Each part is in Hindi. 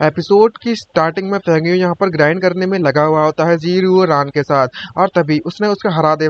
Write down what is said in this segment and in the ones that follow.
एपिसोड की स्टार्टिंग में फेंगियो यहाँ पर ग्राइंड करने में लगा हुआ होता है जीरू और रान के साथ। और तभी उसने उसको हराने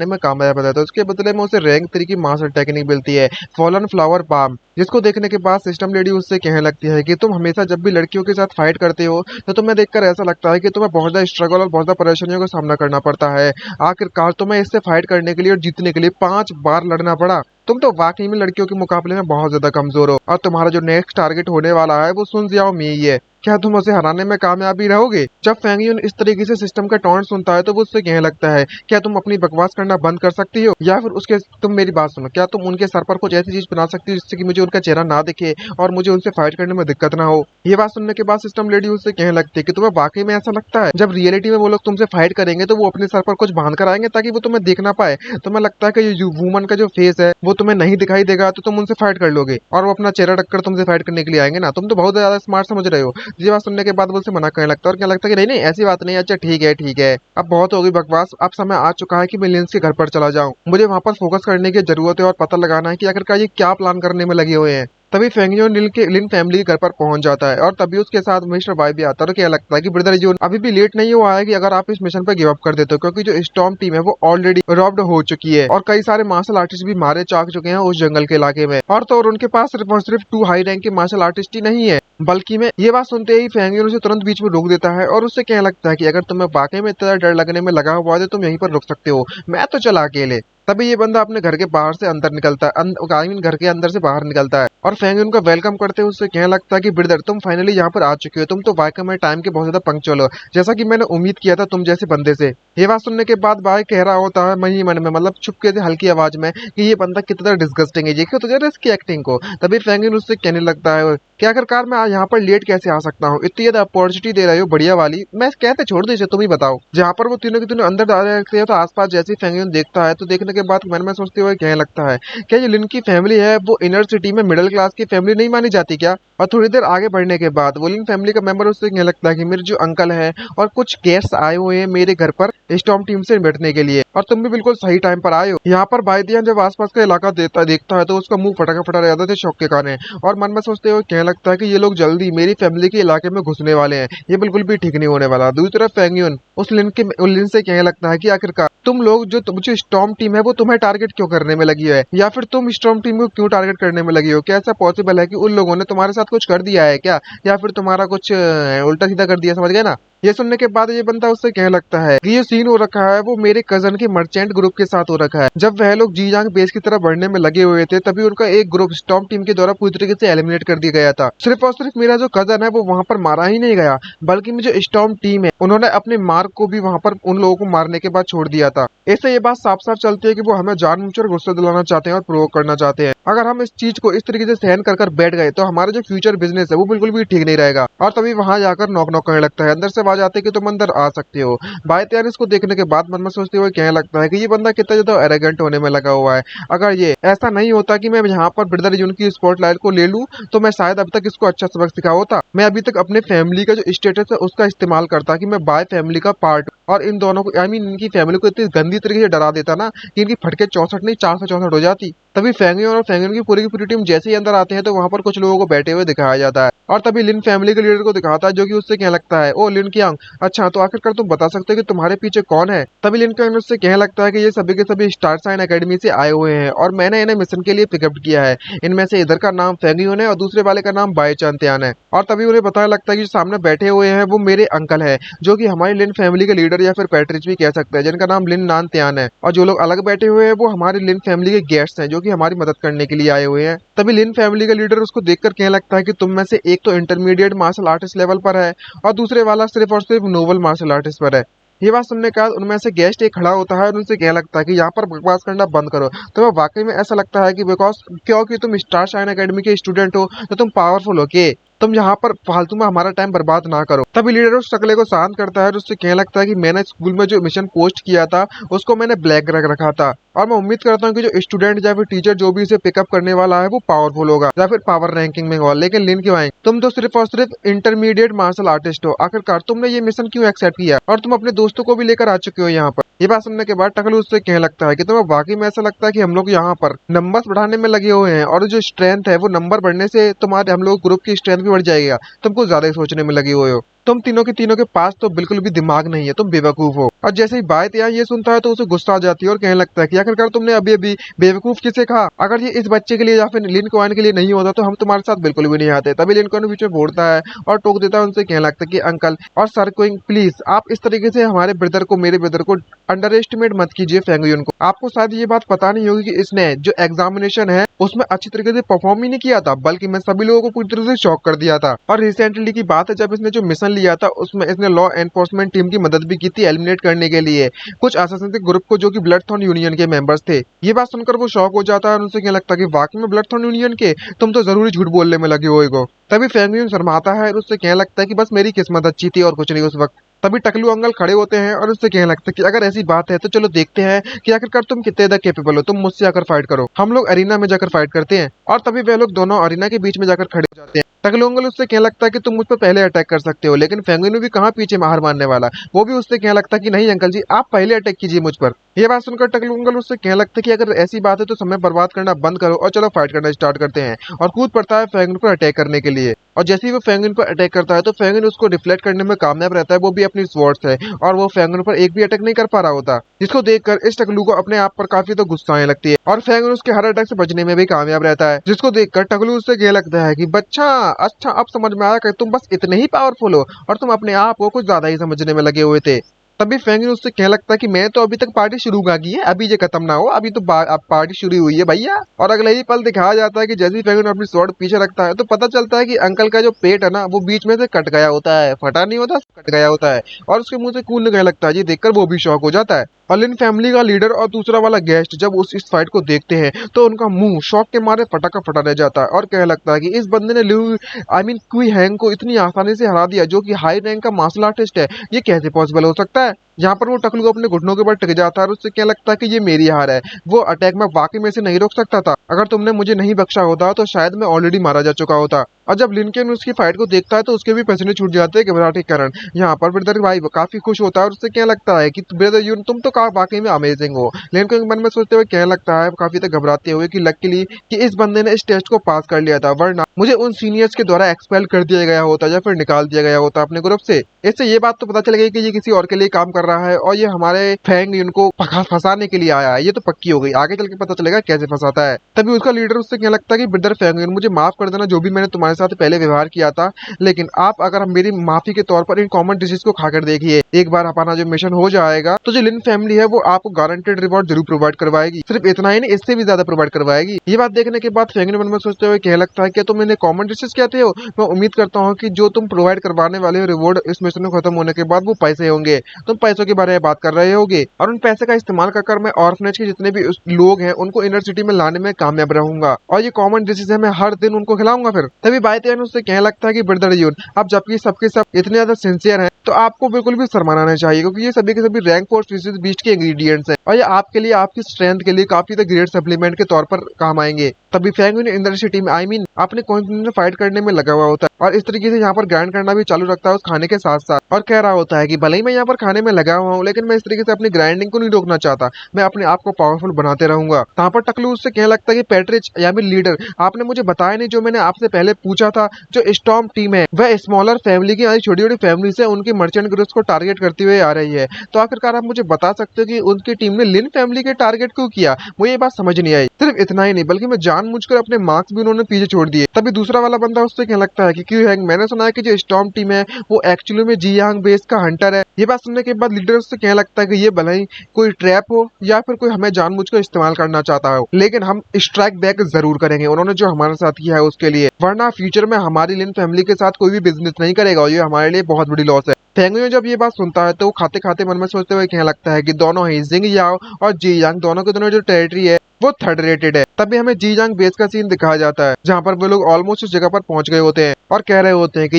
में कामयाब होता है। तो उसके बदले में उसे रैंक 3 की मास्टर टेक्निक मिलती है, फॉलन फ्लावर पाम, जिसको देखने के बाद सिस्टम लेडी उससे कहने लगती है कि तुम हमेशा जब भी लड़कियों के साथ फाइट करते हो तो तुम्हें देखकर ऐसा लगता है कि तुम्हें बहुत ज्यादा स्ट्रगल और बहुत ज्यादा परेशानियों का सामना करना पड़ता है। आखिरकार तुम्हें इससे फाइट करने के लिए और जीतने के लिए 5 बार लड़ना पड़ा। तुम तो वाकई में लड़कियों के मुकाबले में बहुत ज्यादा कमजोर हो और तुम्हारा जो नेक्स्ट टारगेट होने वाला है वो सुन जियाओ मी ही है। क्या तुम उसे हराने में कामयाबी रहोगे? जब फेंगयुन इस तरीके से सिस्टम का टॉन्ट सुनता है तो वो उससे कहने लगता है, क्या तुम अपनी बकवास करना बंद कर सकती हो या फिर उसके तुम मेरी बात सुनो, क्या तुम उनके सर पर कुछ ऐसी चीज बना सकती हो जिससे कि मुझे उनका चेहरा ना दिखे और मुझे उनसे फाइट करने में दिक्कत ना हो। ये बात सुनने के बाद सिस्टम लेडी उससे कहने लगती है कि तुम्हें वाकई में ऐसा लगता है जब रियलिटी में वो लोग तुमसे फाइट करेंगे तो वो अपने सर पर कुछ बांध कर आएंगे ताकि वो तुम्हें देख ना पाए? तुम्हें लगता है कि ये वुमन का जो फेस है वो तुम्हें नहीं दिखाई देगा तो तुम उनसे फाइट कर लोगे और वो अपना चेहरा ढककर तुमसे फाइट करने के लिए आएंगे ना? तुम तो बहुत ज्यादा स्मार्ट समझ रहे हो। ये बात सुनने के बाद वो उसे मना करने लगता है और क्या लगता है कि नहीं नहीं ऐसी बात नहीं, अच्छा ठीक है ठीक है, अब बहुत होगी बकवास, अब समय आ चुका है कि मैं लिंस के घर पर चला जाऊं। मुझे वहां पर फोकस करने की जरूरत है और पता लगाना है कि आखिरकार ये क्या प्लान करने में लगे हुए हैं। तभी फेंगियो लिन फैमिली के घर पर पहुंच जाता है और तभी उसके साथ मिस्टर वाई भी आता है। और क्या लगता है कि ब्रदर जून अभी भी लेट नहीं हुआ है कि अगर आप इस मिशन पर गिव अप कर देते हो, क्योंकि जो स्टॉर्म टीम है वो ऑलरेडी रॉब्ड हो चुकी है और कई सारे मार्शल आर्टिस्ट भी मारे चाक चुके हैं उस जंगल के इलाके में। और उनके पास सिर्फ और सिर्फ 2 हाई रैंक के मार्शल आर्टिस्ट ही नहीं है, बल्कि में ये बात सुनते ही फेंगियो उसे तुरंत बीच में रोक देता है और उससे कहने लगता है कि अगर तुम्हें वाकई में इतना डर लगने में लगा हुआ है तो तुम यहीं पर रुक सकते हो, मैं तो चला अकेले। तभी ये बंदा अपने घर के बाहर से अंदर निकलता है, आई मीन घर के अंदर से बाहर निकलता है और फेंगियन का वेलकम करते हुए उससे कहने लगता है कि ब्रदर तुम फाइनली यहाँ पर आ चुके हो, तुम तो वाकई में टाइम के बहुत ज्यादा पंक्चुअल हो, जैसा कि मैंने उम्मीद किया था तुम जैसे बंदे से। ये बात सुनने के बाद भाई कह रहा होता है मन ही मन में, मतलब चुपके से हल्की आवाज में, कि ये बंदा कितना डिस्गस्टिंग है, देखो तुझे इसकी एक्टिंग को। तभी फेंगियन उससे कहने लगता है कि आखिरकार मैं यहाँ पर लेट कैसे आ सकता हूँ, इतनी ज्यादा अपॉर्चुनिटी दे रहे हो बढ़िया वाली, मैं कहते छोड़ दो इसे, तुम ही बताओ। जहाँ पर वो तीनों के तीनों अंदर जा रहे हैं तो आसपास जैसे ही फेंगियन देखता है तो देखने के बाद मन में सोचते हुए कहने लगता है, क्या ये लिन की फैमिली है वो इनर सिटी में मिडिल क्लास की फैमिली नहीं मानी जाती क्या? और थोड़ी देर आगे बढ़ने के बाद वो लिन फैमिली का मेंबर उससे कहने लगता है कि मेरे जो अंकल है और कुछ गेस्ट आए हुए हैं मेरे घर पर स्टॉर्म टीम से निपटने के लिए और तुम भी बिल्कुल सही टाइम पर आए हो। यहाँ पर बाइदियान जब आसपास का इलाका देखता है तो उसका मुंह फटा फटा रह जाता है शौक के कारण और मन में सोचते हुए कहने लगता है कि ये लोग जल्दी मेरी फैमिली के इलाके में घुसने वाले हैं, ये बिल्कुल भी ठीक नहीं होने वाला। दूसरी तरफ फेंगियन उस लिन से कहने लगता है कि आखिरकार तुम लोग जो स्टॉर्म टीम है वो तुम्हें टारगेट क्यों करने में लगी है, या फिर तुम स्टॉर्म टीम को क्यों टारगेट करने में लगी हो? क्या ऐसा पॉसिबल है कि उन लोगों ने तुम्हारे साथ कुछ कर दिया है क्या, या फिर तुम्हारा कुछ उल्टा सीधा कर दिया, समझ गए ना? ये सुनने के बाद ये बंदा उससे कहने लगता है कि ये सीन हो रखा है वो मेरे कजन के मर्चेंट ग्रुप के साथ हो रखा है। जब वह लोग जीजांग बेस की तरफ बढ़ने में लगे हुए थे तभी उनका एक ग्रुप स्टॉर्म टीम के द्वारा पूरी तरीके से एलिमिनेट कर दिया गया था। सिर्फ और सिर्फ मेरा जो कजन है वो वहां पर मारा ही नहीं गया, बल्कि जो स्टॉर्म टीम है उन्होंने अपने मार्क को भी वहां पर उन लोगों को मारने के बाद छोड़ दिया था। इससे ये बात साफ साफ चलती है कि वो हमें जानबूझकर गुस्सा दिलाना चाहते हैं और प्रोवोक करना चाहते हैं। अगर हम इस चीज को इस तरीके से सहन कर बैठ गए तो हमारा जो फ्यूचर बिजनेस है वो बिल्कुल भी ठीक नहीं रहेगा। और तभी वहां जाकर नॉक नॉक करने लगता है, अंदर से आवाज आती है कि तुम अंदर आ सकते हो। बायतियान इसको देखने के बाद मन में सोचते हुए कहने लगता है कि ये बंदा कितना ज्यादा एरोगेंट होने में लगा हुआ है। अगर ये ऐसा नहीं होता कि मैं यहाँ पर ब्रदर जून की स्पॉटलाइट को ले लूं तो मैं शायद अब तक इसको अच्छा सबक सिखा होता। मैं अभी तक अपने फैमिली का जो स्टेटस है उसका इस्तेमाल करता कि मैं बाय फैमिली का पार्ट, और इन दोनों को आई मीन इनकी फैमिली को इतनी गंदी तरीके से डरा देता ना कि इनकी फटके 64 नहीं 464 हो जाती। तभी फेंगियन और फेंगियन की पूरी टीम जैसे ही अंदर आते हैं तो वहां पर कुछ लोगों को बैठे हुए दिखाया जाता है और तभी लिन फैमिली के लीडर को दिखाता है जो कि उससे कहने लगता है, ओ लिन कियांग, अच्छा तो आखिरकार तुम बता सकते हो कि तुम्हारे पीछे कौन है? तभी लिन कियांग उससे कहने लगता है कि ये सभी के सभी स्टार साइन एकेडमी से आए हुए हैं और मैंने इन्हें मिशन के लिए पिकअप किया है। इनमें से इधर का नाम फेंगियन है और दूसरे वाले का नाम बाय चांतियान है। और तभी उन्हें बताया लगता है कि जो सामने बैठे हुए हैं वो मेरे अंकल है जो कि हमारी लिन फैमिली के लीडर या फिर पैट्रिच भी कह सकते हैं, जिनका नाम लिन नान त्यान है। और जो लोग अलग बैठे हुए हैं वो हमारी लिन फैमिली के गेस्ट्स हैं जो कि हमारी मदद करने के लिए आए हुए हैं। तभी लिन फैमिली का लीडर उसको देखकर कहने लगता है कि तुम में से एक तो इंटरमीडिएट मार्शल आर्टिस्ट लेवल पर है और दूसरे वाला सिर्फ और सिर्फ नोबल मार्शल आर्टिस्ट पर है। ये बात सुनने के बाद उनमें से गेस्ट एक खड़ा होता है और उनसे कहने लगता है कि यहाँ पर बकवास करना बंद करो। तो वाकई में ऐसा लगता है कि बिकॉज क्योंकि तुम स्टार शाइन एकेडमी के स्टूडेंट हो तो तुम पावरफुल हो के तुम यहाँ पर फालतू में हमारा टाइम बर्बाद ना करो। तभी लीडर उस टकले को शांत करता है और उससे कहने लगता है कि मैंने स्कूल में जो मिशन पोस्ट किया था उसको मैंने ब्लैक रख रखा था और मैं उम्मीद करता हूँ कि जो स्टूडेंट या फिर टीचर जो भी इसे पिकअप करने वाला है वो पावरफुल होगा या फिर पावर रैंकिंग में होगा। लेकिन लिन क्यों आए? तुम तो सिर्फ और सिर्फ इंटरमीडिएट मार्शल आर्टिस्ट हो, आखिरकार तुमने ये मिशन क्यों एक्सेप्ट किया और तुम अपने दोस्तों को भी लेकर आ चुके हो यहाँ पर? ये बात सुनने के बाद टकलू उससे कहने लगता है कि तुम्हें वाकई में ऐसा लगता है कि हम लोग यहाँ पर नंबर्स बढ़ाने में लगे हुए हैं और जो स्ट्रेंथ है वो नंबर बढ़ने से तुम्हारे हम लोग ग्रुप की स्ट्रेंथ भी बढ़ जाएगा, तुम कुछ ज्यादा ही सोचने में लगे हुए हो। तुम तीनों के पास तो बिल्कुल भी दिमाग नहीं है, तुम बेवकूफ हो। और जैसे ही बात यहाँ ये सुनता है तो उसे गुस्सा आ जाती है और कहने लगता है कि आखिरकार तुमने अभी अभी बेवकूफ किसे कहा? अगर ये इस बच्चे के लिए या फिर लिन कॉइन के लिए नहीं होता तो हम तुम्हारे साथ बिल्कुल भी नहीं आते। तभी लिन कॉइन बीच में बोलता है और टोक देता है, उनसे कहने लगता है कि अंकल और सर कोइंग प्लीज आप इस तरीके से हमारे ब्रदर को, मेरे ब्रदर को अंडर एस्टिमेट मत कीजिए फेंगुइन को। आपको शायद ये बात पता नहीं होगी कि इसने जो एग्जामिनेशन है उसमें अच्छी तरीके से परफॉर्म ही नहीं किया था, बल्कि मैं सभी लोगों को पूरी तरह से शॉक कर दिया था। और रिसेंटली की बात है जब इसने जो मिशन लिया था उसमें इसने लॉ एनफोर्समेंट टीम की मदद भी की थी एलिमिनेट करने के लिए कुछ असैसिन ग्रुप को जो कि ब्लड थॉर्न यूनियन के मेंबर्स थे। ये बात सुनकर वो शॉक हो जाता है और उनसे क्या लगता है कि वाकई में ब्लड थॉर्न यूनियन के तुम तो जरूरी झूठ बोलने में लगे हो। तभी फेंगुइन शर्माता है और उससे कहने लगता है कि बस मेरी किस्मत अच्छी थी और कुछ नहीं उस वक्त। तभी टकलू अंकल खड़े होते हैं और उससे कहने लगते हैं कि अगर ऐसी बात है तो चलो देखते हैं कि आखिरकार तुम कितने तक कैपेबल हो, तुम मुझसे आकर फाइट करो, हम लोग अरीना में जाकर फाइट करते हैं। और तभी वे लोग दोनों अरीना के बीच में जाकर खड़े हो जाते हैं। टकलू अंकल उससे कहने लगता है कि तुम मुझ पर पहले अटैक कर सकते हो, लेकिन फेंगुइन भी कहाँ पीछे हार मानने वाला, वो भी उससे कहने लगता है कि नहीं अंकल जी आप पहले अटैक कीजिए मुझ पर। ये बात सुनकर टकलू अंकल उससे कहने लगता है कि अगर ऐसी बात है तो समय बर्बाद करना बंद करो और चलो फाइट करना स्टार्ट करते हैं, और कूद पड़ता है फेंगुइन पर अटैक करने के लिए। और जैसे ही वो फेंगुइन पर अटैक करता है तो फेंगुइन उसको डिफ्लेक्ट करने में कामयाब रहता है, वो भी अपनी स्वॉर्ड से, और वो फेंगुइन पर एक भी अटैक नहीं कर पा रहा होता, जिसको देखकर इस टकलू को अपने आप पर काफी तो गुस्सा आने लगती है और फेंगुइन उसके हर अटैक से बचने में भी कामयाब रहता है, जिसको देखकर टकलू उससे कहने लगता है कि बच्चा अच्छा अब समझ में आया कि तुम बस इतने ही पावरफुल हो और तुम अपने आप को कुछ ज्यादा ही समझने में लगे हुए थे। तभी फेंगुइन उससे कहने लगता है कि मैं तो अभी तक पार्टी शुरू की है, अभी ये खत्म ना हो, अभी तो अब पार्टी शुरू हुई है भैया। और अगले ही पल दिखाया जाता है कि जैसे ही फेंगुइन अपनी स्वॉर्ड पीछे रखता है तो पता चलता है कि अंकल का जो पेट है ना वो बीच में से कट गया होता है, फटा नहीं होता, कट गया होता है और उसके मुंह से खून निकलने लगता है। ये देखकर वो भी शॉक हो जाता है। और लिन फैमिली का लीडर और दूसरा वाला गेस्ट जब इस फाइट को देखते हैं तो उनका मुंह शॉक के मारे फटा फटा रह जाता है और कहने लगता है कि इस बंदे ने क्वी हैंग को इतनी आसानी से हरा दिया, जो कि हाई रैंक का मार्शल आर्टिस्ट है, ये कैसे पॉसिबल हो सकता है। यहाँ पर वो टकलू को अपने घुटनों के ऊपर टिक जाता है और उससे क्या लगता है कि ये मेरी हार है, वो अटैक मैं वाकई में से नहीं रोक सकता था, अगर तुमने मुझे नहीं बख्शा होता तो शायद मैं ऑलरेडी मारा जा चुका होता। और जब लिनकेन उसकी फाइट को देखता है तो उसके भी पसीने छूट जाते हैं घबराहट के कारण। यहाँ पर ब्रदर भाई काफी खुश होता है और उससे क्या लगता है कि ब्रदर यून तुम तो वाकई में अमेजिंग हो। लिनकेन मन में सोचते हुए कहने लगता है काफी तक घबराते हुए कि लकीली कि इस बंदे ने इस टेस्ट को पास कर लिया था, वरना मुझे उन सीनियर्स के द्वारा एक्सपेल कर दिया गया होता या फिर निकाल दिया गया होता अपने ग्रुप से। इससे ये बात तो पता चल गई कि ये किसी और के लिए काम कर रहा है और ये हमारे फैंग उनको फंसाने के लिए आया है, ये तो पक्की हो गई, आगे चल के पता चलेगा कैसे फंसाता है। तभी उसका लीडर उससे कहने लगता है कि ब्रदर फैंग मुझे माफ कर देना जो भी मैंने तुम्हारे साथ पहले व्यवहार किया था, लेकिन आप अगर मेरी माफी के तौर पर इन कॉमन डिशेज को खाकर देखिए, एक बार अपना जो मिशन हो जाएगा तो जो लिन फैमिली है वो आपको गारंटेड रिवॉर्ड जरूर प्रोवाइड करवाएगी, सिर्फ इतना ही नहीं इससे भी ज्यादा प्रोवाइड करवाएगी। ये बात देखने के बाद फैंग मन में सोचते हुए कहने लगता है कि तुम इन्हें कॉमन डिशेज कहते हो, मैं उम्मीद करता हूँ कि जो तुम प्रोवाइड करवाने वाले हो रिवॉर्ड इस मिशन को खत्म होने के बाद वो पैसे होंगे, तुम पैसों के बारे में बात कर रहे होगे और उन पैसे का इस्तेमाल कर मैं ऑर्फनेज के जितने भी लोग हैं उनको इनर सिटी में लाने में कामयाब रहूंगा और ये कॉमन डिशेज है मैं हर दिन उनको खिलाऊंगा। फिर तभी बात उससे कहने लगता है कि ब्रदर यून अब जबकि सबके सब इतने ज्यादा सिंसियर हैं तो आपको बिल्कुल भी शर्माना नहीं चाहिए, क्योंकि ये सभी के सभी रैंक फोर्स स्पीशीज बीस्ट के इंग्रेडिएंट्स हैं और ये आपके लिए आपकी स्ट्रेंथ के लिए काफी ग्रेट सप्लीमेंट के तौर पर काम आएंगे। तभी फैंगुइन इंदर सिटी में अपने कॉन्टिनेंट फाइट करने में लगा हुआ होता है और इस तरीके से यहाँ पर ग्राइंड करना भी चालू रखता है उस खाने के साथ साथ, और कह रहा होता है कि भले ही मैं यहाँ पर खाने में लगा हुआ हूँ लेकिन मैं इस तरीके से अपनी ग्राइंडिंग को नहीं रोकना चाहता, मैं अपने आप को पावरफुल बनाते रहूंगा। यहाँ पर टकलू उससे कहने लगता है कि पैट्रिच या फिर लीडर आपने मुझे बताया नहीं जो मैंने आपसे पहले पूछा था, जो स्टॉर्म टीम है वह स्मॉलर फैमिली की छोटी छोटी फैमिली से उनकी मर्चेंट ग्रुप्स को टारगेट करती हुए आ रही है, तो आखिरकार आप मुझे बता सकते हो कि उनकी टीम ने लिन फैमिली के टारगेट क्यों किया? मुझे ये बात समझ नहीं आई। सिर्फ इतना ही नहीं बल्कि मैं जानबूझकर अपने मार्क्स भी उन्होंने पीछे छोड़ दिए। तभी दूसरा वाला बंदा उससे कहने लगता है कि क्यों हैंग मैंने सुना है कि जो स्टॉर्म टीम है वो एक्चुअली में जी यांग बेस का हंटर है। ये बात सुनने के बाद लीडर उससे कहने लगता है कि ये भले ही कोई ट्रैप हो या फिर कोई हमें जानबूझकर इस्तेमाल करना चाहता हो, लेकिन हम स्ट्राइक बैक जरूर करेंगे उन्होंने जो हमारे साथ किया है उसके लिए, वरना फ्यूचर में हमारी लिन फैमिली के साथ कोई भी बिजनेस नहीं करेगा और ये हमारे लिए बहुत बड़ी लॉस है। फेंगुइन जब ये बात सुनता है तो वो खाते खाते मन में सोचते हुए कहने लगता है कि दोनों ही जिंग याओ और जी यांग दोनों के दोनों जो टेरिटरी है वो थर्ड रेटेड है। तभी हमें जी यांग बेस का सीन दिखाया जाता है जहाँ पर वो लोग ऑलमोस्ट उस जगह पर पहुंच गए होते हैं और कह रहे होते हैं कि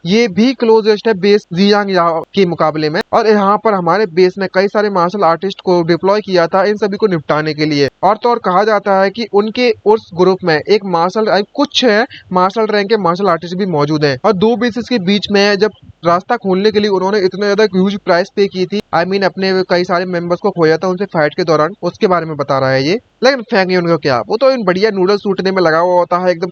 ये भी क्लोजेस्ट है बेस जी यांग याओ के मुकाबले में, और यहाँ पर हमारे बेस ने कई सारे मार्शल आर्टिस्ट को डिप्लॉय किया था इन सभी को निपटाने के लिए। और तो और कहा जाता है कि उनके उस ग्रुप में एक कुछ है मार्शल रैंक के मार्शल आर्टिस्ट भी मौजूद हैं और दो बेसिस के बीच में जब रास्ता खोलने के लिए उन्होंने इतने ज्यादा ह्यूज प्राइस पे की थी। आई मीन अपने कई सारे मेंबर्स को खोया था उनसे फाइट के दौरान, उसके बारे में बता रहा है ये। लेकिन फेंग यून को क्या, वो तो इन बढ़िया नूडल्स सूटने में लगा हुआ होता है एकदम।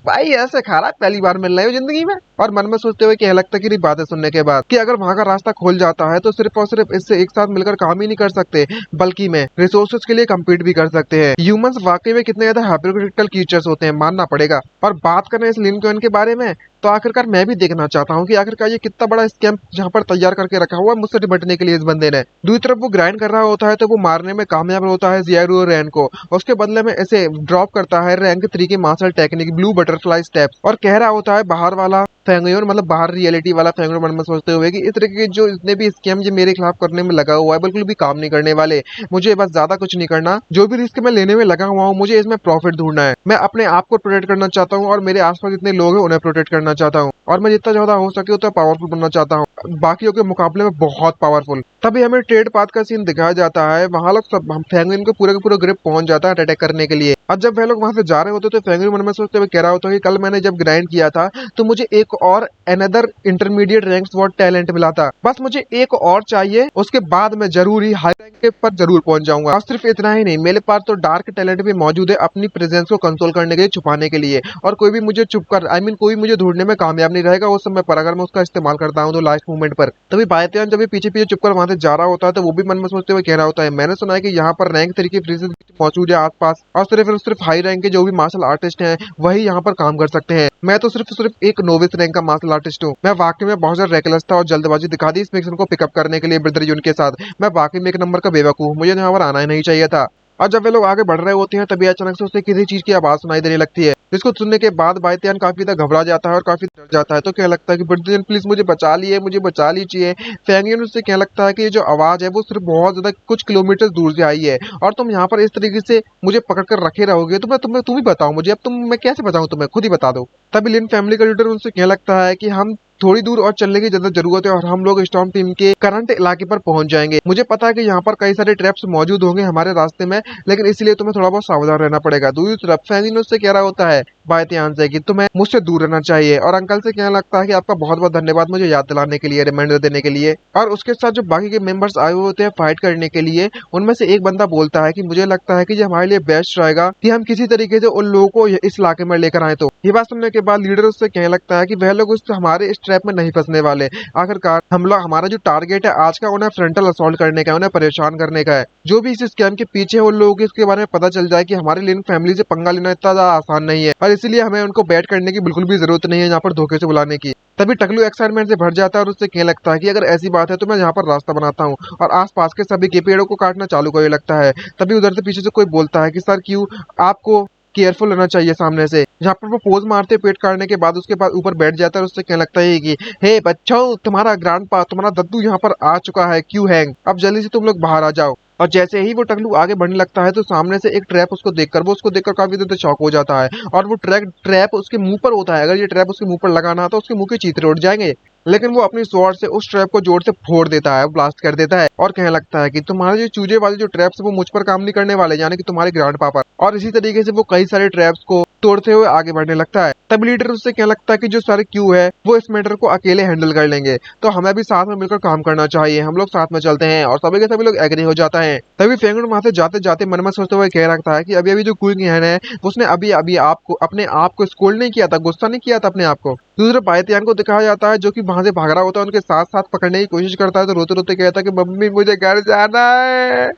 भाई ऐसे खा रहा है, पहली बार मिल रहे हो जिंदगी में। और मन में सोचते हुए क्या लगता है कि बातें सुनने के बाद कि अगर वहां का रास्ता खुल जाता है तो सिर्फ और सिर्फ इससे एक साथ मिलकर काम ही नहीं कर सकते, बल्कि में रिसोर्सेज के लिए कम्पीट भी कर सकते हैं। ह्यूमंस वाकई में कितने ज्यादा हाइपोक्रिटिकल क्रीचर्स होते हैं, मानना पड़ेगा। और बात करें इस लिंकन के बारे में, तो आखिरकार मैं भी देखना चाहता हूँ कि आखिरकार ये कितना बड़ा स्कैम जहाँ पर तैयार करके रखा हुआ है मुझसे निपटने के लिए इस बंदे ने। दूसरी तरफ वो ग्राइंड कर रहा होता है तो वो मारने में कामयाब होता है जियारू और रैन को। उसके बदले में ऐसे ड्रॉप करता है रैंक 3 की martial technique blue butterfly steps, और कह रहा होता है बाहर वाला फेंगयोन, मतलब बाहर रियलिटी वाला फेंगयोन मन में सोचते हुए कि इस तरह के जो इतने भी स्कैम जो मेरे खिलाफ करने में लगा हुआ है बिल्कुल भी काम नहीं करने वाले। मुझे बस ज्यादा कुछ नहीं करना, जो भी रिस्क मैं लेने में लगा हुआ हूँ मुझे इसमें प्रॉफिट ढूंढना है। मैं अपने आप को प्रोटेक्ट करना चाहता हूँ और मेरे आसपास जितने लोग हैं उन्हें प्रोटेक्ट करना चाहता हूँ, और मैं जितना ज्यादा हो सके उतना पावरफुल बनना चाहता हूँ, बाकियों के मुकाबले में बहुत पावरफुल। तभी हमें ट्रेड पाथ का सीन दिखाया जाता है। वहां लोग सब फेंगुइन को पूरे का पूरा ग्रिप पहुंच जाता है अटैक करने के लिए। और जब वह लोग वहां से जा रहे होते तो फेंगुइन मन में सोचते हुए कह रहा होता है कि कल मैंने जब ग्राइंड किया था तो मुझे एक और another intermediate rank sword talent मिला था, बस मुझे एक और चाहिए, उसके बाद मैं जरूर ही हाई रैंक पर जरूर पहुंच जाऊंगा। और सिर्फ इतना ही नहीं, मेरे पास तो डार्क टैलेंट भी मौजूद है अपनी प्रेजेंस को कंट्रोल करने के लिए, छुपाने के लिए, और कोई भी मुझे चुप कर आई मीन कोई मुझे ढूंढने में कामयाब नहीं रहेगा उस समय पर, अगर मैं उसका इस्तेमाल करता हूँ तो लास्ट मोमेंट पर। तभी बायतियान जब पीछे पीछे चुपकर वहां से जा रहा होता है तो वो भी मन में सोचते हुए कह रहा होता है मैंने सुना है कि यहाँ पर रैंक 3 की फ्रीजेस मौजूद है आसपास, और सिर्फ हाई रैंक के जो भी मार्शल आर्टिस्ट हैं वही यहाँ पर काम कर सकते हैं। मैं तो सिर्फ एक नोविस रैंक का मार्शल आर्टिस्ट हूँ। मैं वाकई में बहुत ज्यादा रेकलेस था और जल्दबाजी दिखा दी इस मिशन को पिकअप करने के लिए ब्रदर यून के साथ। मैं वाकई में एक नंबर का बेवकूफ, मुझे यहाँ पर आना ही नहीं चाहिए था। और जब वे लोग आगे बढ़ रहे होते हैं तभी अचानक से उसे किसी चीज की आवाज सुनाई देने लगती है, जिसको सुनने के बाद बायतियान काफी ज्यादा घबरा जाता है और काफी डर जाता है। तो क्या लगता है कि ब्रदर प्लीज मुझे बचा लिए, मुझे बचा लीजिए। फेंगियन उससे क्या लगता है कि ये जो आवाज है वो सिर्फ बहुत ज्यादा कुछ किलोमीटर दूर से आई है और तुम यहाँ पर इस तरीके से मुझे पकड़ कर रखे रहोगे तो तुम ही बताओ मुझे, अब मैं कैसे बताऊं तुम्हें, खुद ही बता दो। तभी लिन फैमिली का लीडर उनसे क्या लगता है कि हम थोड़ी दूर और चलने की ज्यादा जरूरत है और हम लोग स्टॉर्म टीम के करंट इलाके पर पहुंच जाएंगे। मुझे पता है कि यहाँ पर कई सारे ट्रैप्स मौजूद होंगे हमारे रास्ते में, लेकिन इसलिए तुम्हें थोड़ा बहुत सावधान रहना पड़ेगा। दूसरी तरफ फैंगिन उससे कह रहा होता है बायतियान से कि तुम्हें मुझसे दूर रहना चाहिए, और अंकल से कहने लगता है कि आपका बहुत बहुत धन्यवाद मुझे याद दिलाने के लिए, रिमाइंडर देने के लिए। और उसके साथ जो बाकी के मेंबर्स आए हुए होते हैं फाइट करने के लिए, उनमें से एक बंदा बोलता है कि मुझे लगता है कि ये हमारे लिए बेस्ट रहेगा कि हम किसी तरीके से उन लोगों को इस इलाके में लेकर आए। तो ये बात सुनने के बाद लीडर उससे कहने लगता है कि वह लोग हमारे इस ट्रैप में नहीं फंसने वाले। आखिरकार हम लोग, हमारा जो टारगेट है आज का उन्हें फ्रंटल असॉल्ट करने का है, उन्हें परेशान करने का है। जो भी इस स्कैम के पीछे उन लोगों को इसके बारे में पता चल जाए कि हमारे लिन फैमिली से पंगा लेना इतना ज्यादा आसान नहीं है, और इसीलिए हमें उनको बैट करने की बिल्कुल भी जरूरत नहीं है यहाँ पर धोखे से बुलाने की। तभी टकलू एक्साइटमेंट से भर जाता है और उससे कहने लगता है कि अगर ऐसी बात है तो मैं यहाँ पर रास्ता बनाता हूँ और आसपास के सभी के पेड़ों को काटना चालू करने लगता है। तभी उधर से पीछे से कोई बोलता है कि सर क्यों आपको केयरफुल रहना चाहिए सामने से। जहाँ पर वो पोज मारते पेट काटने के बाद उसके बाद ऊपर बैठ जाता है और उससे कहने लगता है कि हे बच्चों, तुम्हारा ग्रैंडपा, तुम्हारा दद्दू यहाँ पर आ चुका है, क्यों हैंग, अब जल्दी से तुम लोग बाहर आ जाओ। और जैसे ही वो टकलू आगे बढ़ने लगता है तो सामने से एक ट्रैप उसको देखकर काफी ज्यादा शॉक हो जाता है, और वो ट्रैप उसके मुंह पर होता है। अगर ये ट्रैप उसके मुंह पर लगाना तो उसके मुंह के चीथड़े उड़ जाएंगे, लेकिन वो अपनी स्वॉर्ड से उस ट्रैप को जोर से फोड़ देता है, ब्लास्ट कर देता है, और कहने लगता है कि तुम्हारे जो चूजे वाले जो ट्रैप्स वो मुझ पर काम नहीं करने वाले, यानी कि तुम्हारे ग्रैंडपा पर। और इसी तरीके से वो कई सारे ट्रैप्स को तोड़ते हुए आगे बढ़ने लगता है। तब लीडर उससे कहने लगता है कि जो सारे क्यू है वो इस मैटर को अकेले हैंडल कर लेंगे, तो हमें भी साथ में मिलकर काम करना चाहिए, हम लोग साथ में चलते हैं। और सभी के सभी लोग एग्री हो जाता है। तभी फेंगुन वहां से जाते जाते मन में सोचते हुए कह रखता है कि अभी अभी जो क्वीन हैन है उसने अभी अभी आपको अपने आप को स्कोल्ड नहीं किया था, गुस्सा नहीं किया था अपने आप को। दूसरे बायतियान को दिखाया जाता है जो कि वहां से भाग रहा होता है, उनके साथ साथ पकड़ने की कोशिश करता है तो रोते रोते कहता है कि मम्मी मुझे घर जाना है,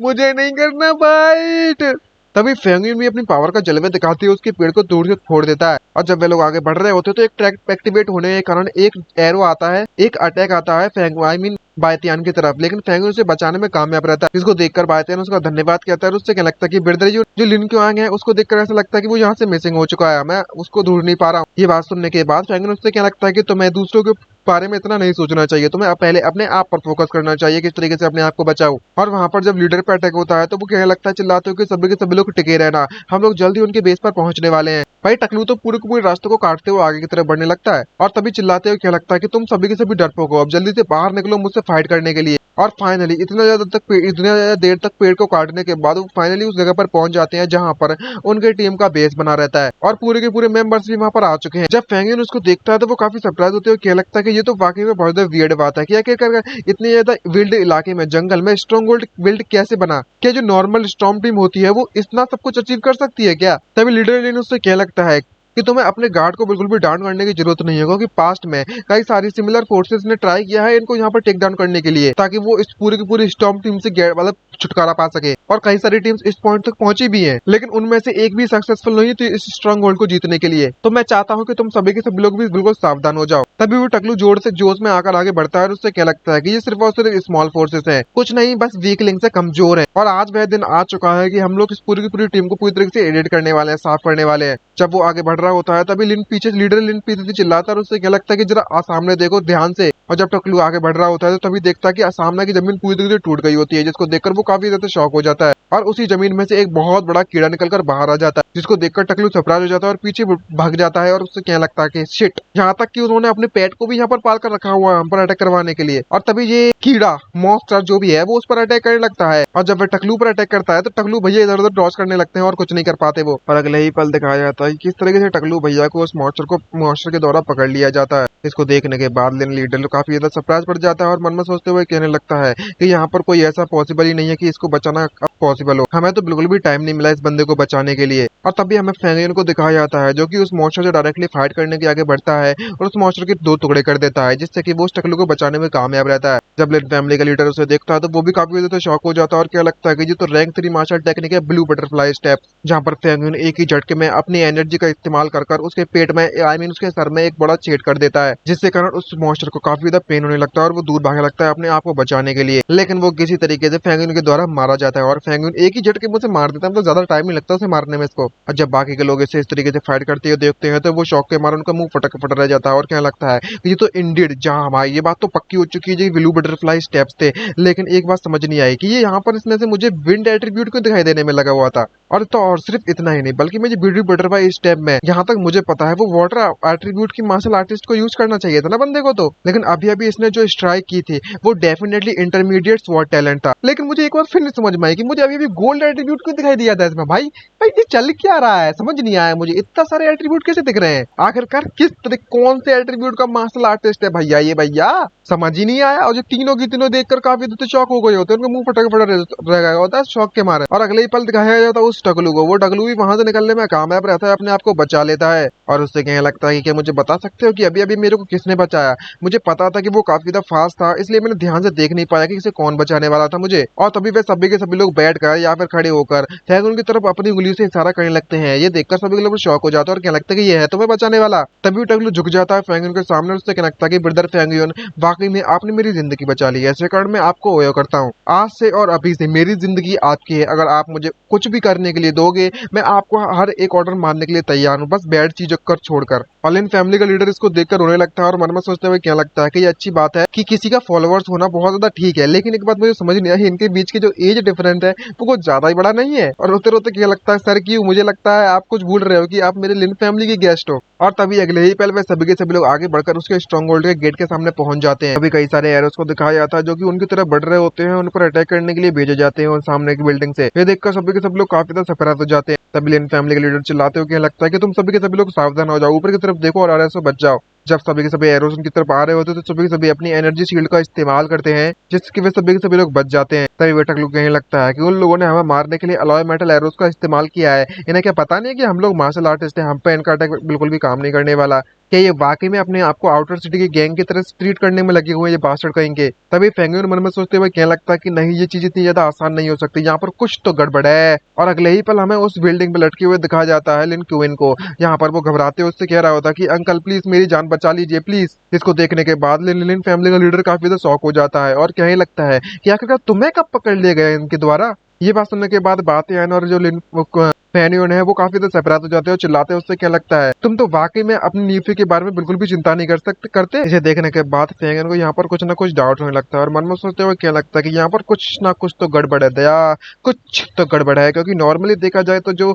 मुझे नहीं करना फाइट। तभी फेंगुइन भी अपनी पावर का जलवा दिखाते हुए उसके पेड़ को दूर से फोड़ देता है। और जब वे लोग आगे बढ़ रहे होते हैं तो एक ट्रैक एक्टिवेट होने के कारण एक एरो आता है, एक अटैक आता है आई मीन बायतियान की तरफ, लेकिन फेंगुइन उसे बचाने में कामयाब रहता है, जिसको देखकर बायतियान उसका धन्यवाद कहता है। उससे क्या लगता है कि ब्रदर जो लिन क्योंग है उसको देखकर ऐसा लगता है कि वो यहाँ से मिसिंग हो चुका है, मैं उसको ढूंढ नहीं पा रहा हूँ। ये बात सुनने के बाद फेंगुइन उससे क्या लगता है कि तुम्हें दूसरों के बारे में इतना नहीं सोचना चाहिए, तुम्हें पहले अपने आप पर फोकस करना चाहिए, किस तरीके से अपने आप को बचाओ। और वहां पर जब लीडर पे अटैक होता है तो वो कहने लगता है चिल्लाते हो कि सभी के सभी लोग टिके रहना, हम लोग जल्दी उनके बेस पर पहुंचने वाले हैं। भाई टकलू तो पूरे के पूरे रास्ते को काटते हुए आगे की तरफ बढ़ने लगता है और तभी चिल्लाते हुए क्या लगता है कि तुम सभी के सभी डरपोक हो, अब जल्दी से बाहर निकलो मुझसे फाइट करने के लिए। और फाइनली इतना ज्यादा देर तक पेड़ को काटने के बाद वो फाइनली उस जगह पर पहुंच जाते हैं जहां पर उनके टीम का बेस बना रहता है और पूरे के पूरे मेंबर्स भी वहां पर आ चुके हैं। जब फेंगियन उसको देखता है तो वो काफी सरप्राइज होते हैं, क्या लगता है कि ये तो वाकई में बहुत ज्यादा वियर्ड बात है कि आखिरकार इतने ज्यादा विल्ड इलाके में जंगल में स्ट्रॉन्ग होल्ड बिल्ड कैसे बना। क्या जो नॉर्मल स्टॉर्म टीम होती है वो इतना सब कुछ अचीव कर सकती है क्या? तभी लीडर लिन उससे क्या लगता है कि तुम्हें अपने गार्ड को बिल्कुल भी डाउन करने की जरूरत नहीं है, क्योंकि पास्ट में कई सारी सिमिलर फोर्सेस ने ट्राई किया है इनको यहाँ पर टेक डाउन करने के लिए, ताकि वो इस पूरी की पूरी स्टॉर्म टीम से मतलब छुटकारा पा सके। और कई सारी टीम्स इस पॉइंट तक पहुंची भी हैं, लेकिन उनमें से एक भी सक्सेसफुल नहीं थी इस स्ट्रॉन्ग होल्ड को जीतने के लिए। तो मैं चाहता हूँ कि तुम सभी के सभी लोग भी बिल्कुल सावधान हो जाओ। तभी वो टकलू जोर से जोश में आकर आगे बढ़ता है और उससे क्या लगता है कि ये सिर्फ और सिर्फ स्मॉल फोर्सेस है, कुछ नहीं, बस वीक लिंक से कमजोर है। और आज वह दिन आ चुका है कि हम लोग इस पूरी की पूरी टीम को पूरी तरीके से एडिट करने वाले हैं, साफ करने वाले हैं। जब वो आगे बढ़ रहा होता है तभी लीडर लिन पीछे से चिल्लाता है और उससे क्या लगता है कि जरा सामने देखो ध्यान से। और जब टकलू आगे बढ़ रहा होता है तो तभी देखता है कि सामने की जमीन पूरी तरीके से टूट गई होती है, जिसको देखकर वो काफी ज्यादा शॉक हो जाता है। और उसी जमीन में से एक बहुत बड़ा कीड़ा निकलकर बाहर आ जाता है, जिसको देखकर टकलू सरप्राइज हो जाता है और पीछे भाग जाता है। और उससे क्या लगता है कि शिट, यहाँ तक कि उन्होंने अपने पेट को भी यहाँ पर पाल कर रखा हुआ है हम पर अटैक करवाने के लिए। और तभी ये कीड़ा मॉन्स्टर जो भी है वो उस पर अटैक करने लगता है। और जब वह टकलू पर अटैक करता है तो टकलू भैया इधर उधर डॉज करने लगते हैं और कुछ नहीं कर पाते वो। और अगले ही पल दिखाया जाता है किस तरीके से टकलू भैया को उस मॉन्स्टर के द्वारा पकड़ लिया जाता है। इसको देखने के बाद लीडर काफी ज्यादा सरप्राइज पड़ जाता है और मन में सोचते हुए कहने लगता है कि यहाँ पर कोई ऐसा पॉसिबल ही नहीं है कि इसको बचाना अब पॉसिबल हो, हमें तो बिल्कुल भी टाइम नहीं मिला इस बंदे को बचाने के लिए। और तभी हमें फेंगियन को दिखाया जाता है जो कि उस मॉन्स्टर से डायरेक्टली फाइट करने के आगे बढ़ता है और उस मॉन्स्टर के 2 टुकड़े कर देता है, जिससे कि वो उस टकलू को बचाने में कामयाब रहता है। जब लिन फैमिली का लीडर उसे देखता है तो वो भी काफी ज्यादा शॉक हो जाता है और क्या लगता है कि ये तो रैंक 3 मार्शल टेक्निक है, ब्लू बटरफ्लाई स्टेप, जहाँ पर फेंगियन एक ही झटके में अपनी एनर्जी का इस्तेमाल कर उसके पेट में उसके सर में एक बड़ा छेद कर देता है, जिससे कारण उस मॉन्स्टर को काफी ज्यादा पेन होने लगता है और वो दूर भागने लगता है अपने आप को बचाने के लिए। लेकिन वो किसी तरीके से फेंगियन के द्वारा मारा जाता है और फेंगियन एक ही झटके में उसे मार देता है, तो ज्यादा टाइम नहीं लगता उसे मारने में इसको। और जब बाकी के लोग इसे इस तरीके से फाइट करते हुए देखते हैं तो वो शौक के मारे उनका मुंह फटा रह जाता है और क्या लगता है कि ये तो इंडिड, जहाँ भाई ये बात तो पक्की हो चुकी है, ब्लू बटरफ्लाई स्टेप्स थे। लेकिन एक बात समझ नहीं आई कि ये यहाँ पर इसमें से मुझे विंड एट्रीब्यूट क्यों दिखाई देने में लगा हुआ था। और सिर्फ इतना ही नहीं बल्कि मुझे ब्लू बटरफ्लाई स्टेप में, जहाँ तक मुझे पता है, वो वाटर एट्रीब्यूट की मार्शल आर्टिस्ट को यूज करना चाहिए था ना बंदे को तो। लेकिन अभी अभी इसने जो स्ट्राइक की थी वो डेफिनेटली इंटरमीडिएट स्वॉर्ड टैलेंट था। लेकिन मुझे एक बार फिर नहीं समझ में आई कि मुझे अभी भी गोल्ड एट्रीब्यूट क्यों दिखाई दिया था इसमें। भाई ये चल क्या रहा है, समझ नहीं आया मुझे, इतना सारे एट्रीब्यूट कैसे दिख रहे हैं आखिरकार, किस तरह कौन से एट्रीब्यूट का मार्शल आर्टिस्ट है भैया ये, भैया समझ ही नहीं आया। और जो तीनों की तीनों देखकर काफी तो शॉक हो गए होते हैं, उनका मुंह फटा रह गया होता है शॉक के मारे। और अगले ही पल दिखाया जाता है उस टकलू को, वो टकलू भी वहां से निकलने में कामयाब रहता है, अपने आप को बचा लेता है। और उससे कहने लगता है कि क्या मुझे बता सकते हो कि अभी अभी मेरे को किसने बचाया? मुझे पता था कि वो काफी ज्यादा फास्ट था, इसलिए मैंने ध्यान से देख नहीं पाया कि इसे कौन बचाने वाला था मुझे। और तभी वे सभी के सभी लोग बैठ कर या फिर खड़े होकर फेंगियन की तरफ अपनी उंगली से इशारा करने लगते हैं। ये देखकर सभी लोग शॉक हो जाता है और क्या लगता है कि ये है तुम्हें बचाने वाला। तभी टकलू झुक जाता है फेंगियन के सामने, उससे क्या लगता है कि ब्रदर फेंगियन, वाकई में आपने मेरी जिंदगी बचा ली है, ऐसे कारण मैं आपको ओयो करता हूँ। आज से और अभी से मेरी जिंदगी आपकी है, अगर आप मुझे कुछ भी करने के लिए दोगे मैं आपको हर एक ऑर्डर मानने के लिए तैयार हूँ, बस बैड चीजों कर छोड़कर। ऑलिन फैमिली का लीडर इसको देखकर रोने लगता है और मन में सोचते हुए क्या लगता है कि ये अच्छी बात है कि किसी का फॉलोअर्स होना बहुत ज्यादा ठीक है, लेकिन एक बात मुझे समझ नहीं आई, इनके बीच की जो एज डिफरेंस है वो कुछ ज्यादा ही बड़ा नहीं है। और रोते रोते क्या लगता है, सर क्यों, मुझे लगता है आप कुछ भूल रहे हो कि आप मेरे लिन फैमिली के गेस्ट हो। और तभी अगले ही पल में सभी के सभी लोग आगे बढ़कर उसके स्ट्रॉन्ग होल्ड के गेट के सामने पहुंच जाते हैं। अभी कई सारे एरोस को दिखाया जाता है जो कि उनकी तरफ बढ़ रहे होते हैं, उन पर अटैक करने के लिए भेजे जाते हैं और सामने की बिल्डिंग से। ये देखकर सभी के सब लोग काफी ज्यादा सरप्राइज हो जाते हैं। तभी लिन फैमिली के लीडर चिल्लाते हुए लगता है कि तुम सभी के सभी लोग सावधान हो जाओ, ऊपर की तरफ देखो और आराम से बच जाओ। जब सभी के सभी एरोस उनकी तरफ आ रहे होते हैं तो सभी के सभी अपनी एनर्जी शील्ड का इस्तेमाल करते हैं, जिसकी वजह से सभी के सभी लोग बच जाते हैं। तभी वे टकलू कहने लगता है कि उन लोगों ने हमें मारने के लिए अलॉय मेटल एरोस का इस्तेमाल किया है, इन्हें क्या पता नहीं है कि हम लोग मार्शल आर्टिस्ट हैं, हम पे इनका अटैक बिल्कुल भी काम नहीं करने वाला। क्या ये वाकई में अपने आप को आउटर सिटी की गैंग की तरह ट्रीट करने में लगे हुए ये बास्टर्ड कहेंगे? तभी फेंगियन मन में सोचते हुए क्या लगता है कि नहीं, ये चीज इतनी ज्यादा आसान नहीं हो सकती, यहाँ पर कुछ तो गड़बड़ है। और अगले ही पल हमें उस बिल्डिंग पे लटके हुए दिखाया जाता है लिन क्यूइन को, यहाँ पर वो घबराते हुए उससे कह रहा होता कि अंकल प्लीज मेरी जान बचा लीजिए प्लीज। इसको देखने के बाद लिन फैमिली का लीडर काफी ज्यादा शॉक हो जाता है और कहने लगता है कि आखिरकार तुम्हें कब पकड़ लिए गए इनके द्वारा। ये बात सुनने के बाद बातें आने और जो फेंगियन है वो काफी ज्यादा सरप्राइज हो जाते हैं और चिल्लाते हैं उससे क्या लगता है तुम तो वाकई में अपनी नीफी के बारे में बिल्कुल भी चिंता नहीं कर सकते करते। इसे देखने के बाद फेंगन को यहाँ पर कुछ ना कुछ डाउट होने लगता है और मन में सोचते हुए क्या लगता है कि यहाँ पर कुछ ना कुछ तो गड़बड़ है दया, कुछ तो गड़बड़ है। क्योंकि नॉर्मली देखा जाए तो जो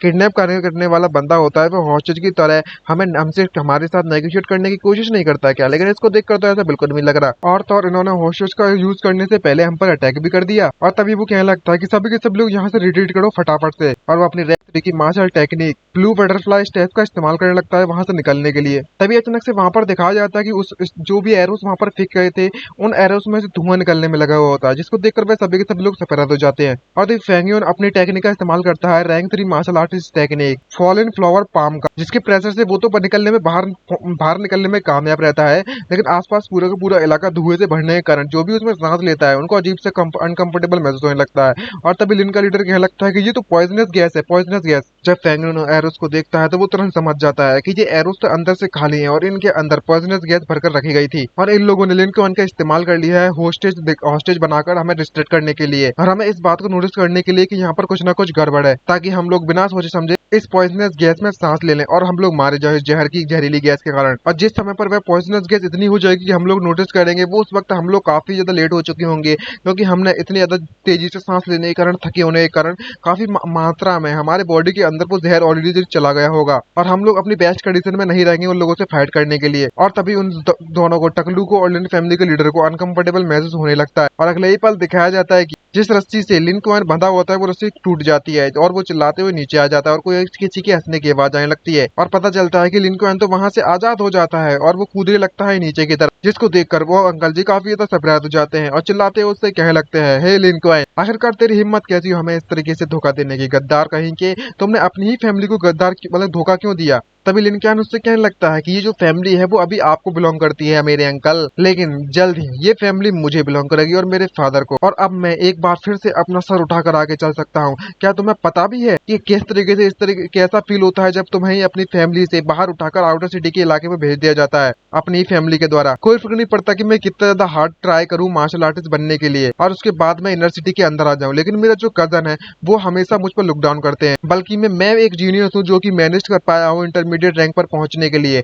किडनैप करने वाला बंदा होता है वो हॉस्टेज की तरह हमें हमसे हमारे साथ नेगोशिएट करने की कोशिश नहीं करता है क्या, लेकिन इसको देख कर तो ऐसा बिल्कुल नहीं लग रहा। और तो और इन्होंने हॉस्टेज का यूज करने से पहले हम पर अटैक भी कर दिया और तभी वो कहने लगता है कि सभी के सब लोग यहाँ से रिट्रीट करो फटाफट से। और वो अपनी रेड की martial technique blue butterfly step का इस्तेमाल करने लगता है वहां से निकलने के लिए। तभी अचानक से वहां पर दिखाया जाता है कि जो भी एरोस वहां पर फेंक गए थे उन एरोस में से धुआं निकलने में लगा हुआ होता है, जिसको देखकर वह सभी के सभी लोग सफेद हो जाते हैं। और तभी फेंगियोन अपनी टेक्निक का इस्तेमाल करता है rank 3 martial artist technique fallen flower palm का, जिसके प्रेशर से वो तो निकलने में बाहर निकलने में कामयाब रहता है, लेकिन आसपास पूरा का पूरा इलाका धुएं से भरने के कारण जो भी उसमें सांस लेता है उनको अजीब से अनकंफर्टेबल महसूस होने लगता है। और तभी लिन का लीडर कहने लगता है कि ये तो पॉइजनस गैस है, पॉइजनस गैस। जब फेंगियोन एरोस को देखता है तो वो तुरंत समझ जाता है कि ये एरोस तो अंदर से खाली है और इनके अंदर पॉइजनस गैस भरकर रखी गई थी और इन लोगों ने लिन को उनका इस्तेमाल कर लिया है हॉस्टेज बनाकर हमें डिस्ट्रैक्ट करने के लिए और हमें इस बात को नोटिस करने के लिए कि यहाँ पर कुछ ना कुछ गड़बड़ है, ताकि हम लोग बिना सोचे समझे इस पॉइजनस गैस में सांस ले लें और हम लोग मारे जाए जहर की जहरीली गैस के कारण। और जिस समय पर वह पॉइजनस गैस इतनी हो जाएगी कि हम लोग नोटिस करेंगे वो उस वक्त हम लोग काफी ज्यादा लेट हो चुके होंगे, क्योंकि हमने इतनी ज्यादा तेजी से सांस लेने के कारण, थके होने के कारण काफी मात्रा में हमारे बॉडी के अंदर वो जहर ऑलरेडी चला गया होगा और हम लोग अपनी बेस्ट कंडीशन में नहीं रहेंगे उन लोगों से फाइट करने के लिए। और तभी उन दोनों को, टकलू को और लिन फैमिली के लीडर को अनकंफर्टेबल महसूस होने लगता है और अगले ही पल दिखाया जाता है कि जिस रस्सी से लिन को बंधा होता है वो रस्सी टूट जाती है और वो चिल्लाते हुए नीचे आ जाता है और कोई किसी के हंसने की आवाज आने लगती है और पता चलता है कि लिन को तो वहां से आजाद हो जाता है और वो कूदने लगता है नीचे की तरफ, जिसको देखकर वो अंकल जी काफी ज्यादा सरप्राइज हो जाते हैं और चिल्लाते हुए उससे कहने लगते हैं, हे लिन को आखिरकार तेरी हिम्मत कैसी हो हमें इस तरीके से धोखा देने की, गद्दार कहीं के, तुमने अपनी ही फैमिली को गद्दार मतलब धोखा क्यों दिया। तभी लिनकैन उससे कहने लगता है कि ये जो फैमिली है वो अभी आपको बिलोंग करती है मेरे अंकल, लेकिन जल्द ही ये फैमिली मुझे बिलोंग करेगी और मेरे फादर को, और अब मैं एक बार फिर से अपना सर उठाकर आगे चल सकता हूँ। क्या तुम्हें पता भी है कि किस तरीके से इस तरीके कैसा फील होता है जब तुम्हें अपनी फैमिली से बाहर उठाकर आउटर सिटी के इलाके में भेज दिया जाता है अपनी फैमिली के द्वारा। कोई फर्क नहीं पड़ता कि मैं कितना ज्यादा हार्ड ट्राई करूँ मार्शल आर्टिस्ट बनने के लिए और उसके बाद मैं इनर सिटी के अंदर आ जाऊँ, लेकिन मेरा जो कजन है वो हमेशा मुझ पर लुक डाउन करते हैं, बल्कि मैं एक जीनियस हूँ जो कि मैनेज कर पाया हूँ इंटरमीडिएट रैंक पर पहुंचने के लिए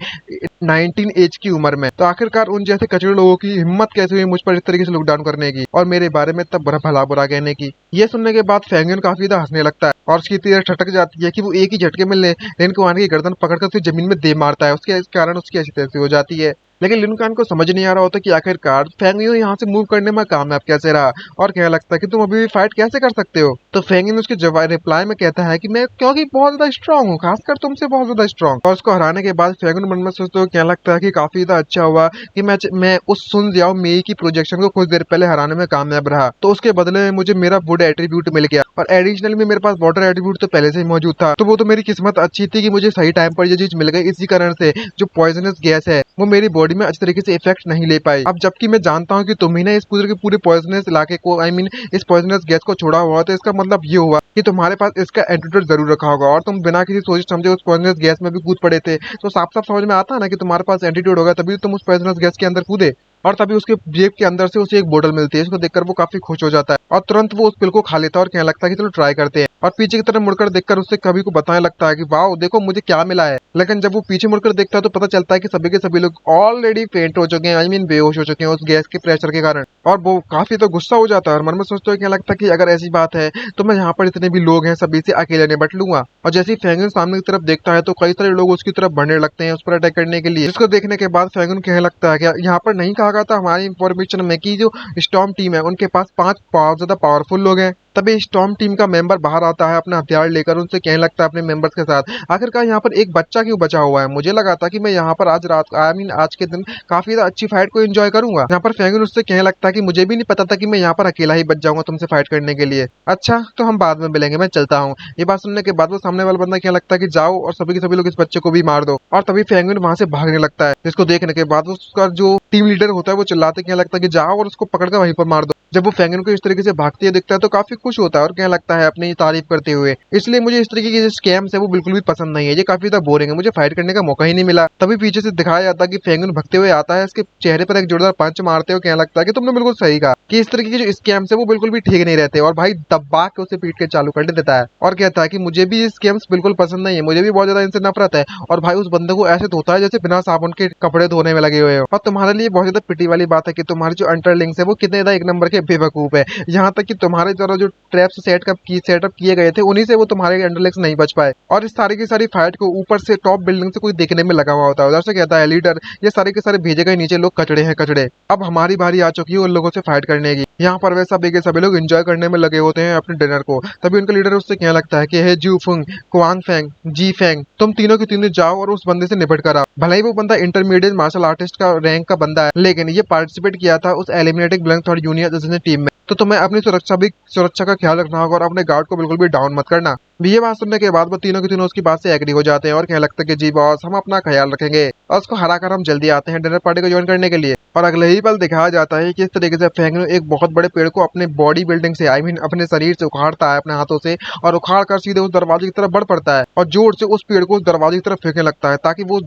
19 एज की उम्र में। तो आखिरकार उन जैसे कचरे लोगों की हिम्मत कैसे हुई मुझ पर इस तरीके से लुक डाउन करने की और मेरे बारे में तब भला बुरा कहने की। ये सुनने के बाद फेंगियन काफी ज्यादा हंसने लगता है और उसकी तीर ठटक जाती है कि वो एक ही झटके में लिन को की गर्दन पकड़कर उसे जमीन में दे मारता है। उसके कारण उसकी ऐसी तैसी हो जाती है, लेकिन लिनकैन को समझ नहीं आ रहा होता कि आखिरकार फेंगियन यहाँ से मूव करने में कामयाब कैसे रहा और कहने लगता है कि तुम अभी भी फाइट कैसे कर सकते हो। तो फेंगियन उसके जवाब रिप्लाई में कहता है कि मैं क्योंकि बहुत ज्यादा स्ट्रांग हूँ, खासकर तुमसे बहुत ज्यादा स्ट्रांग। और उसको हराने के बाद फेंगियन मन में सोचते हुए कहने लगता है कि काफी ज्यादा अच्छा हुआ कि मैं उस सुन जियाओ मेई की प्रोजेक्शन को कुछ देर पहले हराने में कामयाब रहा, तो उसके बदले में मुझे मेरा वुड एट्रीब्यूट मिल गया और एडिशनल में मेरे पास वाटर एट्रीब्यूट तो पहले से ही मौजूद था। तो वो तो मेरी किस्मत अच्छी थी कि मुझे सही टाइम पर ये चीज मिल गई। इसी कारण से जो पॉइजनस गैस है वो मेरी बॉडी में अच्छी तरीके से इफेक्ट नहीं ले पाई। अब जबकि मैं जानता हूँ कि तुम ही ने इस पूरे पॉइजनस इलाके को इस पॉइजनस गैस को छोड़ा हुआ, तो इसका मतलब ये हुआ कि तुम्हारे पास इसका एंटीडोट जरूर रखा होगा और तुम बिना किसी सोचे समझे उस पॉइजनस गैस में भी कूद पड़े थे। तो साफ साफ समझ में आता है ना कि तुम्हारे पास एंटीडोट होगा तभी तुम उस पॉइजनस गैस के अंदर कूदे। और तभी उसके जेब के अंदर से उसे एक बोतल मिलती है, इसको देखकर वो काफी खुश हो जाता है और तुरंत वो उस पिल को खा लेता है और कहने लगता है कि चलो ट्राई करते हैं। और पीछे की तरफ मुड़कर देखकर उससे कभी को बताने लगता है कि वाओ देखो मुझे क्या मिला है। लेकिन जब वो पीछे मुड़कर देखता है तो पता चलता है कि सभी के सभी लोग ऑलरेडी फेंट हो चुके हैं, बेहोश हो चुके हैं उस गैस के प्रेशर के कारण। और वो काफी तो गुस्सा हो जाता है और मन में सोचते हुए क्या लगता है कि अगर ऐसी बात है तो मैं यहाँ पर इतने भी लोग हैं सभी से अकेले निपट लूंगा। और जैसे ही फेंगियन सामने की तरफ देखता है तो कई सारे लोग उसकी तरफ बढ़ने लगते हैं उस पर अटैक करने के लिए, जिसको देखने के बाद फेंगियन कहने लगता है कि यहाँ पर नहीं कहा गया था हमारी इंफॉर्मेशन में कि जो स्टॉर्म टीम है उनके पास 5 बहुत ज्यादा पावरफुल लोग हैं। तभी स्टॉर्म टीम का मेंबर बाहर आता है अपना हथियार लेकर, उनसे कहने लगता है अपने मेंबर्स के साथ, आखिरकार यहाँ पर एक बच्चा क्यों बचा हुआ है, मुझे लगा था कि मैं यहाँ पर आज रात आज के दिन काफी अच्छी फाइट को एंजॉय करूंगा। यहाँ पर फेंगियन उससे कहने लगता है कि मुझे भी नहीं पता था कि मैं यहाँ पर अकेला ही बच जाऊंगा तुमसे फाइट करने के लिए। अच्छा तो हम बाद में मिलेंगे, मैं चलता हूँ। ये बात सुनने के बाद वो सामने वाला बंदा कहने लगता है कि जाओ और सभी के सभी लोग इस बच्चे को भी मार दो। और तभी फेंगियन वहां से भागने लगता है, जिसको देखने के बाद उसका जो टीम लीडर होता है वो चिल्लाते कहने लगता है कि जाओ और उसको पकड़कर वहीं पर मार दो। जब वो फेंगन को इस तरीके से भागते हुए दिखता है तो काफी खुश होता है और कहने लगता है अपनी तारीफ करते हुए। इसलिए मुझे इस तरीके के जो स्कैम्स है वो बिल्कुल भी पसंद नहीं है, ये काफी ज्यादा बोरिंग है, मुझे फाइट करने का मौका ही नहीं मिला। तभी पीछे से दिखाया जाता है कि फेंगन भगते हुए आता है, इसके चेहरे पर एक जोरदार पंच मारते हुए कहने लगता है कि तुमने बिल्कुल सही कहा कि इस तरीके के जो स्कैम्स है वो बिल्कुल भी ठीक नहीं रहते, और भाई दबा के उसे पीट के चालू कर देता है और कहता है कि मुझे भी ये स्कैम्स बिल्कुल पसंद नहीं है, मुझे भी बहुत ज्यादा इनसे नफरत है। और भाई उस बंदे को ऐसे धोता है जैसे बिना साबुन के कपड़े धोने में लगे हुए हो। और तुम्हारे लिए बहुत ज्यादा पिटी वाली बात है कि तुम्हारे जो अंडरलिंग्स है वो कितने ज्यादा एक नंबर के बेवकूफ है, यहाँ तक कि तुम्हारे द्वारा जो ट्रैप्स सेटअप किए गए थे उन्हीं से वो तुम्हारे अंडरलिंग्स नहीं बच पाए। और इस सारी की सारी फाइट को ऊपर से टॉप बिल्डिंग से कोई देखने में लगा हुआ होता है। उधर से कहता है लीडर ये सारे के सारे भेजे गए नीचे लोग कचड़े हैं कचड़े, अब हमारी बारी आ चुकी है उन लोगों से फाइट करने की। यहाँ पर वे सभी के सभी लोग एंजॉय करने में लगे होते हैं अपने डिनर को। तभी उनका लीडर उससे कहने लगता है कि हे जू फुंग, क्वांग फेंग, जी फेंग, तुम तीनों के तीनों जाओ और उस बंदे से निपट कर आओ। भले ही वो बंदा इंटरमीडिएट मार्शल आर्टिस्ट का रैंक का बंदा है, लेकिन ये पार्टिसिपेट किया था उस eliminating blank thought junior team में, तो तुम्हें अपनी सुरक्षा का ख्याल रखना होगा और अपने गार्ड को बिल्कुल भी डाउन मत करना। ये बात सुनने के बाद वो तीनों के तीनों उसकी बात से एग्री हो जाते हैं और कहने लगते हैं कि जी बॉस हम अपना ख्याल रखेंगे, और उसको हराकर हम जल्दी आते हैं डिनर पार्टी को ज्वाइन करने के लिए। और अगले ही पल दिखाया जाता है कि इस तरीके से फेंगन एक बहुत बड़े पेड़ को अपने बॉडी बिल्डिंग से अपने शरीर से उखाड़ता है अपने हाथों से, और उखाड़ कर सीधे उस दरवाजे की तरफ बढ़ पड़ता है और जोर से उस पेड़ को उस दरवाजे की तरफ फेंकने लगता है ताकि वो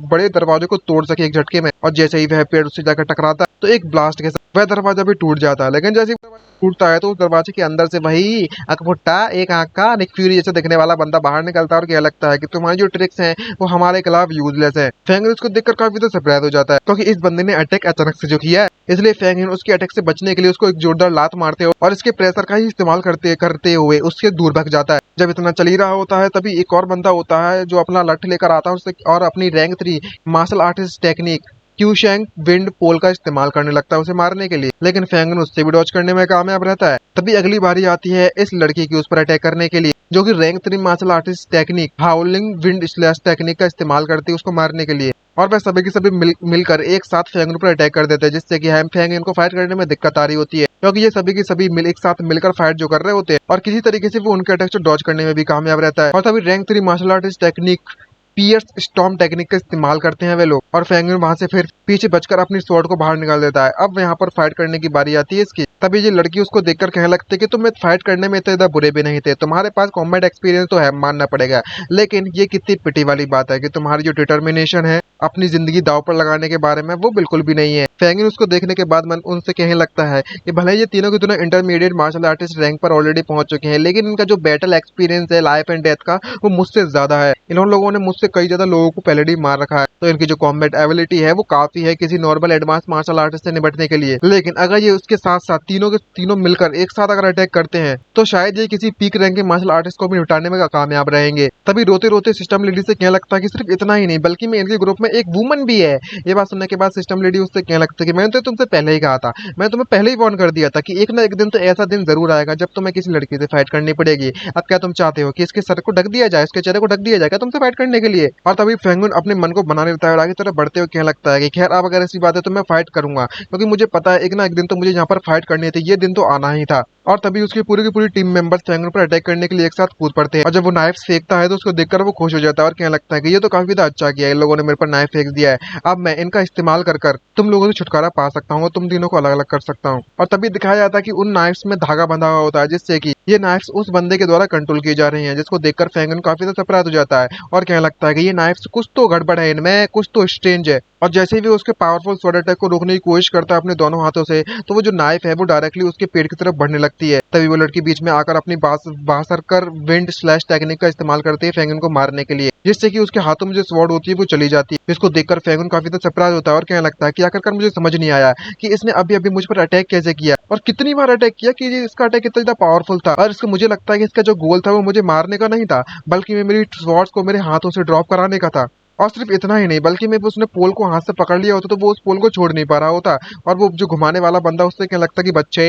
बड़े दरवाजे को तोड़ सके एक झटके में। और जैसे ही वह पेड़ उससे जाकर टकराता है तो एक ब्लास्ट के साथ वह दरवाजा भी टूट जाता है। लेकिन जैसे ही टूटता है तो उस दरवाजे के अंदर से वही अकफुट्टा एक आंख का निक फ्यूरी जैसे दिखने वाला बंदा बाहर निकलता है और क्या लगता है कि तुम्हारी जो ट्रिक्स हैं वो हमारे खिलाफ यूजलेस है। फेंगन उसको देखकर काफी तो सरप्राइज हो जाता है क्योंकि इस बंदे ने अटैक अचानक से जो किया है, इसलिए फेंगन उसके अटैक से बचने के लिए उसको एक जोरदार लात मारते हो और इसके प्रेशर का ही इस्तेमाल करते हुए उससे दूर भाग जाता है। जब इतना चल ही रहा होता है तभी एक और बंदा होता है जो अपना लठ लेकर आता है उससे और अपनी रैंक 3 मार्शल आर्टिस्ट टेक्निक क्यूशैंग विंड पोल का इस्तेमाल करने लगता है उसे मारने के लिए, लेकिन फेंगन उससे भी डॉज करने में कामयाब रहता है। तभी अगली बारी आती है इस लड़की की उस पर अटैक करने के लिए जो कि rank 3 martial artist technique howling wind slash technique का इस्तेमाल करती है उसको मारने के लिए। और वह सभी के सभी मिलकर एक साथ फेंगन पर अटैक कर देते हैं, जिससे कि हम फेंगन को फाइट करने में दिक्कत आ रही होती है क्योंकि ये सभी के सभी एक साथ मिलकर फाइट जो कर रहे होते हैं और किसी तरीके से वो उनके अटैक से डॉज करने में भी कामयाब रहता है। और तभी rank 3 martial artist technique pierce storm technique का इस्तेमाल करते हैं वे लोग और फेंगन वहां से फिर पीछे बचकर अपनी स्वॉर्ड को बाहर निकाल देता है। अब यहाँ पर फाइट करने की बारी आती है इसकी। तभी ये लड़की उसको देखकर कहने लगती है कि तुम फाइट करने में इतने ज्यादा बुरे भी नहीं थे, तुम्हारे पास कॉम्बैट एक्सपीरियंस तो है मानना पड़ेगा, लेकिन ये कितनी पिटी वाली बात है कि तुम्हारी जो डिटर्मिनेशन है अपनी जिंदगी दांव पर लगाने के बारे में वो बिल्कुल भी नहीं है। फेंगन उसको देखने के बाद मन उनसे कहने लगता है कि भले ये तीनों के तीनों इंटरमीडिएट मार्शल आर्टिस्ट रैंक पर ऑलरेडी पहुंच चुके हैं, लेकिन इनका जो बैटल एक्सपीरियंस है लाइफ एंड डेथ का वो मुझसे ज्यादा है। इन लोगों ने मुझसे कई ज्यादा लोगों को पहले ही मार रखा है, तो इनकी जो कॉम्बैट एबिलिटी है वो काफी है किसी नॉर्मल एडवांस मार्शल आर्टिस्ट से निपटने के लिए। लेकिन अगर ये उसके साथ साथ तीनों के तीनों मिलकर एक साथ अगर अटैक करते हैं तो शायद ये किसी पीक रैंक के मार्शल आर्टिस्ट को भी निपटाने में कामयाब रहेंगे। तभी रोते रोते सिस्टम लेडी से कहने लगता है कि सिर्फ इतना ही नहीं बल्कि मैं इनके ग्रुप में एक वुमन भी है। ये बात सुनने के बाद सिस्टम लेडी उससे कहने लगती है कि मैंने तो तुमसे पहले ही कहा था, मैं तुम्हें पहले ही वार्न कर दिया था कि एक ना एक दिन तो ऐसा दिन जरूर आएगा जब तुम्हें किसी लड़की से फाइट करनी पड़ेगी। अब क्या तुम चाहते हो कि इसके सर को ढक दिया जाए, इसके चेहरे को ढक दिया जाए क्या तुमसे फाइट करने के लिए? और तभी फेंगन अपने मन को बना लेता है और आगे तरफ बढ़ते हुए कहने लगता है कि खैर अब अगर ऐसी बात है तो मैं फाइट करूंगा, क्योंकि मुझे पता है एक ना एक दिन तो मुझे यहाँ पर फाइट करनी थी, ये दिन तो आना ही था। और तभी उसकी पूरी की पूरी टीम मेंबर्स फेंगन पर अटैक करने के लिए एक साथ कूद पड़ते हैं और जब वो नाइफ फेंकता है तो उसको देखकर वो खुश हो जाता है और कहने लगता है कि ये तो काफी ज्यादा अच्छा किया है, इन लोगों ने मेरे पर नाइफ फेंक दिया है, अब मैं इनका इस्तेमाल कर तुम लोगों से छुटकारा पा सकता हूँ, तुम तीनों को अलग अलग कर सकता हूँ। और तभी दिखाया जाता है कि उन नाइफ्स में धागा बंधा हुआ होता है जिससे कि ये नाइफ्स उस बंदे के द्वारा कंट्रोल की जा रही हैं, जिसको देखकर फेंगन काफी ज्यादा सरप्राइज हो जाता है और कहने लगता है कि ये नाइफ्स कुछ तो गड़बड़ है, इनमें कुछ तो स्ट्रेंज है। और जैसे ही वो उसके पावरफुल स्वॉर्ड अटैक को रोकने की कोशिश करता है अपने दोनों हाथों से, तो वो जो नाइफ है वो डायरेक्टली उसके पेट की तरफ बढ़ने लगती है। तभी वो लड़की बीच में आकर अपनी बासरकर विंड स्लैश टेक्निक का इस्तेमाल करती है फेंगन को मारने के लिए, जिससे कि उसके हाथों में जो स्वॉर्ड होती है वो चली जाती है, जिसको देखकर फेंगन काफी ज्यादा सरप्राइज होता है और कहने लगता है कि आखिरकार मुझे समझ नहीं आया कि इसने अभी अभी मुझ पर अटैक कैसे किया और कितनी बार अटैक किया कि इसका अटैक इतना ज्यादा पावरफुल था। और इसको मुझे लगता है कि इसका जो गोल था वो मुझे मारने का नहीं था, बल्कि मेरी स्वॉर्ड्स को मेरे हाथों से ड्रॉप कराने का था। और सिर्फ इतना ही नहीं बल्कि मैं उसने पोल को हाथ से पकड़ लिया होता तो वो उस पोल को छोड़ नहीं पा रहा होता और वो जो घुमाने वाला बंदा उससे क्या लगता कि बच्चे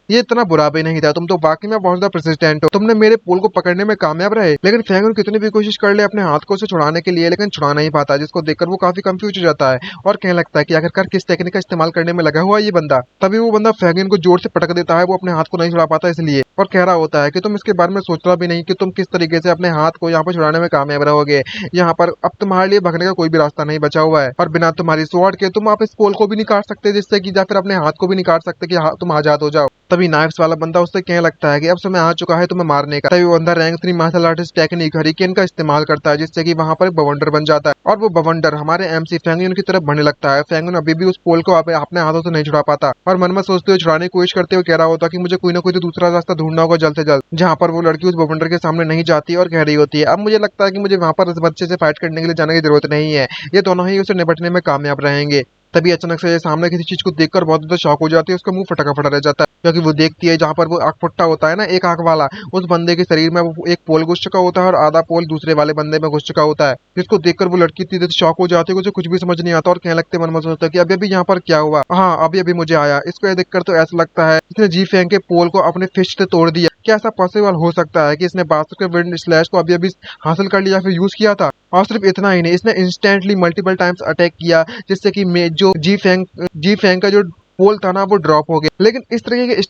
ये इतना बुरा भी नहीं था, तुम तो वाकई में बहुत ज्यादा प्रेसिडेंट हो, तुमने मेरे पोल को पकड़ने में कामयाब रहे। लेकिन फेंगन कितनी भी कोशिश कर ले अपने हाथ को उसे छुड़ाने के लिए, लेकिन छुड़ा नहीं पाता, जिसको देखकर वो काफी कंफ्यूज हो जाता है और कहने लगता है कि आखिरकार किस टेक्निक का इस्तेमाल करने में लगा हुआ है ये बंदा। तभी वो बंदा फेंगन को जोर से पटक देता है, वो अपने हाथ को नहीं छुड़ा पाता इसलिए, और कह रहा होता है कि तुम इसके बारे में सोच रहा भी नहीं कि तुम किस तरीके से अपने हाथ को यहाँ पर छुड़ाने में कामयाब रहोगे। यहाँ पर अब तुम्हारे लिए भगने का कोई भी रास्ता नहीं बचा हुआ है, और बिना तुम्हारी स्वॉर्ड के तुम आप इस पोल को भी नहीं काट सकते, जिससे कि या फिर अपने हाथ को भी नहीं काट सकते कि तुम आजाद हो जाओ। तभी नाइफ्स वाला बंदा उससे कहने लगता है कि अब समय आ चुका है तुम्हें मारने का। तभी वो बंदा rank 3 martial artist technique hurricane का इस्तेमाल करता है, जिससे कि वहां पर बवंडर बन जाता है, और वो बवंडर हमारे एमसी फेंगन की तरफ बढ़ने लगता है। फेंगन अभी भी उस पोल को अपने हाथों से नहीं छुड़ा पाता, और मन में सोचते हुए छुड़ाने की कोशिश करते हुए कह रहा होता कि मुझे कोई ना कोई तो दूसरा रास्ता ढूंढना होगा जल्द से जल्द, जहाँ पर वो लड़की उस बवंडर के सामने नहीं जाती और कह रही होती है अब मुझे लगता है कि मुझे वहां पर इस बच्चे से फाइट करने के लिए जाने की जरूरत नहीं है, ये दोनों ही उसे निपटने में कामयाब रहेंगे। तभी अचानक से ये सामने किसी चीज को देखकर बहुत ज्यादा शॉक हो जाती है, उसका मुंह फटा फटा रह जाता है, क्योंकि वो देखती है जहाँ पर वो आंख फुट्टा होता है ना, एक आंख वाला, उस बंदे के शरीर में वो एक पोल घुस चुका होता है और आधा पोल दूसरे वाले बंदे में घुस चुका होता है, जिसको देखकर वो लड़की इतनी शॉक हो जाती है, उसे कुछ भी समझ नहीं आता और कहने लगते मन में सोचता है कि अभी अभी यहाँ पर क्या हुआ। हाँ अभी अभी मुझे आया, इसको ये देखकर तो ऐसा लगता है इसने जी फेंग के पोल को अपने फिस्ट से तोड़ दिया। क्या ऐसा पॉसिबल हो सकता है कि इसने बास्टर के विंड स्लैश को अभी अभी हासिल कर लिया, फिर यूज किया था। और सिर्फ इतना ही नहीं, इसने इंस्टेंटली मल्टीपल टाइम्स अटैक किया, जिससे कि जो जी फेंग का जो पोल था ना वो ड्रॉप हो गया। लेकिन इस तरीके के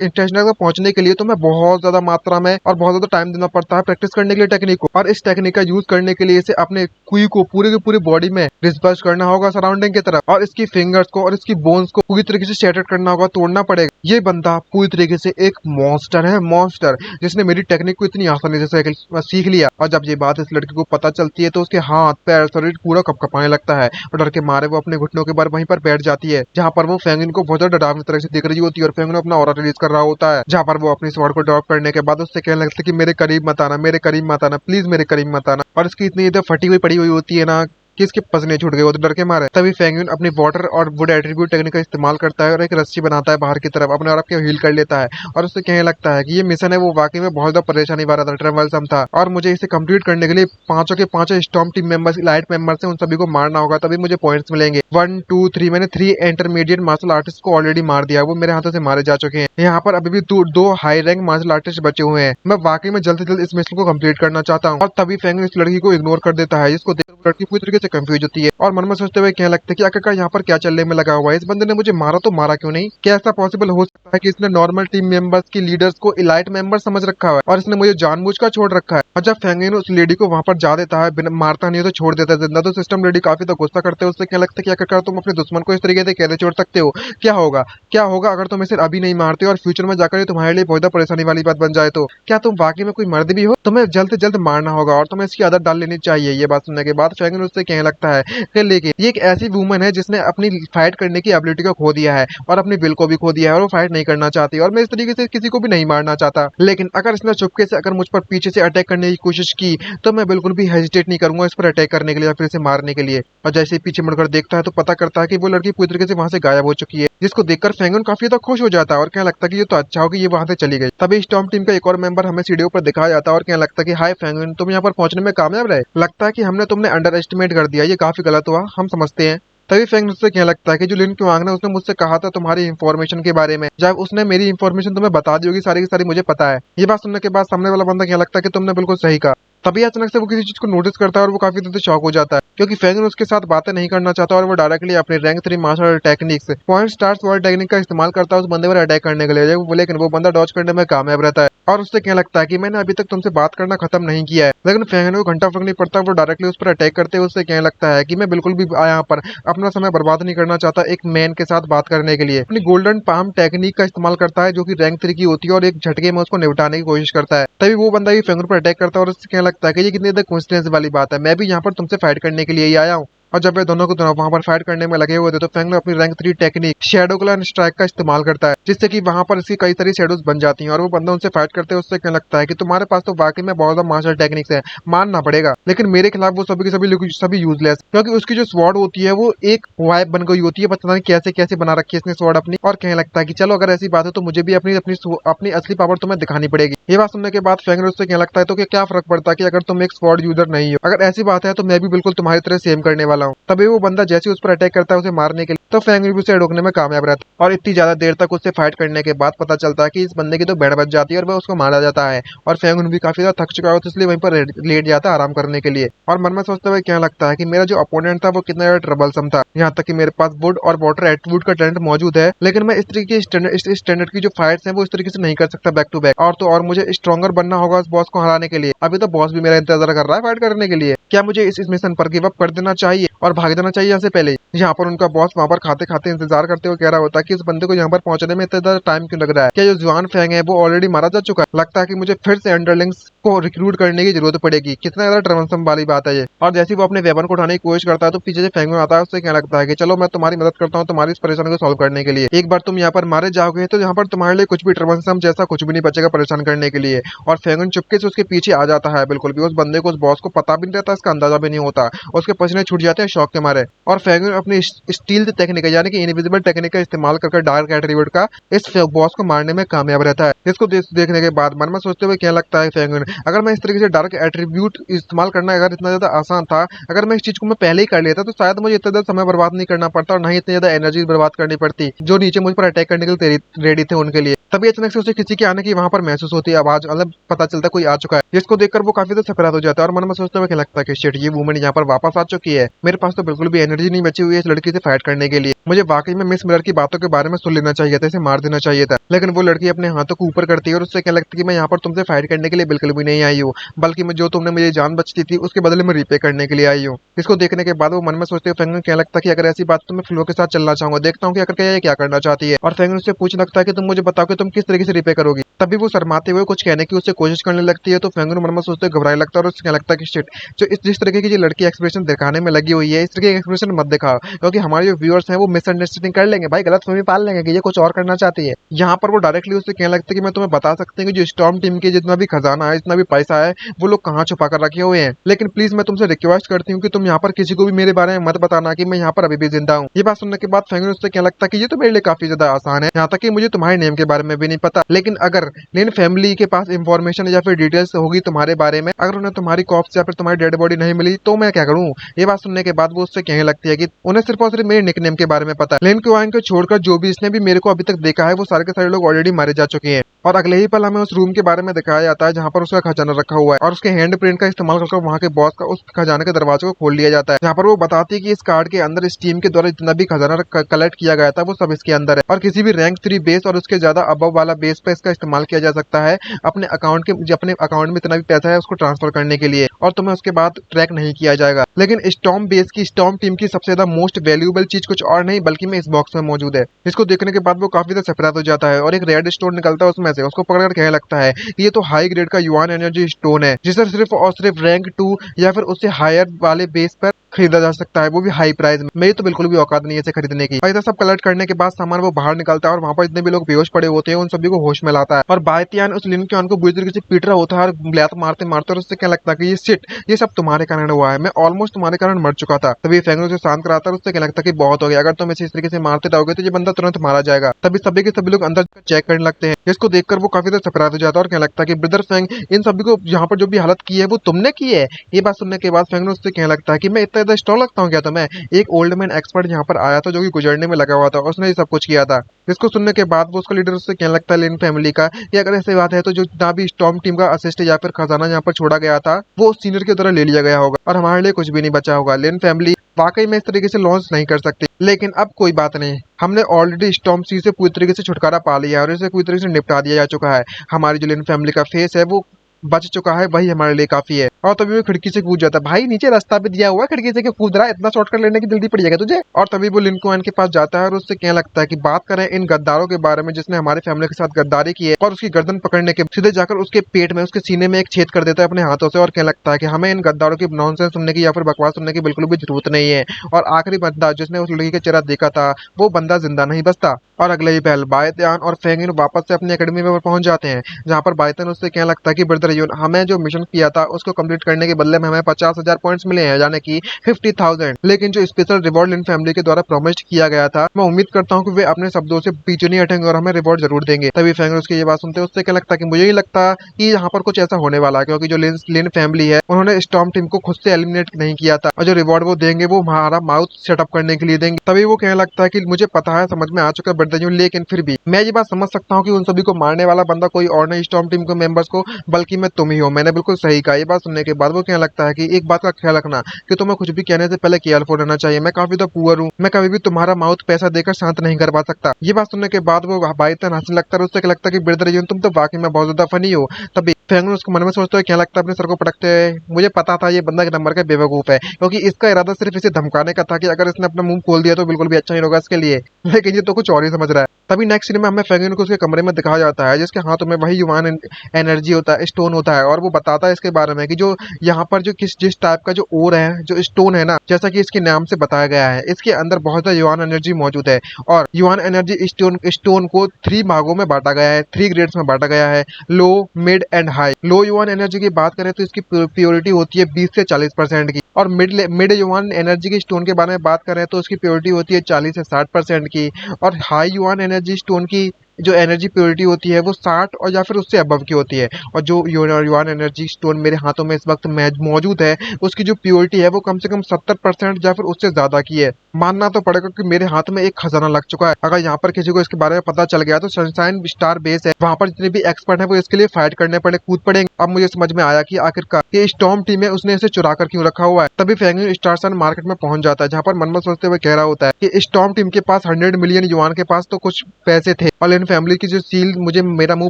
इंटेंशन तक पहुंचने के लिए तो मैं बहुत ज्यादा मात्रा में और बहुत ज्यादा टाइम देना पड़ता है प्रैक्टिस करने के लिए टेक्निक को, और इस टेक्निक का यूज करने के लिए इसे अपने कुई को पूरे की पूरी बॉडी में डिस्पर्स करना होगा सराउंडिंग की तरफ, और इसकी फिंगर्स को और इसकी बोन्स को पूरी तरीके से शैटर करना होगा, तोड़ना पड़ेगा। ये बंदा पूरी तरीके से एक मॉन्स्टर है, मॉन्स्टर, जिसने मेरी टेक्निक को इतनी आसानी से सीख लिया। और जब ये बात इस लड़की को पता चलती है तो उसके हाथ पैर शरीर पूरा कपकपाने लगता है, और डर के मारे वो अपने घुटनों के बार वहीं पर बैठ जाती है, जहाँ पर वो फेंगिन को बहुत ज्यादा डरावनी तरह से दिख रही होती है, और फेंगिन अपना ऑरा रिलीज कर रहा होता है, जहाँ पर वो अपनी स्वॉर्ड को ड्रॉप करने के बाद उससे कहने लगता है कि मेरे करीब मत आना, मेरे करीब मत आना, प्लीज मेरे करीब मत आना। और इसकी इतनी इधर फटी हुई पड़ी हुई होती है ना कि इसके पसीने छूट गए होते डर के मारे। तभी फेंगुइन अपनी वाटर और वुड एट्रीब्यूट टेक्निक का इस्तेमाल करता है और एक रस्सी बनाता है बाहर की तरफ, अपने आप के हील कर लेता है, और उससे कहने लगता है कि ये मिशन है वो वाकई में बहुत ज्यादा परेशानी वाला था, ट्रेवलसम था, और मुझे इसे कंप्लीट करने के लिए पांचों के पांचों storm team members, light members हैं, उन सभी को मारना होगा, तभी मुझे पॉइंट्स मिलेंगे। 1 2 3 मैंने 3 इंटरमीडिएट मार्शल आर्टिस्ट को ऑलरेडी मार दिया, वो मेरे हाथों से मारे जा चुके हैं। यहाँ पर अभी भी दो हाई रैंक मार्शल आर्टिस्ट बचे हुए हैं। मैं वाकई में जल्द से जल्द इस मिशन को कंप्लीट करना चाहता हूँ। और तभी फेंगुइन इस लड़की को इग्नोर कर देता है, जिसको देखकर लड़की पूरी तरीके से कंफ्यूज होती है और मन में सोचते हुए कहने लगता है कि आखिरकार यहाँ पर क्या चलने में लगा हुआ है, इस बंदे ने मुझे मारा तो मारा क्यों नहीं? क्या ऐसा पॉसिबल हो सकता है कि इसने नॉर्मल टीम मेंबर्स की लीडर्स को इलाइट मेंबर समझ रखा है और इसने मुझे जानबूझकर छोड़ रखा है? और जब फेंगुइन उस लेडी को वहां पर जा देता है, मारता नहीं तो छोड़ देता है जिंदा, तो सिस्टम लेडी काफी तो गुस्सा करते हैं, उससे क्या लगता है कि आखिरकार तुम अपने दुश्मन को इस तरीके से कैसे छोड़ सकते हो? क्या होगा अगर तुम इसे अभी नहीं मारते और फ्यूचर में जाकर तुम्हारे लिए बहुत परेशानी वाली बात बन जाए तो? क्या तुम वाकई में कोई मर्द भी हो? तुम्हें जल्द से जल्द मारना होगा और तुम्हें इसकी आदत डाल लेनी चाहिए। ये बात सुनने के बाद फेंगुइन उससे कहने लगता है कि लेकिन ये एक ऐसी वुमन है जिसने अपनी फाइट करने की एबिलिटी को खो दिया है और अपनी विल को भी खो दिया है, और वो फाइट नहीं करना चाहती, और मैं इस तरीके से किसी को भी नहीं मारना चाहता। लेकिन अगर इसने चुपके से अगर मुझ पर पीछे से अटैक करने की कोशिश की तो मैं बिल्कुल भी हेजिटेट नहीं करूंगा इस पर अटैक करने के लिए या फिर इसे मारने के लिए। और जैसे ही पीछे मुड़कर देखता है तो पता करता है कि वो लड़की पूरी तरीके से वहां से गायब हो चुकी है, जिसको देखकर फेंगुइन काफी ज्यादा खुश हो जाता है और कहने लगता है कि ये तो अच्छा हो कि ये वहां से चली गई। तभी स्टॉर्म टीम का एक और मेंबर हमें सीढ़ियों पर दिखाया जाता है और कहने लगता है कि हाय फेंगुइन, तुम यहाँ पर पहुंचने में कामयाब रहे, लगता है कि हमने तुमने अंडर एस्टिमेट कर दिया, ये काफी गलत हुआ, हम समझते हैं। तभी फेंगुइन उससे कहने लगता है कि जो लिन क्युआंग ने उसने मुझसे कहा था तुम्हारी इंफॉर्मेशन के बारे में, जब उसने मेरी इंफॉर्मेशन तुम्हें बता दी होगी सारी की सारी, मुझे पता है। ये बात सुनने के बाद सामने वाला बंदा कहने लगता है कि तुमने बिल्कुल सही कहा। तभी अचानक से वो किसी चीज को नोटिस करता है और वो काफी ज्यादा शॉक हो जाता है, क्योंकि फेंगुइन उसके साथ बातें नहीं करना चाहता और वो डायरेक्टली अपने रैंक 3 मार्शल टेक्निक से पॉइंट स्टार्स वर्ल्ड टेक्निक का इस्तेमाल करता है उस बंदे पर अटैक करने के लिए, लेकिन वो बंदा डॉज करने में कामयाब रहता है और उससे कहने लगता है कि मैंने अभी तक तुमसे बात करना खत्म नहीं किया है। लेकिन फेंगुइन को घंटा फर्क नहीं पड़ता, वो डायरेक्टली उस पर अटैक करते हुए उससे कहने लगता है कि मैं बिल्कुल भी यहाँ पर अपना समय बर्बाद नहीं करना चाहता एक मैन के साथ बात करने के लिए। अपनी गोल्डन पाम टेक्निक का इस्तेमाल करता है जो कि रैंक 3 की होती है और एक झटके में उसको निपटाने की कोशिश करता है। तभी वो बंदा भी फेंगुइन पर अटैक करता है और उससे कहने लगता है कि ये कितनी कोइंसिडेंस वाली बात है, मैं भी यहाँ पर तुमसे फाइट करने के लिए ही आया हूँ। और जब वे दोनों को दोनों वहां पर फाइट करने में लगे हुए थे तो फेंगुइन अपनी rank 3 technique shadow clan strike का इस्तेमाल करता है, जिससे कि वहां पर इसकी कई सारी शैडोज बन जाती हैं और वो बंदा उनसे फाइट करते हैं। उससे कहने लगता है कि तुम्हारे पास तो वाकई में बहुत ज्यादा मार्शल टेक्निक्स है, मानना पड़ेगा, लेकिन मेरे खिलाफ वो सभी के सभी यूजलेस, क्योंकि उसकी जो स्वॉर्ड होती है वो एक वाइफ बन गई होती है, पता नहीं कैसे कैसे बना रखी है इसने स्वॉर्ड अपनी। और कहने लगता है कि चलो अगर ऐसी बात है तो मुझे भी अपनी अपनी अपनी असली पावर तुम्हें दिखानी पड़ेगी। ये बात सुनने के बाद फेंग उससे क्या लगता है तो क्या फर्क पड़ता है कि अगर तुम एक स्क्वाड यूजर नहीं हो, अगर ऐसी बात है तो मैं भी बिल्कुल तुम्हारी तरह सेम करने वाला हूँ। तभी वो बंदा जैसे उस पर अटैक करता है उसे मारने के लिए, तो फेंग भी उसे रोकने में कामयाब रहता है और इतनी ज्यादा देर तक उससे फाइट करने के बाद पता चलता है कि इस बंदे की तो बैंड बच जाती है और वह उसको मारा जाता है। और फेंग भी काफी ज्यादा थक चुका होता है, इसलिए वहीं पर लेट जाता है आराम करने के लिए। और मन में सोचते हुए क्या लगता है कि मेरा जो अपोनेंट था वो कितना ज्यादा ट्रबलसम था, यहाँ तक कि मेरे पास वुड और वाटर एट्रीब्यूट का टैलेंट मौजूद है, लेकिन मैं इस तरीके की स्टैंडर्ड की जो फाइट्स हैं वो इस तरीके से नहीं कर सकता बैक टू बैक। और तो और मुझे स्ट्रॉन्गर बनना होगा उस बॉस को हराने के लिए। अभी तो बॉस भी मेरा इंतजार कर रहा है फाइट करने के लिए। क्या मुझे इस मिशन पर गिव अप कर देना चाहिए और भाग जाना चाहिए यहाँ से पहले? यहाँ पर उनका बॉस वहाँ पर खाते खाते इंतजार करते हुए कह रहा होता है कि इस बंदे को यहाँ पर पहुंचने में इतना ज्यादा टाइम क्यों लग रहा है? क्या जो जुआन फेंग है वो ऑलरेडी मारा जा चुका है? लगता है कि मुझे फिर से अंडरलिंग्स को रिक्रूट करने की जरूरत पड़ेगी। कितना ज्यादा ट्रमसम वाली बात है ये। और जैसे वो अपने वेपन को उठाने की कोशिश करता है तो पीछे से फेंग आता है, उससे क्या लगता है कि चलो मैं तुम्हारी मदद करता हूँ तुम्हारी इस परेशानी को सॉल्व करने के लिए। एक बार तुम यहाँ पर मारे जाओगे तो यहाँ पर तुम्हारे लिए कुछ भी ट्रमसम जैसा कुछ भी नहीं बचेगा परेशान करने के लिए। और फेंगन चुपके से उसके पीछे आ जाता है, बिल्कुल भी उस बंदे को उस बॉस को पता भी नहीं रहता, इसका अंदाजा भी नहीं होता। उसके पसीने छूट जाते हैं शौक के मारे। और फेंगन अपनी स्टील टेक्निक यानी कि इनविजिबल टेक्निक का इस्तेमाल करके डार्क एट्रीब्यूट का इस बॉस को मारने में कामयाब रहता है। इसको देखने के बाद मन में सोचते हुए क्या लगता है फेंगन, अगर मैं इस तरीके से डार्क एट्रीब्यूट इस्तेमाल करना अगर इतना ज्यादा आसान था, अगर मैं इस चीज को मैं पहले ही कर लेता तो शायद मुझे इतना ज्यादा समय बर्बाद नहीं करना पड़ता और ना ही इतनी ज्यादा एनर्जी बर्बाद करनी पड़ती जो नीचे मुझ पर अटैक करने के लिए रेडी थे उनके लिए। तभी अचानक से उसे किसी के आने की वहां पर महसूस होती है आवाज, मतलब पता चलता है कोई आ चुका है, जिसको देखकर वो काफी ज्यादा सकरात हो जाता है और मन में सोचते हुए क्या लगता है कि शिट ये वुमन यहाँ पर वापस आ चुकी है, मेरे पास तो बिल्कुल भी एनर्जी नहीं बची हुई है इस लड़की से फाइट करने के लिए। मुझे वाकई में मिस मिलर की बातों के बारे में सुन लेना चाहिए था, इसे मार देना चाहिए था। लेकिन वो लड़की अपने हाथों को ऊपर करती है और उससे क्या लगता है कि मैं यहाँ पर तुमसे फाइट करने के लिए बिल्कुल भी नहीं आई हूँ, बल्कि मैं जो तुमने मुझे जान बचती थी उसके बदले में रिपे करने के लिए आई हूँ। इसको देखने के बाद वो मन में सोचते हुए फेंगन क्या लगता है कि अगर ऐसी बात तो मैं फ्लो के साथ चलना चाहूंगा, देखता हूँ कि आखिर ये क्या करना चाहती है। और फेंगन उससे पूछ लगता है कि तुम मुझे बताओ कि तुम किस तरीके से रिपे करोगी। तभी वो शर्माते हुए कुछ कहने की उससे कोशिश करने लगती है, तो फेंगन मन में सोचते घबराने लगता है और उससे क्या लगता है कि शिट जो जिस तरीके की जो लड़की एक्सप्रेशन दिखाने में लगी हुई है इस तरीके के एक्सप्रेशन मत दिखाओ, क्योंकि हमारे जो व्यूअर्स हैं वो मिसअंडरस्टैंडिंग कर लेंगे भाई, गलत फहमी पाल लेंगे कि ये कुछ और करना चाहती है। यहाँ पर वो डायरेक्टली उससे कहने लगता है कि मैं तुम्हें बता सकती हूँ कि जो स्टॉर्म टीम के जितना भी खजाना है जितना भी पैसा है वो लोग कहाँ छुपा कर रखे हुए हैं, लेकिन प्लीज मैं तुमसे रिक्वेस्ट करती हूँ कि तुम यहाँ पर किसी को भी मेरे बारे में मत बताना कि मैं यहाँ पर अभी भी जिंदा हूँ। ये बात सुनने के बाद फेंगन उससे क्या लगता है कि ये तो मेरे लिए काफी ज्यादा आसान है, यहाँ तक कि मुझे तुम्हारे नेम के बारे में भी नहीं पता, लेकिन अगर लिन फैमिली के पास इंफॉर्मेशन या फिर डिटेल्स होगी तुम्हारे बारे में, अगर उन्हें तुम्हारी कॉप्स या फिर तुम्हारी डेड बॉडी नहीं मिली तो मैं क्या करूँ। ये बात सुनने के बाद वो उससे कहने लगती है कि उन्हें सिर्फ और सिर्फ मेरे निकनेम के बारे में पता है, लिन क्वांग को छोड़कर जो भी इसने भी मेरे को अभी तक देखा है वो सारे के सारे लोग ऑलरेडी मारे जा चुके हैं। और अगले ही पल हमें उस रूम के बारे में दिखाया जाता है जहाँ पर उसका खजाना रखा हुआ है और उसके हैंड प्रिंट का इस्तेमाल करके वहाँ के बॉस का उस खजाने के दरवाजे को खोल लिया जाता है, जहाँ पर वो बताती है कि इस कार्ड के अंदर इस टीम के द्वारा जितना भी खजाना कलेक्ट किया गया था वो सब इसके अंदर है और किसी भी रैंक 3 बेस और उसके ज्यादा अबव वाला बेस पे इसका इस्तेमाल किया जा सकता है अपने अकाउंट में इतना भी पैसा है उसको ट्रांसफर करने के लिए, और तुम्हें उसके बाद ट्रैक नहीं किया जाएगा। लेकिन स्टॉर्म बेस की स्टॉर्म टीम की सबसे ज्यादा मोस्ट वैल्यूएबल चीज कुछ और नहीं बल्कि में इस बॉक्स में मौजूद है। इसको देखने के बाद वो काफी ज्यादा सरप्राइज हो जाता है और एक रेड स्टोन निकलता है उसमें से, उसको पकड़कर कहने लगता है कि ये तो हाई ग्रेड का युआन एनर्जी स्टोन है जिसे सिर्फ और सिर्फ रैंक 2 या फिर उससे हायर वाले बेस पर खरीदा जा सकता है, वो भी हाई प्राइस में। मेरी तो बिल्कुल भी औकात नहीं है इसे खरीदने की। ऐसा सब कलेक्ट करने के बाद सामान वो बाहर निकलता है और वहाँ पर जितने भी लोग बेहोश पड़े होते हैं उन सभी को होश में लाता है और बायतियान उस लिन क्वान को बुरी तरीके से पीट रहा होता है और ब्लैत मारते मारते, और उससे क्या लगता है कि ये शिट ये सब तुम्हारे कारण हुआ है, मैं ऑलमोस्ट तुम्हारे कारण मर चुका था। तभी फेंगन उसे शांत कराता है, उससे क्या लगता है कि बहुत हो गया, अगर तुम इस तरीके से मारते रहोगे तो ये बंदा तुरंत मारा जाएगा। तभी सभी के सभी लोग अंदर चेक करने लगते हैं, जिसको देखकर वो काफी ज्यादा सरप्राइज हो जाता है और क्या लगता है कि ब्रदर फेंग इन सभी को यहाँ पर जो भी हालत की है वो तुमने की है। ये बात सुनने के बाद फेंगन उससे कहने लगता है कि मैं इतना ज्यादा स्ट्रॉन्ग लगता हूँ क्या तुम्हें? एक ओल्ड मैन एक्सपर्ट यहाँ पर आया था जो कि गुजरने में लगा हुआ था, उसने ये सब कुछ किया था। इसको सुनने के बाद वो उसका लीडर उससे कहने लगता है लिन फैमिली का कि अगर ऐसी बात है तो जो जितना भी स्टॉर्म टीम का असिस्ट या फिर खजाना यहाँ पर छोड़ा गया था वो सीनियर की तरह ले लिया गया होगा और हमारे लिए कुछ भी नहीं बचा होगा। लिन फैमिली वाकई में इस तरीके से लॉन्च नहीं कर सकती, लेकिन अब कोई बात नहीं, हमने ऑलरेडी स्टॉर्म सी से पूरी तरीके से छुटकारा पा लिया है और इसे पूरी तरीके से निपटा दिया जा चुका है। हमारी जो लिन फैमिली का फेस है वो बच चुका है, वही हमारे लिए काफी है। और तभी वो खिड़की से कूद जाता है, भाई नीचे रास्ता भी दिया हुआ है, खिड़की से क्यों कूद रहा है, इतना शॉर्टकट लेने की जल्दी पड़ जाएगा तुझे। और तभी वो लिन क्वान के पास जाता है और उससे क्या लगता है कि बात करें इन गद्दारों के बारे में जिसने हमारे फैमिली के साथ गद्दारी की है, और उसकी गर्दन पकड़ने के सीधे जाकर उसके पेट में उसके सीने में एक छेद कर देता है अपने हाथों से, और क्या लगता है कि हमें इन गद्दारों की नॉनसेंस सुनने की या फिर बकवास सुनने की बिल्कुल भी जरूरत नहीं है। और आखिरी बंदा जिसने उस लड़की का चेहरा देखा था वो बंदा जिंदा नहीं बचता। और अगले ही पहल बायतियान और फेंगिन वापस से अपनी एकेडमी में पहुंच जाते हैं, जहां पर बायतियान उससे क्या लगता है कि ब्रदर यून हमें जो मिशन किया था उसको कंप्लीट करने के बदले में हमें 50,000 पॉइंट्स मिले हैं, यानी कि 50,000। लेकिन जो स्पेशल रिवॉर्ड लिन फैमिली के द्वारा प्रॉमिस किया गया था, मैं उम्मीद करता हूँ कि वे अपने शब्दों से पीछे नहीं हटेंगे और हमें रिवॉर्ड जरूर देंगे। तभी फेंगर्स की ये बात सुनते हैं उससे क्या लगता है कि मुझे ही लगता है कि यहाँ पर कुछ ऐसा होने वाला है, क्योंकि जो लिन फैमिली है उन्होंने स्टॉर्म टीम को खुद से एलिमिनेट नहीं किया था, और जो रिवॉर्ड वो देंगे वो हमारा माउथ सेटअप करने के लिए देंगे। तभी वो कहने लगता है कि मुझे पता है, समझ में आ चुका है बट लेकिन फिर भी मैं ये बात समझ सकता हूँ कि उन सभी को मारने वाला बंदा कोई और नहीं स्टॉर्म टीम के मेंबर्स को, बल्कि मैं तुम ही हो। मैंने बिल्कुल सही कहा। ये बात सुनने के बाद वो कहने लगता है कि एक बात का ख्याल रखना कि तुम्हें कुछ भी कहने से पहले केयरफुल रहना चाहिए। मैं काफी तो पुअर हूँ, मैं कभी भी तुम्हारा माउथ पैसा देकर शांत नहीं करवा सकता। ये बात सुनने के बाद वो भाई इतना हंसने लगता है, उससे क्या लगता है कि ब्रदर जीवन तुम तो वाकई में बहुत ज्यादा फनी हो। तभी फेंगन उसको मन में सोचते हुए क्या लगता है अपने सर को पटकते हुए, मुझे पता था ये बंदा एक नंबर का बेवकूफ है, क्योंकि इसका इरादा सिर्फ इसे धमकाने का था कि अगर इसने अपना मुंह खोल दिया तो बिल्कुल भी अच्छा नहीं होगा इसके लिए, लेकिन ये तो कुछ और ही समझ रहा है। तभी नेक्स्ट सीन में हमें फेंगन को उसके कमरे में दिखाया जाता है, जिसके हाथों में वही युवान एनर्जी होता है, स्टोन होता है, और वो बताता है इसके बारे में कि जो यहाँ पर जो जिस टाइप का जो ओर है, जो स्टोन है ना, जैसा कि इसके नाम से बताया गया है, इसके अंदर बहुत ज्यादा युवान एनर्जी मौजूद है। और युवान एनर्जी स्टोन को 3 भागों में बांटा गया है, 3 ग्रेड्स में बांटा गया है, लो, मिड एंड हाई। लो युवान एनर्जी की बात करें तो इसकी प्योरिटी होती है 20 से 40% की, और मिड युवान एनर्जी के स्टोन के बारे में बात करें तो उसकी प्योरिटी होती है 40 से 60% की, और हाई युवान एनर्जी स्टोन की जो एनर्जी प्योरिटी होती है वो 60 और या फिर उससे अबव की होती है। और जो युवान एनर्जी स्टोन मेरे हाथों में इस वक्त मौजूद है, उसकी जो प्योरिटी है वो कम से कम 70% या फिर उससे ज्यादा की है। मानना तो पड़ेगा कि मेरे हाथ में एक खजाना लग चुका है। अगर यहाँ पर किसी को इसके बारे में पता चल गया तो सनशाइन स्टार बेस है, वहाँ पर जितने भी एक्सपर्ट हैं वो इसके लिए फाइट करने पड़े, कूद पड़ेंगे। अब मुझे समझ में आया कि आखिरकार ये स्टॉर्म टीम है, उसने इसे चुरा कर क्यों रखा हुआ है। तभी फेंगन स्टार मार्केट में पहुंच जाता है, जहाँ पर मनमत सोचते हुए कह रहा होता है कि स्टॉर्म टीम के पास 100 मिलियन युआन के पास तो कुछ पैसे थे, और इन फैमिली की जो सील मुझे मेरा मुंह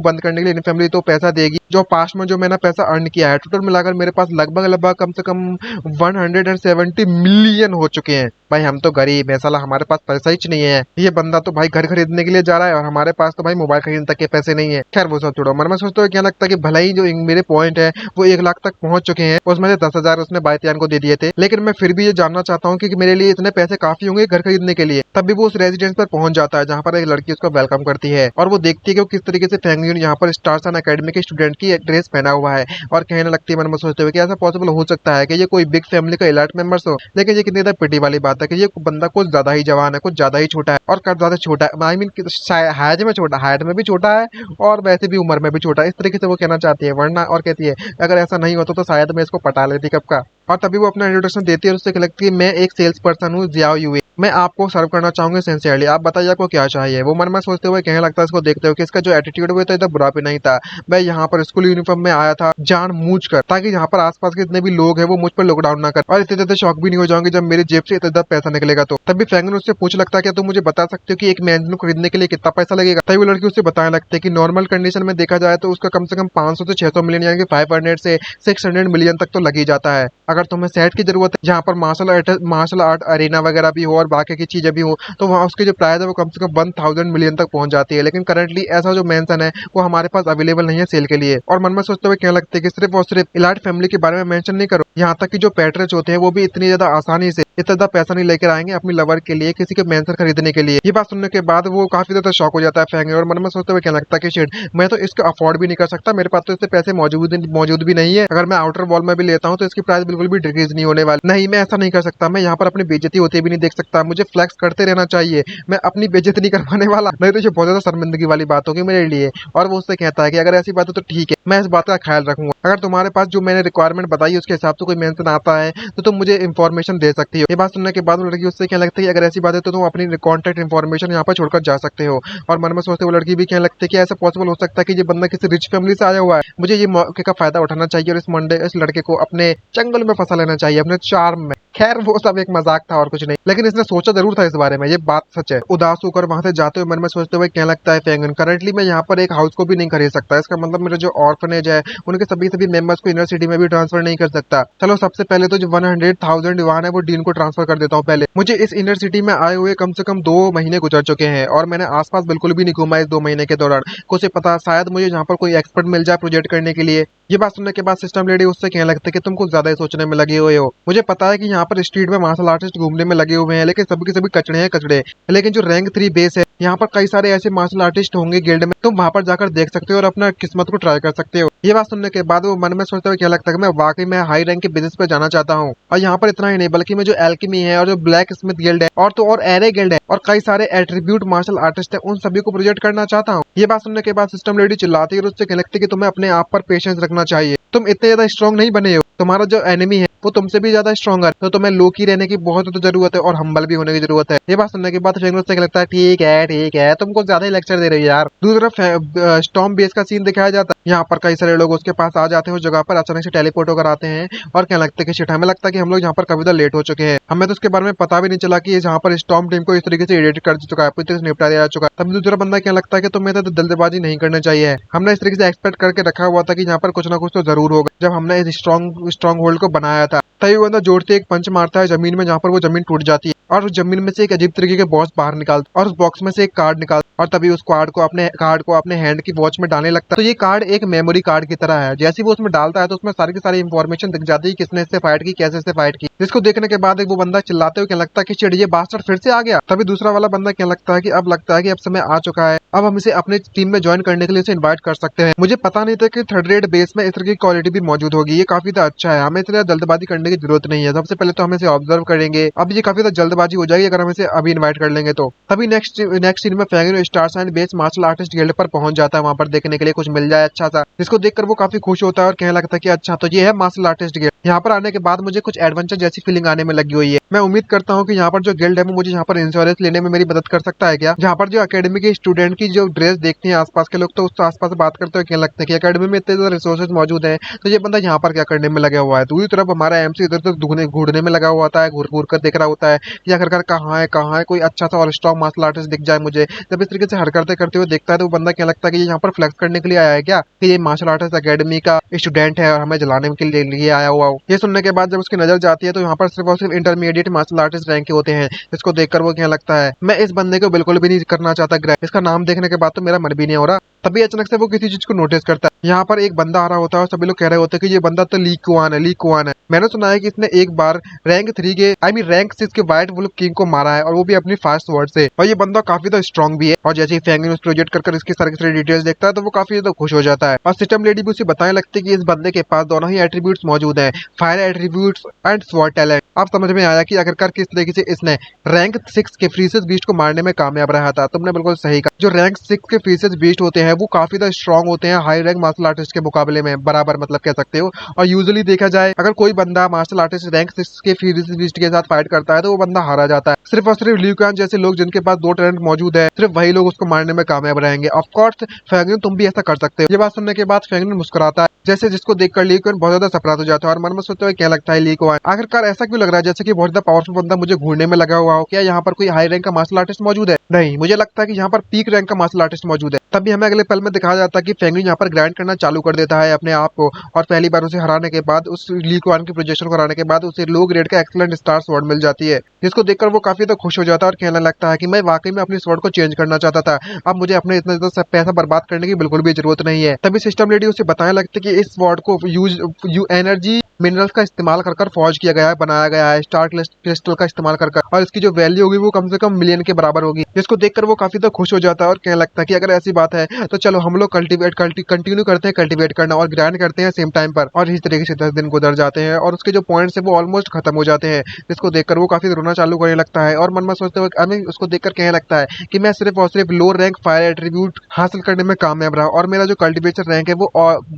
बंद करने के लिए इन फैमिली तो पैसा देगी, जो पास्ट में जो मैंने पैसा अर्न किया है टोटल मिलाकर मेरे पास लगभग कम से कम 170 मिलियन हो चुके हैं। भाई हम तो गरीब है साला, हमारे पास पैसा ही नहीं है। ये बंदा तो भाई घर खरीदने के लिए जा रहा है और हमारे पास तो भाई मोबाइल खरीदने तक के पैसे नहीं है। खैर वो सब छोड़ो, मन में सोचते हुए क्या लगता है कि भले ही जो मेरे पॉइंट है वो 1 लाख तक पहुंच चुके हैं, उसमें से 10,000 उसने बायतियान को दे दिए थे, लेकिन मैं फिर भी ये जानना चाहता हूँ कि मेरे लिए इतने पैसे काफी होंगे घर खरीदने के लिए। तभी वो उस रेजिडेंस पर पहुंच जाता है, जहाँ पर एक लड़की उसको वेलकम करती है, और वो देखती है कि वो किस तरीके से फेंगयून यहाँ पर स्टार सन अकेडमी के स्टूडेंट की ड्रेस पहना हुआ है, और कहने लगती है मन में सोचते हुए कि ऐसा पॉसिबल हो सकता है कि ये कोई बिग फैमिली का इलाइट मेंबर्स हो। लेकिन ये कितनी पिटी वाली बात है कि ये बंदा कुछ ज्यादा ही जवान है, कुछ ज्यादा ही छोटा है, और कर ज्यादा छोटा है। आई मीन हाइट में छोटा, हाइट में भी छोटा है और वैसे भी उम्र में भी छोटा है, इस तरीके से वो कहना चाहती है। वरना और कहती है अगर ऐसा नहीं होता तो शायद मैं इसको पटा लेती कब का। और तभी वो अपना इंट्रोडक्शन देती है और उससे लगती है मैं एक सेल्स पर्सन हूँ जियाओ यूए, मैं आपको सर्व करना चाहूंगी सिंसियरली, आप बताइए आपको क्या चाहिए। वो मन में सोचते हुए कहने लगता है इसको देखते हुए कि इसका जो एटीट्यूड हुआ था इतना बुरा भी नहीं था। मैं यहाँ पर स्कूल यूनिफॉर्म में आया था जानबूझ कर, ताकि यहाँ पर आसपास के जितने भी लोग हैं वो मुझ पर लॉकडाउन ना कर, और इतने ज्यादा शौक भी नहीं हो जाएंगे जब मेरी जेब से इतना ज्यादा पैसा निकलेगा तो। तभी फेंगन उससे पूछ लगता है कि तुम मुझे बता सकते हो कि एक मैंजन खरीदने के लिए कितना पैसा लगेगा। तभी वो लड़की उससे बताने लगती है कि नॉर्मल कंडीशन में देखा जाए तो उसका कम से कम 500 से 600 मिलियन यानी कि 500 से 600 मिलियन तक तो लग ही जाता है। अगर तुम्हें सेट की जरूरत है जहाँ पर मार्शल आर्ट अरेना वगैरह भी हो और बाकी की चीजें भी हो, तो वहाँ उसकी जो प्राइस है वो कम से कम 1000 मिलियन तक पहुंच जाती है। लेकिन करंटली ऐसा जो मेंशन है वो हमारे पास अवेलेबल नहीं है सेल के लिए। और मन में सोचते हुए क्या लगता है कि सिर्फ और सिर्फ इलाइट फैमिली के बारे में मेंशन नहीं करो, यहाँ तक कि जो पैट्रेज होते हैं वो भी इतनी ज्यादा आसानी से इतना ज्यादा पैसा नहीं लेकर आएंगे अपनी लवर के लिए किसी के मेंशन खरीदने के लिए। ये बात सुनने के बाद वो काफी ज्यादा शॉक हो जाता है फेंगन, और मन में सोचते हुए क्या लगता है कि शिट मैं तो इसको अफोर्ड भी नहीं कर सकता, मेरे पास तो इससे पैसे मौजूद भी नहीं है। अगर मैं आउटर वॉल में भी लेता हूँ तो इसकी प्राइस बिल्कुल भी डिक्रीज नहीं होने वाली। नहीं मैं ऐसा नहीं कर सकता, मैं यहाँ पर अपनी बेइज्जती होती भी नहीं देख सकता, मुझे फ्लेक्स करते रहना चाहिए, मैं अपनी बेइज्जती नहीं करवाने वाला, नहीं तो ये बहुत ज्यादा शर्मिंदगी वाली बात होगी मेरे लिए। और वो उससे कहता है कि अगर ऐसी बात हो तो ठीक है, मैं इस बात का ख्याल रखूंगा, अगर तुम्हारे पास जो मैंने रिक्वायरमेंट बताई उसके हिसाब से कोई मेंशन आता है तो तुम मुझे इन्फॉर्मेशन दे सकती हो। ये बात सुनने के बाद वो लड़की उससे क्या लगता है कि अगर ऐसी बात है तो तुम अपनी कॉन्टेक्ट इन्फॉर्मेशन यहाँ पर छोड़कर जा सकते हो। और मन में सोचते वो लड़की भी कहने लगती है कि ऐसा पॉसिबल हो सकता है कि ये बंदा किसी रिच फैमिली से आया हुआ है, मुझे ये मौके का फायदा उठाना चाहिए और इस लड़के को अपने चंगल में फंसा लेना चाहिए, अपने चार्म में। खैर वो सब एक मजाक था और कुछ नहीं, लेकिन इसने सोचा जरूर था इस बारे में, ये बात सच है। उदास होकर वहां से जाते हुए मन में सोचते हुए क्या लगता है फेंगन करंटली मैं यहाँ पर एक हाउस को भी नहीं खरीद सकता, इसका मतलब मेरा जो ऑर्फनेज है उनके सभी मेंबर्स को इनर सिटी में भी ट्रांसफर नहीं कर सकता। चलो सबसे पहले तो जो 100,000 युआन है वो डीन को ट्रांसफर कर देता हूँ पहले। मुझे इस इनर सिटी में आए हुए कम से कम 2 महीने गुजर चुके हैं और मैंने आसपास बिल्कुल भी नहीं घूमा इस 2 महीने के दौरान। कुछ पता शायद मुझे यहाँ पर कोई एक्सपर्ट मिल जाए प्रोजेक्ट करने के लिए। ये बात सुनने के बाद सिस्टम लेडी उससे कहने लगती है कि तुम कुछ ज्यादा ही सोचने में लगे हुए हो, मुझे पता है कि यहाँ पर स्ट्रीट में मार्शल आर्टिस्ट घूमने में लगे हुए हैं, लेकिन सभी के सभी कचड़े हैं कचड़े। लेकिन जो रैंक 3 बेस है यहाँ पर कई सारे ऐसे मार्शल आर्टिस्ट होंगे गिल्ड में, तुम वहाँ पर जाकर देख सकते हो और अपना किस्मत को ट्राई कर सकते हो। ये बात सुनने के बाद वो मन में सोचते हुए क्या लगता है कि मैं वाकई में हाई रैंक के बिजनेस पे जाना चाहता हूँ। और यहाँ पर इतना ही नहीं बल्कि मैं जो एल्केमी है और जो ब्लैक स्मिथ गिल्ड है और तो और एरे गिल्ड है और कई सारे एट्रीब्यूट मार्शल आर्टिस्ट है, उन सभी को प्रोजेक्ट करना चाहता हूँ। ये बात सुनने के बाद सिस्टम लेडी चिल्लाती है और उससे कहने लगती है कि तुम्हें अपने आप पर पेशेंस रखना चाहिए, तुम इतने ज्यादा स्ट्रॉन्ग नहीं बने हो, तुम्हारा जो एनिमी है वो तुमसे भी ज्यादा स्ट्रॉन्ग है, तो तुम्हें लो की रहने की बहुत ज्यादा जरूरत है और हम्बल भी होने की जरूरत है। ये बात सुनने के बाद फेंगनोस से लगता है ठीक है तुमको ज्यादा ही लेक्चर दे रही है यार। दूसरी तरफ स्टॉर्म बेस का सीन दिखाया जाता है। यहाँ पर कई सारे लोग उसके पास आ जाते हैं, उस जगह पर अचानक से टेलीपोर्ट होकर आते हैं और कहने लगते हैं कि शिट, हमें लगता है कि हम लोग यहाँ पर काफी ज्यादा लेट हो चुके हैं, हमें तो उसके बारे में पता भी नहीं चला कि यहाँ पर स्टॉर्म टीम को इस तरीके से एडिट कर चुका है, पूरी तरीके से निपटा दिया जा चुका है। तब दूसरा बंदा क्या लगता है कि तुम्हें तो जल्दबाजी नहीं करनी चाहिए, हमने इस तरीके से एक्सपेक्ट करके रखा हुआ था कि यहाँ पर कुछ ना कुछ तो जरूर होगा जब हमने इस स्ट्रॉन्ग होल्ड को बनाया था। तभी बंदा जोर से एक पंच मारता है जमीन में, जहाँ पर वो जमीन टूट जाती है और उस जमीन में से एक अजीब तरीके के बॉक्स बाहर निकालता और उस बॉक्स में से एक कार्ड निकालता और तभी उस कार्ड को अपने हैंड की वॉच में डालने लगता है। तो ये कार्ड एक मेमोरी कार्ड की तरह है, जैसे वो उसमें डालता है तो उसमें सारी की सारी इंफॉर्मेशन दिख जाती है, किसने इससे फाइट की, कैसे इससे फाइट की। जिसको देखने के बाद एक वो बंदा चिल्लाते हुए क्या लगता है कि चिड़, ये बास्टर्ड फिर से आ गया। तभी दूसरा वाला बंदा क्या लगता है कि अब समय आ चुका है, अब हम इसे अपने टीम में ज्वाइन करने के लिए इसे इन्वाइट कर सकते हैं। मुझे पता नहीं था कि थर्ड रेट बेस में इस तरह की क्वालिटी भी मौजूद होगी, ये काफी अच्छा है, हमें इतना जल्दबाजी करने की जरूरत नहीं है, सबसे पहले तो हम इसे ऑब्जर्व करेंगे, अब ये काफी जल्दबाजी हो जाएगी अगर हम इसे अभी इन्वाइट कर लेंगे तो। तभी नेक्स्ट सीन में फैंगिनो stars and base martial artist guild पर पहुंच जाता है, वहां पर देखने के लिए कुछ मिल जाए अच्छा सा, जिसको देखकर वो काफी खुश होता है और कहने लगता है कि अच्छा तो ये है मार्शल आर्टिस्ट गिल्ड। यहाँ पर आने के बाद मुझे कुछ एडवेंचर जैसी फीलिंग आने में लगी हुई है। मैं उम्मीद करता हूँ कि यहाँ पर जो गिल्ड है वो मुझे यहाँ पर इंश्योरेंस लेने में मेरी मदद कर सकता है क्या। जहाँ पर जो अकेडमी के स्टूडेंट की जो ड्रेस देखते हैं आसपास के लोग, तो उससे आसपास बात करते हुए कहने लगते हैं कि अकेडमी में इतने ज्यादा रिसोर्सेज मौजूद हैं, तो ये बंदा यहाँ पर क्या करने में लगा हुआ है। दूसरी तरफ हमारा एमसी इधर उधर घूरने में लगा हुआ होता है, घूर घूर कर देख रहा होता है कि आखिरकार कहाँ है कोई अच्छा सा और स्ट्रॉन्ग मार्शल आर्टिस्ट दिख जाए मुझे। जब इस तरीके से हरकतें करते हुए देखता है तो वो बंदा क्या लगता है कि ये यहाँ पर फ्लेक्स करने के लिए आया है क्या, कि ये मार्शल आर्टिस्ट अकेडमी का स्टूडेंट है और हमें जलाने के लिए आया हुआ हो। ये सुनने के बाद जब उसकी नजर जाती है तो यहाँ पर सिर्फ और सिर्फ इंटरमीडिएट मार्शल आर्टिस्ट रैंक के होते हैं, जिसको देखकर वो क्या लगता है मैं इस बंदे को बिल्कुल भी नहीं करना चाहता, इसका नाम देखने के बाद तो मेरा मन भी नहीं हो रहा। तभी अचानक से वो किसी चीज को नोटिस करता है, यहाँ पर एक बंदा आ रहा होता है और सभी लोग कह रहे होते हैं कि ये बंदा तो ली कुआन है। मैंने सुना है कि इसने एक बार रैंक 3 के रैंक 6 के व्हाइट वुल्फ किंग को मारा है और वो भी अपनी फास्ट वर्ड से, और ये बंदा काफी ज्यादा स्ट्रॉन्ग भी है। और जैसे ही फैंगिन उस प्रोजेक्ट कर इसकी सारी डिटेल्स देखता है तो वो काफी ज्यादा खुश हो जाता है और सिस्टम लेडी भी उसे बताने लगती है कि इस बंदे के पास दोनों ही एट्रीब्यूट्स मौजूद हैं, fire attributes and sword talent. अब समझ में आया कि आखिरकार किस तरीके से इसने रैंक 6 के फ्रीसेस बीस्ट को मारने में कामयाब रहा था। तुमने बिल्कुल सही कहा, जो रैंक 6 के फ्रीसेस बीस्ट होते हैं वो काफी ज्यादा स्ट्रॉन्ग होते हैं हाई रैंक मार्शल आर्टिस्ट के मुकाबले में, बराबर मतलब कह सकते हो। और यूजुअली देखा जाए अगर कोई बंदा मार्शल आर्टिस्ट रैंक 6 के फ्रीसेस बीस्ट के साथ फाइट करता है तो वो बंदा हारा जाता है। सिर्फ और सिर्फ लिu कॉन जैसे लोग जिनके पास 2 टैलेंट मौजूद है, सिर्फ वही लोग उसको मारने में कामयाब रहेंगे। ऑफ कोर्स फैंगिन तुम भी ऐसा कर सकते हो। ये बात सुनने के बाद फैंगिन मुस्कुराता है, जैसे जिसको देखकर लिu कॉन बहुत ज्यादा सरप्राइज हो जाता है और मन में सोचते हुए क्या लगता है लिu कॉन आखिरकार ऐसा क्यों लग रहा है जैसे कि बहुत ज्यादा पावरफुल बंदा मुझे घूरने में लगा हुआ हो। क्या यहाँ पर कोई हाई रैंक का मार्शल आर्टिस्ट मौजूद है? नहीं, मुझे लगता है कि यहाँ पर पीक रैंक का मार्शल आर्टिस्ट मौजूद है। तभी हमें अगले पल में दिखाया जाता है कि फैंगिन यहाँ पर ग्राइंड करना चालू कर देता है अपने आप को, और पहली बार उसे हराने के बाद, उस लिu कॉन की प्रोजेक्शन को हराने के बाद उसे लो ग्रेड का एक्सीलेंट स्टार स्वॉर्ड मिल जाती है, जिसको देखकर वो काफी ज्यादा खुश हो जाता है और कहने लगता है कि मैं वाकई में अपनी स्वॉर्ड को चेंज करना चाहता था, अब मुझे अपने इतना ज्यादा पैसा बर्बाद करने की बिल्कुल भी जरूरत नहीं है। तभी सिस्टम लेडी उसे बताने लगती है कि इस स्वॉर्ड को एनर्जी मिनरल्स का इस्तेमाल कर फॉर्ज किया गया है, बनाया गया है, स्टार क्रिस्टल का इस्तेमाल कर, और इसकी जो वैल्यू होगी वो कम से कम मिलियन के बराबर होगी, जिसको देखकर वो काफी तो खुश हो जाता है और कहने लगता है कि अगर ऐसी बात है तो चलो हम लोग कंटिन्यू करते हैं कल्टीवेट करना और ग्राइंड करते हैं सेम टाइम पर। और इस तरीके से 10 दिन गुजर जाते हैं और उसके जो पॉइंट्स है वो ऑलमोस्ट खत्म हो जाते हैं, जिसको देखकर वो काफी रोना चालू करने लगता है और मन में सोचते हुए उसको देखकर कहने लगता है कि मैं सिर्फ और सिर्फ लो रैंक फायर एट्रीब्यूट हासिल करने में कामयाब रहा और मेरा जो कल्टीवेशन रैंक है वो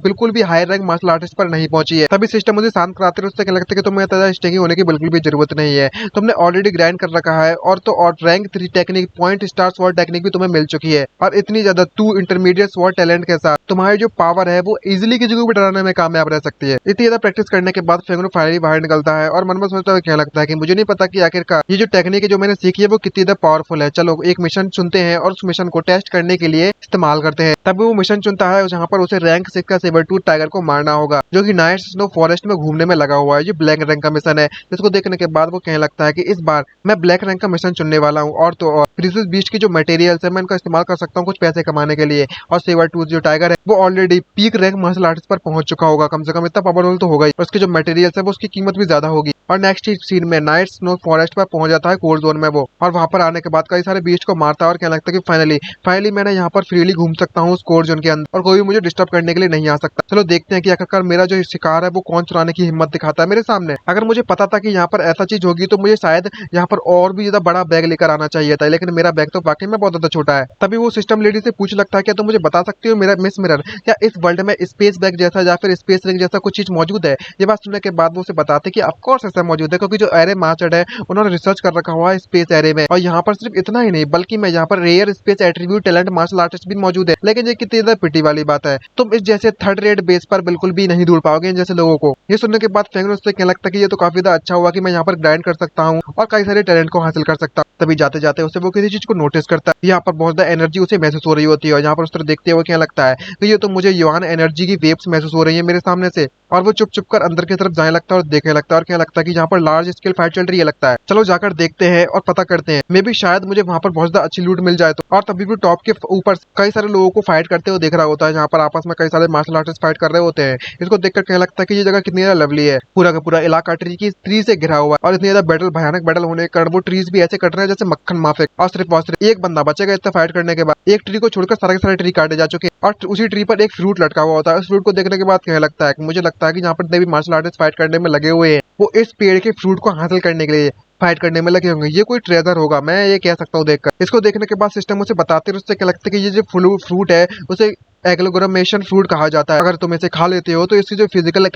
बिल्कुल भी हाई रैंक मार्शल आर्टिस्ट पर नहीं पहुंची है। तभी सिस्टम मुझे शांत कराते उससे लगता है कि तुम्हें ज्यादा स्टेकिंग होने की बिल्कुल भी जरूरत नहीं है, तुमने ऑलरेडी ग्राइंड कर रखा है और तो और rank 3 technique point star sword technique भी तुम्हें मिल चुकी है, और इतनी ज्यादा 2 इंटरमीडिएट स्वॉर्ड टैलेंट के साथ तुम्हारी जो पावर है वो इजिली किसी को भी डराने में कामयाब रह सकती है। इतनी ज्यादा प्रैक्टिस करने के बाद फैंगिनो फाइनली बाहर निकलता है और मन में सोचता है क्या लगता है कि मुझे नहीं पता कि आखिरकार ये जो टेक्निक है जो मैंने सीखी है वो कितनी ज्यादा पावरफुल है। चलो एक मिशन चुनते हैं और उस मिशन को टेस्ट करने के लिए इस्तेमाल करते हैं। तब वो मिशन चुनता है जहाँ पर उसे रैंक 6 का सेबर टूथ टाइगर को मारना होगा, जो कि नाइट स्नो फॉरेस्ट में घूमने में लगा हुआ है। ये ब्लैक रैंक का मिशन है, जिसको देखने के बाद वो कहने लगता है कि इस बार मैं ब्लैक रैंक का मिशन चुनने वाला हूँ, और तो और प्रीशियस बीस्ट की जो मटेरियल्स है मैं इनका इस्तेमाल कर सकता हूँ कुछ पैसे कमाने के लिए, और सेबर टूथ जो टाइगर है वो already peak rank martial artist पर पहुंच चुका होगा, कम से कम इतना पावरफुल तो होगा ही। और उसके जो मटेरियल्स है वो उसकी कीमत भी ज्यादा होगी। और नेक्स्ट सीन में नाइट स्नो फॉरेस्ट पर पहुंच जाता है कोल्ड जोन में वो, और वहां पर आने के बाद कई सारे बीस्ट को मारता है और क्या लगता है कि फाइनली मैंने यहाँ पर फ्रीली घूम सकता हूँ उस कोल्ड जोन के अंदर, और कोई भी मुझे डिस्टर्ब करने के लिए नहीं आ सकता। चलो देखते हैं कि आखिरकार मेरा जो शिकार है वो कौन चुराने की हिम्मत दिखाता है मेरे सामने। अगर मुझे पता था कि यहाँ पर ऐसा चीज होगी तो मुझे शायद यहाँ पर और भी ज्यादा बड़ा बैग लेकर आना चाहिए था, लेकिन मेरा बैग तो वाकई में बहुत ज्यादा छोटा है। तभी वो सिस्टम लेडी से पूछ लगता है, क्या तुम मुझे बता सकती हो मेरा मिस मिरर, क्या इस वर्ल्ड में स्पेस बैग जैसा या फिर स्पेस रिंग जैसा कुछ चीज मौजूद है? ये बात सुनने के बाद वो उसे बताते कि ऑफ कोर्स ऐसा मौजूद है, क्योंकि जो एरे मास्टर है उन्होंने रिसर्च कर रखा हुआ है स्पेस एरे में। और यहाँ पर सिर्फ इतना ही नहीं बल्कि मैं यहाँ पर rare space attribute talent martial artist भी मौजूद है। लेकिन ये कितनी ज्यादा पिटी वाली बात है, तुम इस जैसे थर्ड रेट बेस पर बिल्कुल भी नहीं ढूंढ पाओगे इन जैसे लोगों को। ये सुनने के बाद फेंगन उससे क्या लगता है कि ये तो काफी ज्यादा अच्छा हुआ कि मैं यहाँ पर ग्राइंड कर सकता हूँ और कई सारे टैलेंट को हासिल कर सकता हूँ। तभी जाते जाते उसे वो किसी चीज को नोटिस करता है, यहाँ पर बहुत ज्यादा एनर्जी उसे महसूस हो रही होती है। और यहाँ पर उस तरह देखते हुए क्या लगता है कि ये तो मुझे युवान एनर्जी की वेव्स महसूस हो रही है मेरे सामने से। और वो चुप चुप कर अंदर की तरफ जाने लगता है और देखने लगता है, और क्या लगता है कि यहाँ पर लार्ज स्केल फाइट चल रही है लगता है। चलो जाकर देखते हैं और पता करते हैं, मे भी शायद मुझे वहां पर बहुत ज्यादा अच्छी लूट मिल जाए तो। और तभी भी टॉप के ऊपर कई सारे लोगों को फाइट करते हुए देख रहा होता है, जहाँ पर आपस में कई सारे मार्शल आर्टिस्ट फाइट कर रहे होते हैं। इसको देखकर कहने लगता है कि ये जगह कितनी ज्यादा लवली है, पूरा का पूरा इलाका ट्री से घिरा हुआ है। और इतनी ज्यादा बैटल भयानक बैटल होने के कारण वो ट्रीज भी ऐसे कट रहे हैं जैसे मक्खन माफे। और सिर्फ एक बंदा बचेगा इतना फाइट करने के बाद। एक ट्री को छोड़कर सारे के सारे ट्री काटे जा चुके हैं, और उसी ट्री पर एक फ्रूट लटका हुआ होता है। उस फ्रूट को देखने के बाद कहने लगता है कि मुझे लगता है कि यहाँ पर मार्शल आर्टिस्ट फाइट करने में लगे हुए हैं, वो इस पेड़ के फ्रूट को हासिल करने के लिए फाइट करने में लगे होंगे। ये कोई ट्रेजर होगा, मैं ये कह सकता हूँ देखकर। इसको देखने के बाद सिस्टम उसे बताते हैं, उससे क्या लगता है कि ये जो फ्रूट है उसे एग्लोग्रामेशन फ्रूट कहा जाता है। अगर तुम इसे खा लेते हो तो इसकी जो फिजिकल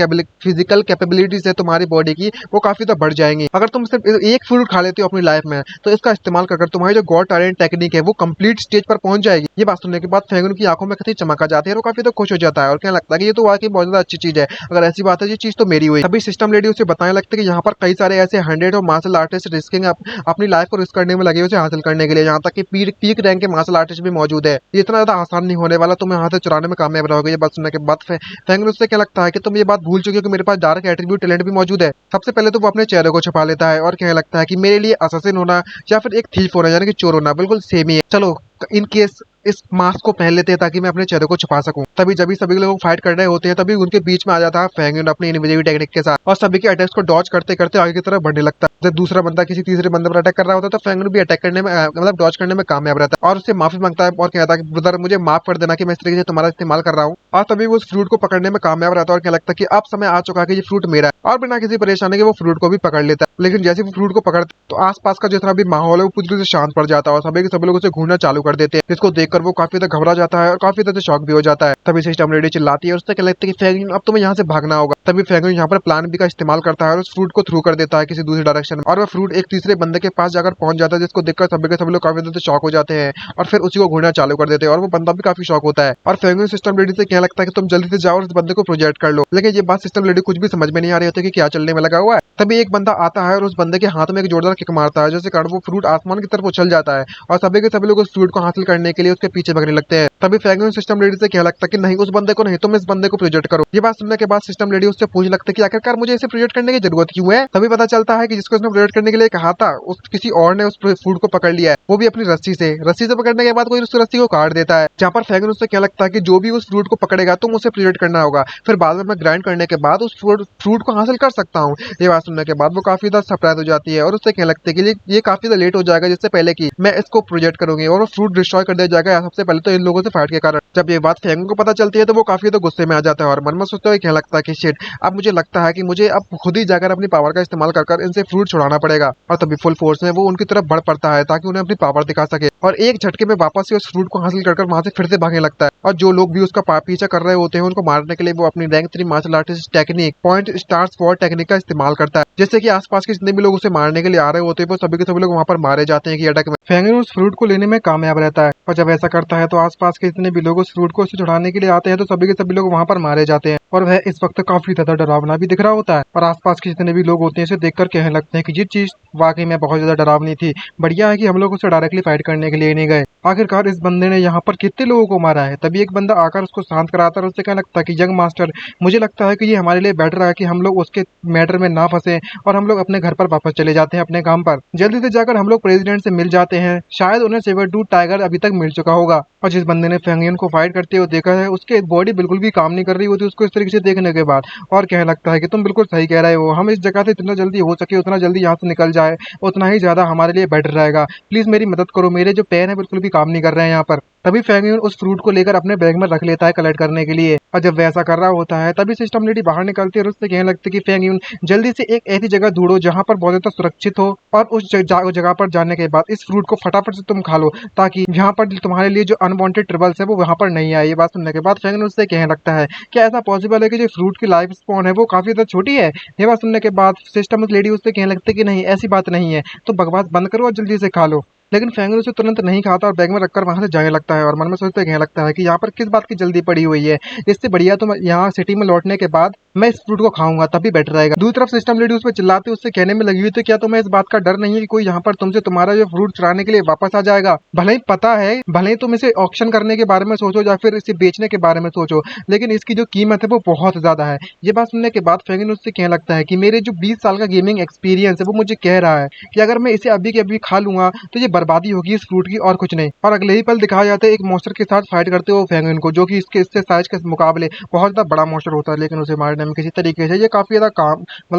कैपेबिलिटीज है तुम्हारी बॉडी की वो काफी ज्यादा बढ़ जाएंगी। अगर तुम सिर्फ एक फ्रूट खा लेते हो अपनी लाइफ में तो इसका इस्तेमाल कर तुम्हारी जो गॉड टैलेंट टेक्निक है वो कंप्लीट स्टेज पर पहुंच जाएगी। ये बात सुनने के बाद फेंगन की आंखों में कहीं चमक आ जाती है और वो काफी ज्यादा खुश हो जाता है और क्या लगता है कि ये तो वाकई बहुत ज्यादा अच्छी चीज है। अगर ऐसी बात है ये चीज तो मेरी हुई। तभी सिस्टम लेडी उसे बताने लगता है कि यहाँ पर कई सारे ऐसे 100 ऑफ मार्शल आर्टिस्ट रिस्किंग अपनी लाइफ को रिस्क करने में लगे उसे हासिल करने के लिए, यहाँ तक कि पीक रैंक के मार्शल आर्टिस्ट भी मौजूद है। ये इतना ज्यादा आसान नहीं होने वाला, तुम्हें यहाँ से चुराने में कामयाब रहोगे। ये बात सुनने के बाद फेंगन उससे क्या लगता है कि तुम ये बात भूल चुके हो कि मेरे पास डार्क एट्रीब्यूट टैलेंट भी मौजूद है। सबसे पहले तो वो अपने चेहरे को छुपा लेता है और कहने लगता है कि मेरे लिए असैसिन होना या फिर एक थीफ होना यानी कि चोर होना बिल्कुल सेम ही है। चलो इन केस इस मास्क को पहन लेते हैं ताकि मैं अपने चेहरे को छुपा सकूं। तभी जब सभी लोग फाइट कर रहे होते हैं तभी उनके बीच में आ जाता है फेंगन अपनी इनविजिबल टेक्निक के साथ, और सभी के अटैक्स को डॉज करते करते आगे की तरफ बढ़ने लगता है। जब दूसरा बंदा किसी तीसरे बंदे पर अटैक कर रहा होता है तो फेंगन भी अटैक करने में मतलब डॉज करने में कामयाब रहता है और उससे माफी मांगता है और कहता है कि ब्रदर मुझे माफ कर देना कि मैं इस तरीके से तुम्हारा इस्तेमाल कर रहा हूँ। और तभी वो उस फ्रूट को पकड़ने में कामयाब रहता है और क्या लगता है कि अब समय आ चुका है कि ये फ्रूट मेरा है, और बिना किसी परेशानी के वो फ्रूट को भी पकड़ लेता है। लेकिन जैसे वो फ्रूट को पकड़ते तो आसपास का जितना भी माहौल है वो पूरी तरह से शांत पड़ जाता है और सभी के सभी लोग उसे घूरना चालू कर देते हैं, जिसको देखकर वो काफी ज्यादा घबरा जाता है और काफी ज्यादा शॉक भी हो जाता है। तभी सिस्टम लेडी चिल्लाती है और उससे क्या लगता है कि फेंगन अब तुम्हें यहाँ से भागना होगा। तभी फेंगन यहाँ पर प्लान बी का इस्तेमाल करता है और उस फ्रूट को थ्रू कर देता है किसी दूसरी डायरेक्शन में, और वह फ्रूट एक तीसरे बंदे के पास जाकर पहुंच जाता है, जिसको देखकर सभी के सभी लोग काफी ज्यादा शॉक हो जाते हैं और फिर उसी को घूरना चालू कर देते हैं और वो बंदा भी काफी शॉक होता है। और फेंगन सिस्टम लेडी से क्या लगता है कि तुम जल्दी से जाओ और इस बंदे को प्रोजेक्ट कर लो, लेकिन ये बात सिस्टम लेडी कुछ भी समझ में नहीं आ रही होती कि क्या चलने में लगा हुआ है। तभी एक बंदा आता है और उस बंदे के हाथ में एक जोरदार किक मारता है, जिसके कारण वो फ्रूट आसमान की तरफ उछल जाता है और सभी के सभी लोग उस फ्रूट को हासिल करने के लिए उसके पीछे भागने लगते हैं। तभी फेंगन सिस्टम लेडी से क्या लगता है कि नहीं उस बंदे को नहीं, तुम इस बंदे को प्रोजेक्ट करो। ये बात सुनने के बाद सिस्टम लेडी उससे पूछ लगता है कि आखिरकार मुझे इसे प्रोजेक्ट करने की जरूरत क्यों है। तभी पता चलता है कि जिसको उसने प्रोजेक्ट करने के लिए कहा था उस किसी और ने उस फ्रूट को पकड़ लिया है, वो भी अपनी रस्सी से पकड़ने के बाद कोई उस रस्सी को काट देता है। जहाँ पर फेंगन उससे क्या लगता है कि जो भी उस फ्रूट को पकड़ेगा तुम उसे प्रोजेक्ट करना होगा, फिर बाद में मैं ग्राइंड करने के बाद उस फ्रूट को हासिल कर सकता हूँ। ये बात सुनने के बाद वो काफी ज्यादा सरप्राइज हो जाती है और उससे क्या लगता है कि ये काफी ज्यादा लेट हो जाएगा जिससे पहले की मैं इसको प्रोजेक्ट करूंगी और वो फ्रूट डिस्ट्रॉय कर दिया जाएगा सबसे पहले तो इन लोगों से फाइट के कारण। जब ये बात फेंगन को पता चलती है तो वो काफी ज्यादा गुस्से में आ जाता है और मन में सोचते हुए क्या लगता है कि शिट, अब मुझे लगता है कि मुझे अब खुद ही जाकर अपनी पावर का इस्तेमाल कर इनसे फ्रूट छुड़ाना पड़ेगा। और तभी फुल फोर्स में वो उनकी तरफ बढ़ पड़ता है ताकि उन्हें अपनी पावर दिखा सके और एक झटके में वापस से उस फ्रूट को हासिल कर वहां से फिर से भागने लगता है। और जो लोग भी उसका पीछा कर रहे होते हैं उनको मारने के लिए वो अपनी rank 3 martial artist technique point star sword technique का इस्तेमाल करता है, जिससे कि आसपास के जितने भी लोग उसे मारने के लिए आ रहे होते हैं वो सभी के सभी लोग वहां पर मारे जाते हैं कि अटैक में। फेंगन उस फ्रूट को लेने में कामयाब रहता है और जब ऐसा करता है तो आसपास के जितने भी लोग उस फ्रूट को उसे छुड़ाने के लिए आते हैं तो सभी के सभी लोग वहां पर मारे जाते हैं और वह इस वक्त काफी ज्यादा डरावना भी दिख रहा होता है। और आसपास के जितने भी लोग होते हैं इसे देखकर कहने लगते हैं कि ये चीज वाकई में बहुत ज्यादा डरावनी थी, बढ़िया है कि हम लोग उसे डायरेक्टली फाइट करने के लिए नहीं गए। आखिरकार इस बंदे ने यहाँ पर कितने लोगों को मारा है। तभी एक बंदा आकर उसको शांत कराता है और उससे क्या लगता है कि यंग मास्टर, मुझे लगता है कि ये हमारे लिए बेटर है कि हम लोग उसके मैटर में ना फंसे और हम लोग अपने घर पर वापस चले जाते हैं, अपने काम पर। जल्दी से जाकर हम लोग प्रेसिडेंट से मिल जाते हैं। शायद उन्हें सेबर टूथ टाइगर अभी तक मिल चुका होगा। और जिस बंदे ने फेंग यून को फाइट करते हुए देखा है, उसके बॉडी बिल्कुल भी काम नहीं कर रही होती उसको इस तरीके से देखने के बाद, और कहने लगता है कि तुम बिल्कुल सही कह रहे हो, हम इस जगह से जितना जल्दी हो सके उतना जल्दी यहाँ से निकल जाए, उतना ही ज्यादा हमारे लिए बेटर रहेगा। प्लीज मेरी मदद करो, मेरे जो पैर हैं बिल्कुल भी काम नहीं कर रहे हैं यहाँ पर। तभी फेंग यून उस फ्रूट को लेकर अपने बैग में रख लेता है कलेक्ट करने के लिए। और जब वैसा कर रहा होता है तभी सिस्टम लेडी बाहर निकलती है और उससे कहने लगती है कि फेंग यून, जल्दी से एक ऐसी जगह ढूंढो जहाँ पर बहुत ज्यादा सुरक्षित हो, और उस जगह पर जाने के बाद इस फ्रूट को फटाफट से तुम खा लो, ताकि यहाँ पर तुम्हारे लिए जो अनवांटेड ट्रबल्स है वो वहाँ पर नहीं आए। ये बात सुनने के बाद फेंग यून उससे कहने लगता है क्या ऐसा पॉसिबल है कि जो फ्रूट की लाइफ स्पॉन है वो काफी ज्यादा छोटी है। ये बात सुनने के बाद सिस्टम लेडी उससे कहने लगती है कि नहीं, ऐसी बात नहीं है, तो बकवास बंद करो और जल्दी से खा लो। लेकिन फेंग यून उसे तुरंत नहीं खाता और बैग में रखकर वहां से जाने लगता है और मन में सोचते कहने लगता है कि यहाँ पर किस बात की जल्दी पड़ी हुई है, इससे बढ़िया तो यहाँ सिटी में लौटने के बाद मैं इस फ्रूट को खाऊंगा, तभी बेटर रहेगा। दूसरी तरफ सिस्टम लेडी उस पर चिल्लाती उससे कहने में लगी हुई तो क्या तुम्हें इस बात का डर नहीं है कि कोई यहाँ पर तुमसे तुम्हारा जो फ्रूट चुराने के लिए वापस आ जाएगा। भले ही पता है, भले ही तुम इसे ऑक्शन करने के बारे में सोचो या फिर इसे बेचने के बारे में सोचो, लेकिन इसकी जो कीमत है वो बहुत ज्यादा है। ये बात सुनने के बाद फेंग यून उससे कहने लगता है कि मेरे जो 20 साल का गेमिंग एक्सपीरियंस है वो मुझे कह रहा है कि अगर मैं इसे अभी के अभी खा लूंगा तो ये बर्बादी होगी इस फ्रूट की, और कुछ नहीं। और अगले ही पल दिखाया जाता है एक मॉन्स्टर के साथ फाइट करते हुए फेंग यून को, जो कि इससे साइज के मुकाबले बहुत ज्यादा बड़ा मॉन्स्टर होता है, लेकिन उसे मारने में किसी तरीके से ये काफी ज्यादा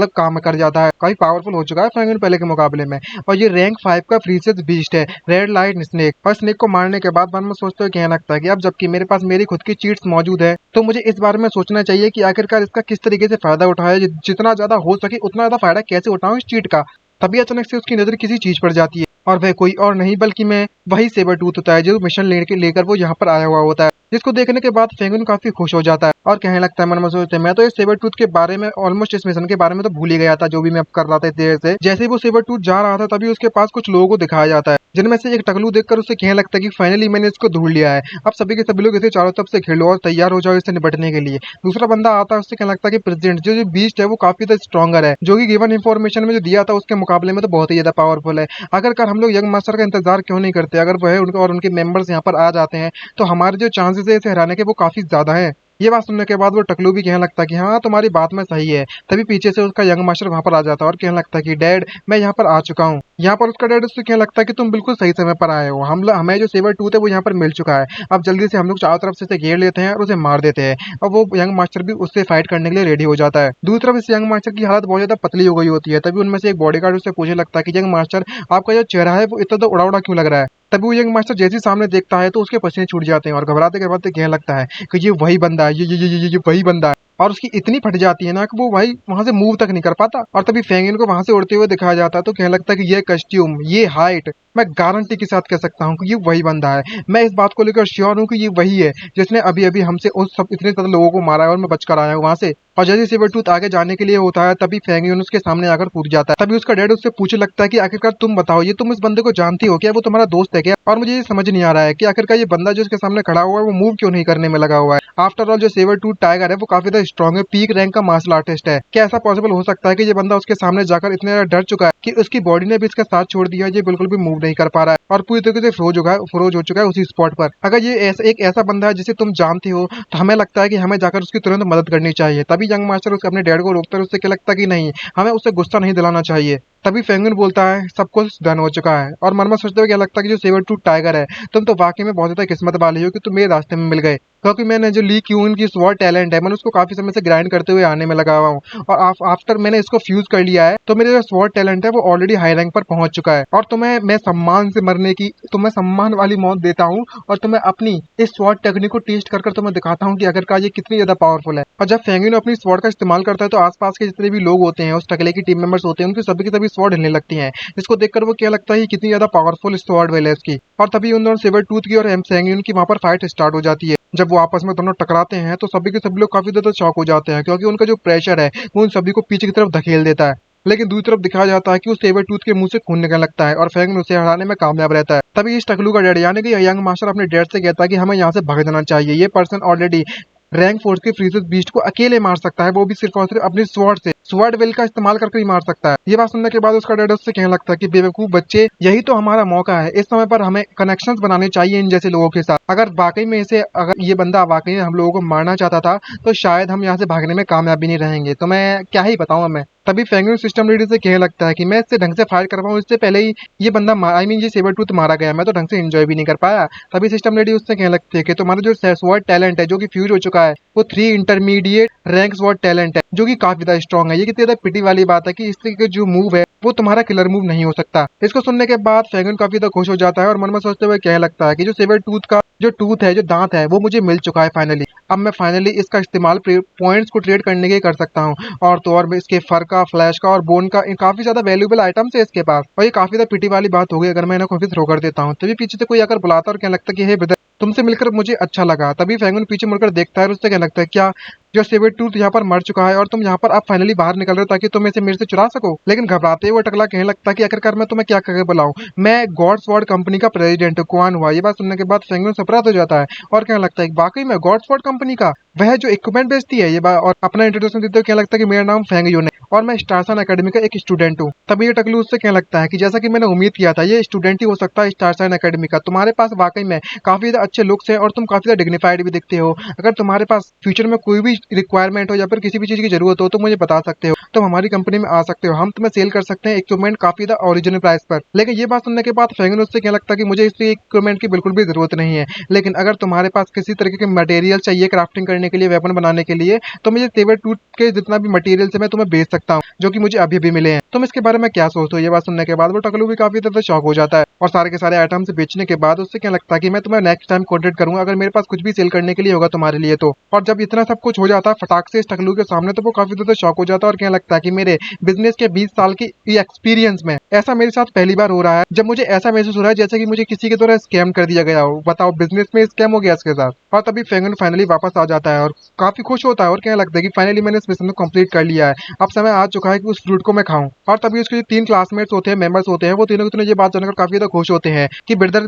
काम कर जाता है। काफी पावरफुल हो चुका है फेंग यून पहले के मुकाबले में। और ये रैंक 5 का फ्रीसियस बीस्ट है, रेड लाइट स्नेक। और स्नेक को मारने के बाद मन में सोचते हुए कहने लगता है कि अब जबकि मेरे पास मेरी खुद की चीट्स मौजूद है तो मुझे इस बारे में सोचना चाहिए कि आखिरकार इसका किस तरीके से फायदा उठाया, जितना ज्यादा हो सके उतना ज्यादा फायदा कैसे उठाऊं इस चीट का। तभी अचानक से उसकी नजर किसी चीज पर जाती है और वह कोई और नहीं बल्कि मैं वही सेबर टूथ होता है जो मिशन लेकर वो यहाँ पर आया हुआ होता है। जिसको देखने के बाद फेंग यून काफी खुश हो जाता है और कहने लगता है मन में सोचते मैं तो इस सेबर टूथ के बारे में ऑलमोस्ट इस मिशन के बारे में तो भूल ही गया था, जो भी मैं कर रहा था देर से। जैसे ही वो सेबर टूथ जा रहा था तभी उसके पास कुछ लोगों को दिखाया जाता है, जिनमें से एक टकलू देखकर उसे कहने लगता है कि फाइनली मैंने इसको ढूंढ लिया है, अब सभी के सभी लोग इसे चारों तरफ से खेलो और तैयार हो जाओ इससे निपटने के लिए। दूसरा बंदा आता है, उससे कहने लगता है कि प्रेसिडेंट जो बीस्ट है वो काफी ज्यादा स्ट्रॉन्गर है, जो कि गिवन इन्फॉर्मेशन में जो दिया था उसके मुकाबले में तो बहुत ही ज्यादा पावरफुल है। आखिरकार हम लोग यंग मास्टर का इंतजार क्यों नहीं करते, अगर वह उनके और उनके मेंबर्स यहाँ पर आ जाते हैं तो हमारे जो चांसेस है इसे हराने के वो काफी ज्यादा है। ये बात सुनने के बाद वो टकलू भी कहने लगता है कि हाँ तुम्हारी बात में सही है। तभी पीछे से उसका यंग मास्टर वहां पर आ जाता है और कहने लगता है कि डैड मैं यहाँ पर आ चुका हूँ। यहाँ पर उसका डैड उससे कहने लगता है कि तुम बिल्कुल सही समय पर आए हो, हमें जो सेबर टूथ है वो यहाँ पर मिल चुका है, अब जल्दी से हम लोग चारों तरफ से इसे घेर लेते हैं और उसे मार देते हैं। और वो यंग मास्टर भी उससे फाइट करने के लिए रेडी हो जाता है। दूसरी तरफ इस यंग मास्टर की हालत बहुत ज्यादा पतली हो गई होती है। तभी उनमें से एक बॉडीगार्ड उससे पूछने लगता है कि यंग मास्टर आपका जो चेहरा है वो इतना तो उड़ा उड़ा क्यों लग रहा है। तभी वो यंग मास्टर जैसे ही सामने देखता है तो उसके पसीने छूट जाते हैं और घबराते घबराते कहने लगता है कि ये वही बंदा है, ये वही बंदा है। और उसकी इतनी फट जाती है ना कि वो भाई वहां से मूव तक नहीं कर पाता। और तभी फेंग यून को वहां से उड़ते हुए दिखाया जाता है तो कहने लगता है कि ये कस्ट्यूम, ये हाइट, मैं गारंटी के साथ कह सकता हूँ कि ये वही बंदा है। मैं इस बात को लेकर श्योर हूँ कि ये वही है जिसने अभी अभी हमसे उस सब इतने ज्यादा लोगों को मारा है और मैं बचकर आया हूँ वहां से। और जैसे सेबर टूथ आगे जाने के लिए होता है तभी फेंग यून उसके सामने आकर कूद जाता है। तभी उसका डैड उससे पूछने लगता है कि आखिरकार तुम बताओ, ये तुम इस बंदे को जानती हो क्या, वो तुम्हारा दोस्त है क्या। और मुझे ये समझ नहीं आ रहा है कि आखिरकार ये बंदा जो इसके सामने खड़ा हुआ है वो मूव क्यों नहीं करने में लगा हुआ है। आफ्टर ऑल जो सेबर टूथ टाइगर है वो काफी ज्यादा स्ट्रॉन्ग है, पीक रैंक का मार्शल आर्टिस्ट है। क्या ऐसा पॉसिबल हो सकता है कि ये बंदा उसके सामने जाकर इतने ज्यादा डर चुका है कि उसकी बॉडी ने भी इसका साथ छोड़ दिया, ये बिल्कुल भी मूव नहीं कर पा रहा है और पूरी तरीके से फ्रोज हो चुका है उसी स्पॉट पर। अगर ये एक ऐसा बंदा है जिसे तुम जानते हो तो हमें लगता है कि हमें जाकर उसकी तुरंत मदद करनी चाहिए। तभी यंग मास्टर उसके अपने डैड को रोकता है, उससे क्या लगता है कि नहीं, हमें उससे गुस्सा नहीं दिलाना चाहिए। तभी फेंग यून बोलता है सब कुछ डन हो चुका है। और मन में सोचते हुए क्या लगता है कि जो सेबर टूथ टाइगर है तुम तो वाकई में बहुत ज्यादा किस्मत वाली हो कि तुम मेरे रास्ते में मिल गए, क्योंकि मैंने जो ली क्यून की स्वॉर्ड टैलेंट है मैंने उसको काफी समय से ग्राइंड करते हुए आने में लगा हुआ हूँ और आफ्टर मैंने इसको फ्यूज कर लिया है तो मेरा जो स्वॉर्ड टैलेंट है वो ऑलरेडी हाई रैंक पर पहुंच चुका है। और तुम्हें मैं सम्मान से मरने की, तुम्हें सम्मान वाली मौत देता हूँ और तुम्हें अपनी इस स्वॉर्ड टेक्निक को टेस्ट कर तुम्हें दिखाता हूँ कि आखिरकार ये कितनी ज्यादा पावरफुल है। और जब फेंग यून अपनी स्वॉर्ड का इस्तेमाल करता है तो आसपास के जितने भी लोग होते हैं, उस टकले की टीम मेंबर्स होते हैं, उनकी सभी की सभी स्वॉर्ड हिलने लगती है, जिसको देखकर वो क्या लगता है कि कितनी ज्यादा पावरफुल स्वॉर्ड वेल है इसकी। और तभी उन दोनों सेबर टूथ की और फेंग यून की वहां पर फाइट स्टार्ट हो जाती है। जब वो आपस में दोनों टकराते हैं तो सभी के सभी लोग काफी ज्यादा शॉक हो जाते हैं, क्योंकि उनका जो प्रेशर है वो उन सभी को पीछे की तरफ धकेल देता है। लेकिन दूसरी तरफ दिखाया जाता है कि उस सेबर टूथ के मुंह से खून निकलने लगता है और फेंग यून उसे हराने में कामयाब रहता है। तभी इस टकलू का डैड यानी कि यंग मास्टर अपने डैड से कहता है कि हमें यहाँ से भाग जाना चाहिए, ये पर्सन ऑलरेडी रैंक फोर्स के फ्रीजर बीस्ट को अकेले मार सकता है, वो भी सिर्फ और सिर्फ अपनी स्वॉर्ड से, स्वॉर्ड वेल का इस्तेमाल करके ही मार सकता है। ये बात सुनने के बाद उसका डैड उससे कहने लगता है कि बेवकूफ बच्चे, यही तो हमारा मौका है, इस समय पर हमें कनेक्शंस बनाने चाहिए इन जैसे लोगों के साथ। अगर वाकई में इसे, अगर ये बंदा वाकई में हम लोगों को मारना चाहता था तो शायद हम यहाँ से भागने में कामयाब भी नहीं रहेंगे। तो मैं क्या ही बताऊं हमें। तभी फेंगुइन सिस्टम लीडर से कहने लगता है कि मैं इससे ढंग से फायर कर पाऊँ, इससे पहले ही ये बंदा आई मीन ये सेबर टूथ मारा गया, मैं तो ढंग से एंजॉय भी नहीं कर पाया। तभी सिस्टम लेडी उससे कहने लगती है कि तुम्हारा जो स्वॉर्ड टैलेंट है जो कि फ्यूज हो चुका है, वो 3 इंटरमीडिएट रैंक स्वॉर्ड टैलेंट है जो कि काफी ज्यादा स्ट्रॉन्ग है। ये कितनी ज्यादा पिटी वाली बात है कि इस तरीके के जो मूव है वो तुम्हारा किलर मूव नहीं हो सकता। इसको सुनने के बाद फेंगुइन काफी ज्यादा खुश हो जाता है और मन में सोचते हुए कहने लगता है कि जो सेबर टूथ का जो टूथ है, जो दांत है, वो मुझे मिल चुका है फाइनली। अब मैं फाइनली इसका इस्तेमाल पॉइंट्स को ट्रेड करने के लिए कर सकता हूँ। और तो और इसके फर का, फ्लैश का और बोन का काफी ज्यादा वैल्यूएबल आइटम्स है इसके पास। और ये काफी ज्यादा पिटी वाली बात हो गई अगर मैं इन्हें खुद थ्रो कर देता हूँ। तभी पीछे से कोई आकर बुलाता और कहने लगता है कि हे ब्रदर, तुमसे मिलकर मुझे अच्छा लगा। तभी फेंगुइन पीछे मुड़कर देखता है और उससे कहने लगता है क्या जो सेबर टूथ यहाँ पर मर चुका है और तुम यहाँ पर अब फाइनली बाहर निकल रहे हो ताकि तुम इसे मेरे से चुरा सको। लेकिन घबराते हुए टकला कहने लगता है कि आखिरकार मैं तुम्हें क्या करके बुलाऊं, मैं गॉड स्वॉर्ड कंपनी का प्रेसिडेंट हूँ, कौन हुआ। ये बात सुनने के बाद फेंगुइन सरप्राइज हो जाता है और कहने लगता है वाकई में गॉड स्वॉर्ड कंपनी का, वह जो इक्विपमेंट बेचती है ये बात। और अपना इंट्रोडक्शन देते हुए कहने लगता है कि मेरा नाम फेंगयुन है और मैं स्टारसन एकेडमी का एक स्टूडेंट हूँ। तभी ये टकलू उससे कहने लगता है कि जैसा कि मैंने उम्मीद किया था, ये स्टूडेंट ही हो सकता है स्टारसन एकेडमी का। तुम्हारे पास वाकई में काफी ज्यादा अच्छे लुक्स हैं और तुम काफी ज्यादा डिग्निफाइड भी दिखते हो। अगर तुम्हारे पास फ्यूचर में कोई भी रिक्वायरमेंट हो या फिर किसी भी चीज की जरूरत हो तो मुझे बता सकते हो, तुम हमारी कंपनी में आ सकते हो, हम तुम्हें सेल कर सकते हैं इक्विपमेंट काफी ज्यादा ओरिजिनल प्राइस पर। लेकिन ये बात सुनने के बाद फेंगुइन उससे कहने लगता है कि मुझे इस इक्विपमेंट की बिल्कुल भी जरूरत नहीं है, लेकिन अगर तुम्हारे पास किसी तरीके के मटेरियल चाहिए क्राफ्टिंग करने के लिए, वेपन बनाने के लिए, तो मुझे सेबर टूथ के जितना भी मटेरियल है मैं तुम्हें बेच सकता हूँ, जो कि मुझे अभी भी मिले हैं। तुम इसके बारे में क्या सोचते हो। ये बात सुनने के बाद वो टकलू भी काफी ज्यादा शॉक हो जाता है और सारे के सारे आइटम्स बेचने के बाद उससे क्या लगता है कि मैं तुम्हें नेक्स्ट टाइम कॉन्टेक्ट करूंगा अगर मेरे पास कुछ भी सेल करने के लिए होगा तुम्हारे लिए तो। और जब इतना सब कुछ हो जाता है फटाक से इस टकलू के सामने, तो वो काफी ज्यादा शॉक हो जाता है और कहने लगता है कि मेरे बिजनेस के 20 साल की एक्सपीरियंस में ऐसा मेरे साथ पहली बार हो रहा है जब मुझे ऐसा महसूस हो रहा है जैसे कि मुझे किसी के द्वारा स्कैम कर दिया गया हो। बताओ, बिजनेस में स्कैम हो गया इसके साथ। और तभी फेंगुइन फाइनली वापस आ जाता है और काफी खुश होता है और कहने लगता है कि फाइनली मैंने इस मिशन को कंप्लीट कर लिया है, अब समय आ चुका है कि उस फ्रूट को मैं खाऊं। और तभी उसके जो 3 क्लासमेट्स होते हैं, मेंबर्स होते हैं, वो तीनों के तीनों ये बात जानकर काफी ज्यादा खुश होते हैं कि ब्रदर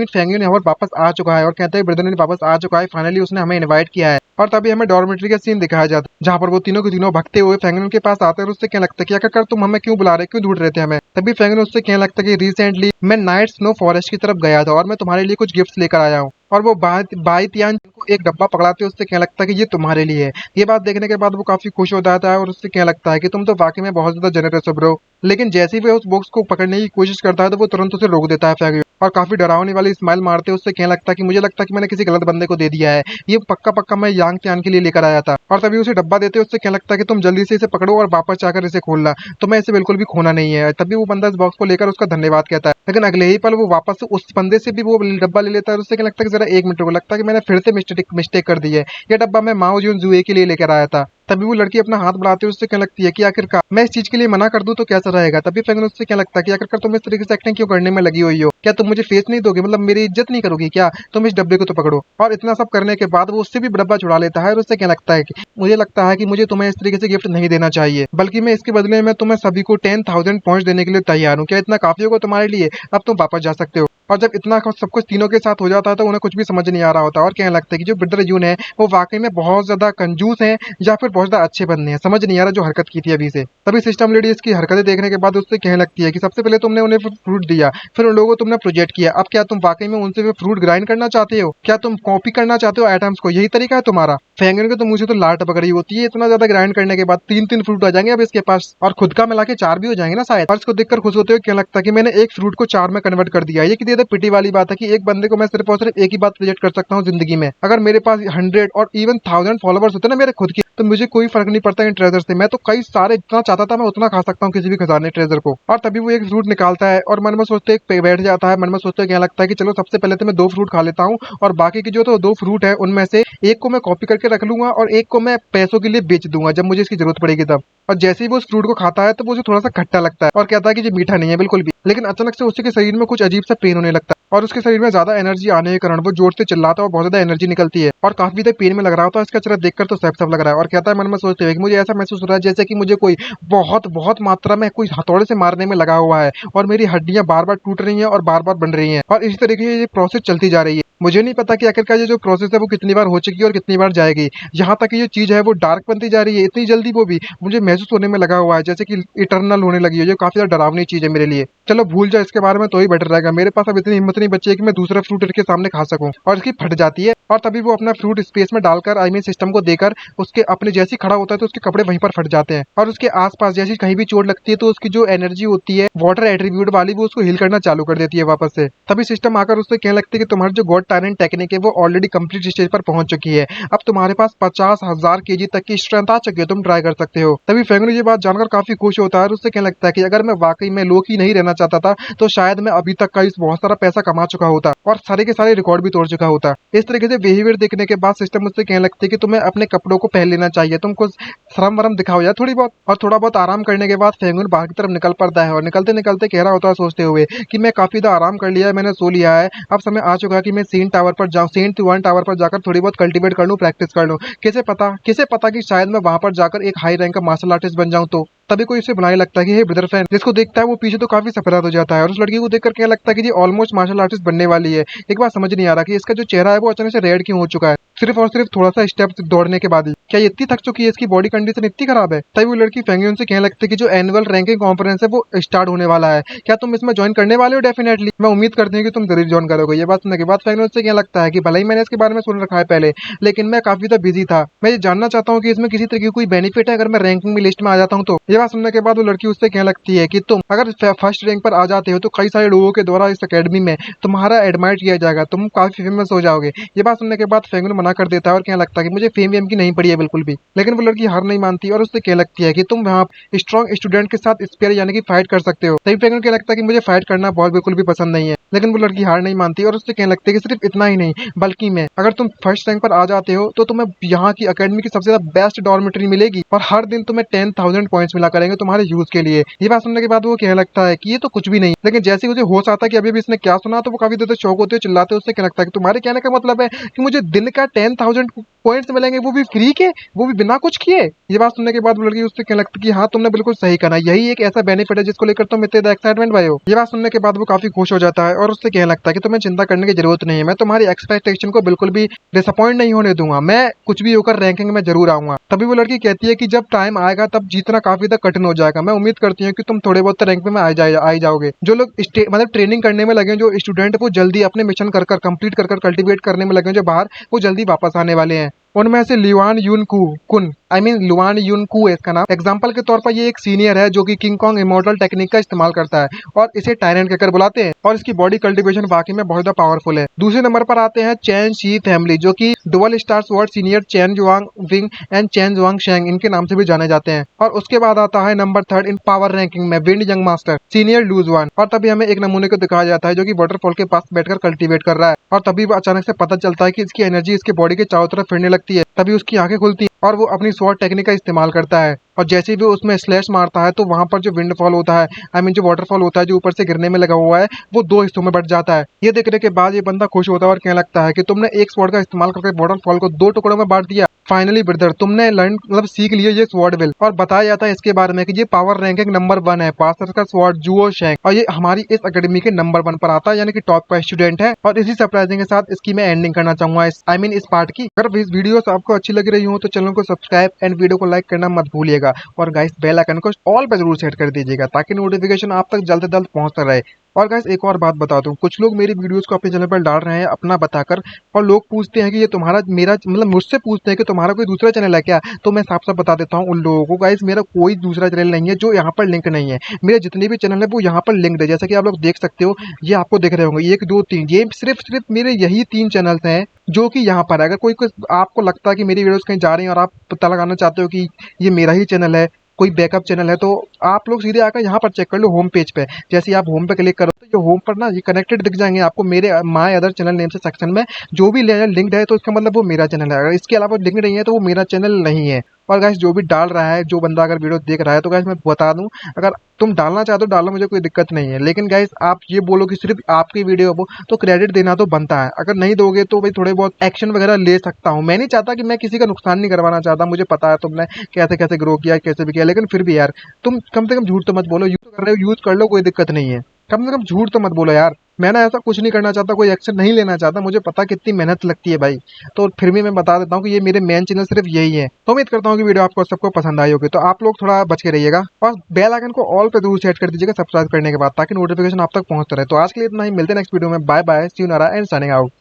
फेंगुइन यहाँ पर वापस आ चुका है और कहते हैं ब्रदर ने वापस आ चुका है, फाइनली उसने हमें इन्वाइट किया है। और तभी हमें डॉर्मेट्री का सीन दिखाया जाता है जहाँ पर वो तीनों के तीनों भगते हुए फेंगुइन के पास आते हैं और उससे कहने लगता है कि आखिरकार तुम हमें क्यों बुला रहे, क्यों ढूंढ रहे थे हमें। तभी फेंगुइन उससे कहने लगता है कि रिसेंटली मैं नाइट स्नो फॉरेस्ट की तरफ गया था और मैं तुम्हारे लिए कुछ गिफ्ट्स लेकर आया हूँ। और वो बाईतियान को एक डब्बा पकड़ाते उससे कहने लगता है कि ये तुम्हारे लिए है। ये बात देखने के बाद वो काफी खुश हो जाता है और उससे कहने लगता है कि तुम तो वाकई में बहुत ज्यादा जनरस हो ब्रो। लेकिन जैसे ही वो उस बॉक्स को पकड़ने की कोशिश करता है तो वो तुरंत उसे रोक देता है फेंगुइन और काफी डरावनी वाली स्माइल मारते उससे कहने लगता है कि मुझे लगता है कि मैंने किसी गलत बंदे को दे दिया है, ये पक्का पक्का मैं यांग त्यान के लिए लेकर आया था। और तभी उसे डब्बा देते उससे कहने लगता है कि तुम जल्दी से इसे पकड़ो और वापस जाकर इसे खोलना, तो मैं इसे बिल्कुल भी खोना नहीं है। तभी वो बंदा इस बॉक्स को लेकर उसका धन्यवाद कहता है, लेकिन अगले ही पल वो वापस से उस बंदे से भी वो डब्बा ले लेता है और उससे कहने लगता है कि जरा 1 मिनट को, लगता है कि मैंने फिर से मिस्टेक कर दी है, ये डब्बा मैं माओ जून जुए के लिए लेकर आया था। तभी वो लड़की अपना हाथ बढ़ाते हुए उससे कहने लगती है कि आखिरकार मैं इस चीज के लिए मना कर दूं तो कैसा रहेगा। तभी फेंगुइन उससे क्या लगता है कि आखिरकार तुम इस तरीके से एक्टिंग क्यों करने में लगी हुई हो, क्या तुम मुझे फेस नहीं दोगे, मतलब मेरी इज्जत नहीं करोगी क्या, तुम इस डब्बे को तो पकड़ो। और इतना सब करने के बाद वो उससे भी डब्बा छुड़ा लेता है और उससे क्या लगता है कि मुझे लगता है कि मुझे तुम्हें इस तरीके से गिफ्ट नहीं देना चाहिए, बल्कि मैं इसके बदले में तुम्हें सभी को 10,000 पॉइंट्स देने के लिए तैयार हूँ। क्या इतना काफी होगा तुम्हारे लिए, अब तुम वापस जा सकते हो। और जब इतना सब कुछ तीनों के साथ हो जाता है तो उन्हें कुछ भी समझ नहीं आ रहा होता और कहने लगता है कि जो ब्रदर यून है वो वाकई में बहुत ज्यादा कंजूस है या फिर बहुत ज्यादा अच्छे बंदे हैं, समझ नहीं आ रहा जो हरकत की थी अभी से। तभी सिस्टम लेडी इसकी हरकतें देखने के बाद उससे कहने लगती है कि सबसे पहले तुमने उन्हें फ्रूट दिया, फिर उन लोगों को तुमने प्रोजेक्ट किया, अब क्या तुम वाकई में उनसे फ्रूट ग्राइंड करना चाहते हो, क्या तुम कॉपी करना चाहते हो आइटम्स को, यही तरीका है तुम्हारा। फेंगुइन के तो मुझे तो लाट पकड़ रही होती है, इतना ज्यादा ग्राइंड करने के बाद 3-3 फ्रूट आ जाएंगे अब इसके पास और खुद का मिला के 4 भी हो जाएंगे ना शायद। और इसको देखकर खुश होते हुए क्या लगता है कि मैंने एक फ्रूट को 4 में कन्वर्ट कर दिया। ये कितनी ज्यादा पिटी वाली बात है कि एक बंदे को मैं सिर्फ और सिर्फ एक ही बात प्रोजेक्ट कर सकता हूँ जिंदगी में। अगर मेरे पास 100 और इवन 1000 फॉलोवर्स होते ना मेरे खुद के, तो मुझे कोई फर्क नहीं पड़ता इन ट्रेजर से, मैं तो कई सारे जितना चाहता था मैं उतना खा सकता हूँ किसी भी खजाने ट्रेजर को। और तभी वो एक फ्रूट निकालता है और मन में सोचते बैठ जाता है, मन में सोचते क्या लगता है कि चलो सबसे पहले तो मैं 2 फ्रूट खा लेता हूँ और बाकी की जो तो 2 फ्रूट है उनमें से एक को मैं कॉपी करके रख लूंगा और एक को मैं पैसों के लिए बेच दूंगा जब मुझे इसकी जरूरत पड़ेगी तब। और जैसे ही वो उस फ्रूट को खाता है तो वो उसे थोड़ा सा खट्टा लगता है और कहता है कि ये मीठा नहीं है बिल्कुल भी। लेकिन अचानक से उसके शरीर में कुछ अजीब सा पेन होने लगता है और उसके शरीर में ज्यादा एनर्जी आने के कारण वो जोर से चिल्लाता है और बहुत ज्यादा एनर्जी निकलती है और काफी ज्यादा पेन में लग रहा होता है। इसका चेहरा देखकर तो सैफ लग रहा है और कहता है मन में सोचते हुए कि मुझे ऐसा महसूस हो रहा है जैसे कि मुझे कोई बहुत बहुत मात्रा में कोई हथौड़े से मारने में लगा हुआ है और मेरी हड्डियां बार बार टूट रही हैं और बार बार बन रही हैं और इसी तरीके से ये प्रोसेस चलती जा रही है। मुझे नहीं पता कि आखिरकार ये जो प्रोसेस है वो कितनी बार हो चुकी है और कितनी बार जाएगी। यहाँ तक ये चीज है वो डार्क बनती जा रही है इतनी जल्दी, वो भी मुझे महसूस होने में लगा हुआ है जैसे कि इटरनल होने लगी है। ये काफी ज्यादा डरावनी चीज है मेरे लिए। चलो भूल जाओ इसके बारे में तो ही बेटर रहेगा। मेरे पास अब इतनी हिम्मत नहीं बची है कि मैं दूसरा फ्रूट इसके सामने खा सकूं। और इसकी फट जाती है और तभी वो अपना फ्रूट स्पेस में डालकर आई मीन सिस्टम को देकर उसके अपने जैसी खड़ा होता है तो उसके कपड़े वहीं पर फट जाते हैं और उसके आसपास जैसी कहीं भी चोट लगती है तो उसकी जो एनर्जी होती है वाटर एट्रीब्यूट वाली वो उसको हिल करना चालू कर देती है वापस से। तभी सिस्टम आकर उससे कहने लगती है कि तुम्हारी जो गॉड टायरेंट टेक्निक है वो ऑलरेडी कंप्लीट स्टेज पर पहुंच चुकी है। अब तुम्हारे पास 50,000 केजी तक की स्ट्रेंथ आ चुकी है, तुम ट्राई कर सकते हो। तभी फेंगनू ये बात जानकर काफी खुश होता है और उससे कहने लगता है कि अगर मैं वाकई में लोकी नहीं रहना चाहता था तो शायद मैं अभी तक का इस बहुत सारा पैसा कमा चुका होता और सारे के सारे रिकॉर्ड भी तोड़ चुका होता। इस तरीके से बिहेवियर देखने के बाद सिस्टम मुझसे कहने लगती है कि तुम्हें अपने कपड़ों को पहन लेना चाहिए, तुम कुछ शर्म वरम दिखाओ यार थोड़ी बहुत। और थोड़ा बहुत आराम करने के बाद फेंगुन बाहर की तरफ निकल पड़ता है और निकलते निकलते कह रहा होता है सोचते हुए कि मैं काफी ज्यादा आराम कर लिया है, मैंने सो लिया है, अब समय आ चुका है कि मैं सेंट टावर पर जाऊं, सेंट वन टावर पर जाकर थोड़ी बहुत कल्टीवेट कर लूं, प्रैक्टिस कर लूं। किसे पता कि शायद मैं वहां पर जाकर एक हाई रैंक का मार्शल आर्टिस्ट बन जाऊं। तो तभी कोई उसे बुलाने लगता है कि हे ब्रदर फ्रेंड। जिसको देखता है वो पीछे तो काफी सफेद हो जाता है और उस लड़की को देखकर क्या लगता है कि ये ऑलमोस्ट मार्शल आर्टिस्ट बनने वाली है। एक बार समझ नहीं आ रहा कि इसका जो चेहरा है वो अचानक से रेड क्यों हो चुका है, सिर्फ और सिर्फ थोड़ा सा स्टेप दौड़ने के बाद ही। क्या ये इतनी थक चुकी है, इसकी बॉडी कंडीशन इतनी खराब है। तभी वो लड़की फेंगयुन से कहने लगती है कि जो एनुअल रैंकिंग कॉन्फ्रेंस है वो स्टार्ट होने वाला है, क्या तुम इसमें ज्वाइन करने वाले हो? डेफिनेटली मैं उम्मीद करती हूँ कि तुम जरूर ज्वाइन करोगे। ये बात सुनने के बाद फेंगयुन से क्या लगता है कि भले ही मैंने इसके बारे में सुन रखा है पहले, लेकिन मैं काफी ज्यादा बिजी था। मैं ये जानना चाहता हूँ कि इसमें किसी तरह की कोई बेनिफिट है अगर मैं रैंकिंग में लिस्ट में आ जाता हूँ तो। ये बात सुनने के बाद वो लड़की उससे कहने लगती है कि तुम अगर फर्स्ट रैंक पर आ जाते हो तो कई सारे लोगों के द्वारा इस अकेडमी में तुम्हारा एडमायर किया जाएगा, तुम काफी फेमस हो जाओगे। ये बात सुनने के बाद फेंगुन मना कर देता है और कहने लगता है कि मुझे फेम वेम की नहीं पड़ी है बिल्कुल भी। लेकिन वो लड़की हार नहीं मानती और उससे कहने लगती है कि तुम वहाँ स्ट्रॉन्ग स्टूडेंट के साथ स्पेयर यानी कि फाइट कर सकते हो। तभी फेंगुन कहने लगता है कि मुझे फाइट करना बहुत बिल्कुल भी पसंद नहीं है। लेकिन वो लड़की हार नहीं मानती और उससे कहने लगती है कि सिर्फ इतना ही नहीं बल्कि मैं अगर तुम फर्स्ट रैंक पर आ जाते हो तो तुम्हें यहाँ की अकेडमी की सबसे ज्यादा बेस्ट डॉर्मेटरी मिलेगी और हर दिन तुम्हें 10,000 पॉइंट्स मिला करेंगे तुम्हारे यूज के लिए। ये बात सुनने के बाद वो कहने लगता है कि ये तो कुछ भी नहीं। लेकिन जैसे ही उसे होश आता है कि अभी भी इसने क्या सुना तो वो काफी ज्यादा शौक होते चिल्लाते उससे कहने लगता है कि तुम्हारे कहने का मतलब है कि मुझे दिन का 10,000 पॉइंट्स मिलेंगे, वो भी फ्री के, वो भी बिना कुछ किए। ये बात सुनने के बाद वो लड़की उससे कहने लगती है कि हाँ तुमने बिल्कुल सही कहा, यही एक ऐसा बेनिफिट है जिसको लेकर तुम इतने एक्साइटमेंट भाई हो। ये बात सुनने के बाद वो काफी खुश हो जाता है और उससे कहने लगता है कि तुम्हें चिंता करने की जरूरत नहीं है, मैं तुम्हारी एक्सपेक्टेशन को बिल्कुल भी डिसअपॉइंट नहीं होने दूंगा, मैं कुछ भी होकर रैंकिंग में जरूर आऊंगा। तभी वो लड़की कहती है कि जब टाइम आएगा तब जीतना काफी ज्यादा कठिन हो जाएगा, मैं उम्मीद करती हूँ कि तुम थोड़े बहुत रैंक में आ जाओगे। जो लोग मतलब ट्रेनिंग करने में लगे, जो स्टूडेंट वो जल्दी अपने मिशन कर कंप्लीट कर कल्टीवेट करने में लगे, जो बाहर वो जल्दी वापस आने वाले हैं। उनमें से लिवान युन कुन लुआन युन कू है इसका नाम। एग्जाम्पल के तौर पर ये एक सीनियर है जो कि किंग कॉन्ग इमोर्टल टेक्निक का इस्तेमाल करता है और इसे टायरेंट कहकर बुलाते हैं और इसकी बॉडी कल्टीवेशन वाकई में बहुत ज्यादा पावरफुल है। दूसरे नंबर पर आते हैं चैन शी फैमिली जो कि dual star sword senior Chan Zhuang Wing and Chan Zhuang Sheng इनके नाम से भी जाने जाते हैं। और उसके बाद आता है नंबर 3 इन पावर रैंकिंग में wind young master senior lose one. और तभी हमें एक नमूने को दिखाया जाता है जो कि वाटरफॉल के पास बैठकर कल्टीवेट कर रहा है और तभी अचानक से पता चलता है कि इसकी एनर्जी इसके बॉडी के चारों तरफ फिरने लगती है। तभी उसकी आंखें खुलती हैं और वो अपनी स्वॉर्ड टेक्निक का इस्तेमाल करता है और जैसे ही वो उसमें स्लैश मारता है तो वहां पर जो विंडफॉल होता है जो वाटरफॉल होता है जो ऊपर से गिरने में लगा हुआ है वो 2 हिस्सों में बट जाता है। ये देखने के बाद ये बंदा खुश होता है और कहने लगता है कि तुमने एक स्वॉर्ड का इस्तेमाल करके वाटरफॉल को 2 टुकड़ों में बांट दिया। फाइनली ब्रदर तुमने लर्न मतलब सीख लिया ये स्वॉर्ड विल। और बताया जाता है इसके बारे में कि ये पावर रैंकिंग नंबर 1 है, पास्टर का स्वॉर्ड जुओ शेंग, और ये हमारी इस अकेडमी के नंबर 1 पर आता है यानी कि टॉप का स्टूडेंट है। और इसी सरप्राइजिंग के साथ इसकी मैं एंडिंग करना चाहूंगा इस पार्ट की। अगर इस वीडियो आपको अच्छी लग रही हो तो चैनल को सब्सक्राइब एंड वीडियो को लाइक करना मत भूलिएगा और गाइस बेल आइकन को ऑल पे जरूर सेट कर दीजिएगा ताकि नोटिफिकेशन आप तक जल्द से जल्द पहुंचता रहे। और गाइस एक और बात बता दूं, कुछ लोग मेरी वीडियोस को अपने चैनल पर डाल रहे हैं अपना बताकर और लोग पूछते हैं कि ये तुम्हारा मेरा मतलब मुझसे पूछते हैं कि तुम्हारा कोई दूसरा चैनल है क्या। तो मैं साफ साफ बता देता हूँ उन लोगों को गाइस मेरा कोई दूसरा चैनल नहीं है जो यहाँ पर लिंक नहीं है। मेरे जितने भी चैनल है वो यहाँ पर लिंक्ड है, जैसा कि आप लोग देख सकते हो, ये आपको दिख रहे होंगे 1 2 3, ये सिर्फ मेरे यही 3 चैनल्स हैं जो कि यहाँ पर है। अगर कोई आपको लगता है कि मेरी वीडियोस कहीं जा रही है और आप पता लगाना चाहते हो कि ये मेरा ही चैनल है, कोई बैकअप चैनल है, तो आप लोग सीधे आकर यहाँ पर चेक कर लो होम पेज पे। जैसे आप होम पे क्लिक करो तो ये होम पर ना ये कनेक्टेड दिख जाएंगे आपको मेरे माय अदर चैनल नेम से सेक्शन में जो भी लिंक्ड है, तो इसका मतलब वो मेरा चैनल है। अगर इसके अलावा लिंक नहीं है तो वो मेरा चैनल नहीं है। और गाइस जो भी डाल रहा है, जो बंदा अगर वीडियो देख रहा है, तो गाइस मैं बता दूं, अगर तुम डालना चाहते हो डालो, मुझे कोई दिक्कत नहीं है। लेकिन गाइस आप ये बोलो कि सिर्फ आपकी वीडियो हो तो क्रेडिट देना तो बनता है। अगर नहीं दोगे तो भाई थोड़े बहुत एक्शन वगैरह ले सकता हूँ। मैं नहीं चाहता कि मैं किसी का नुकसान नहीं करवाना चाहता, मुझे पता है तुमने कैसे कैसे ग्रो किया, कैसे भी किया, लेकिन फिर भी यार तुम कम से कम झूठ तो मत बोलो। यूज कर रहे हो, यूज कर लो, कोई दिक्कत नहीं है। कम से कम झूठ तो मत बोलो यार। मैं ना ऐसा कुछ नहीं करना चाहता, कोई एक्शन नहीं लेना चाहता, मुझे पता कितनी मेहनत लगती है भाई। तो फिर भी मैं बता देता हूँ कि ये मेरे मेन चैनल सिर्फ यही है। तो उम्मीद करता हूँ कि वीडियो आपको सबको पसंद आई होगी। तो आप लोग थोड़ा बच के रहिएगा और बेल आइकन को ऑल पे जरूर सेट कर दीजिएगा सब्सक्राइब करने के बाद, ताकि नोटिफिकेशन आप तक पहुंचता रहे। तो आज के लिए इतना ही, मिलते हैं नेक्स्ट वीडियो में। बाय बाय, सी यू नारा एंड साइनिंग आउट।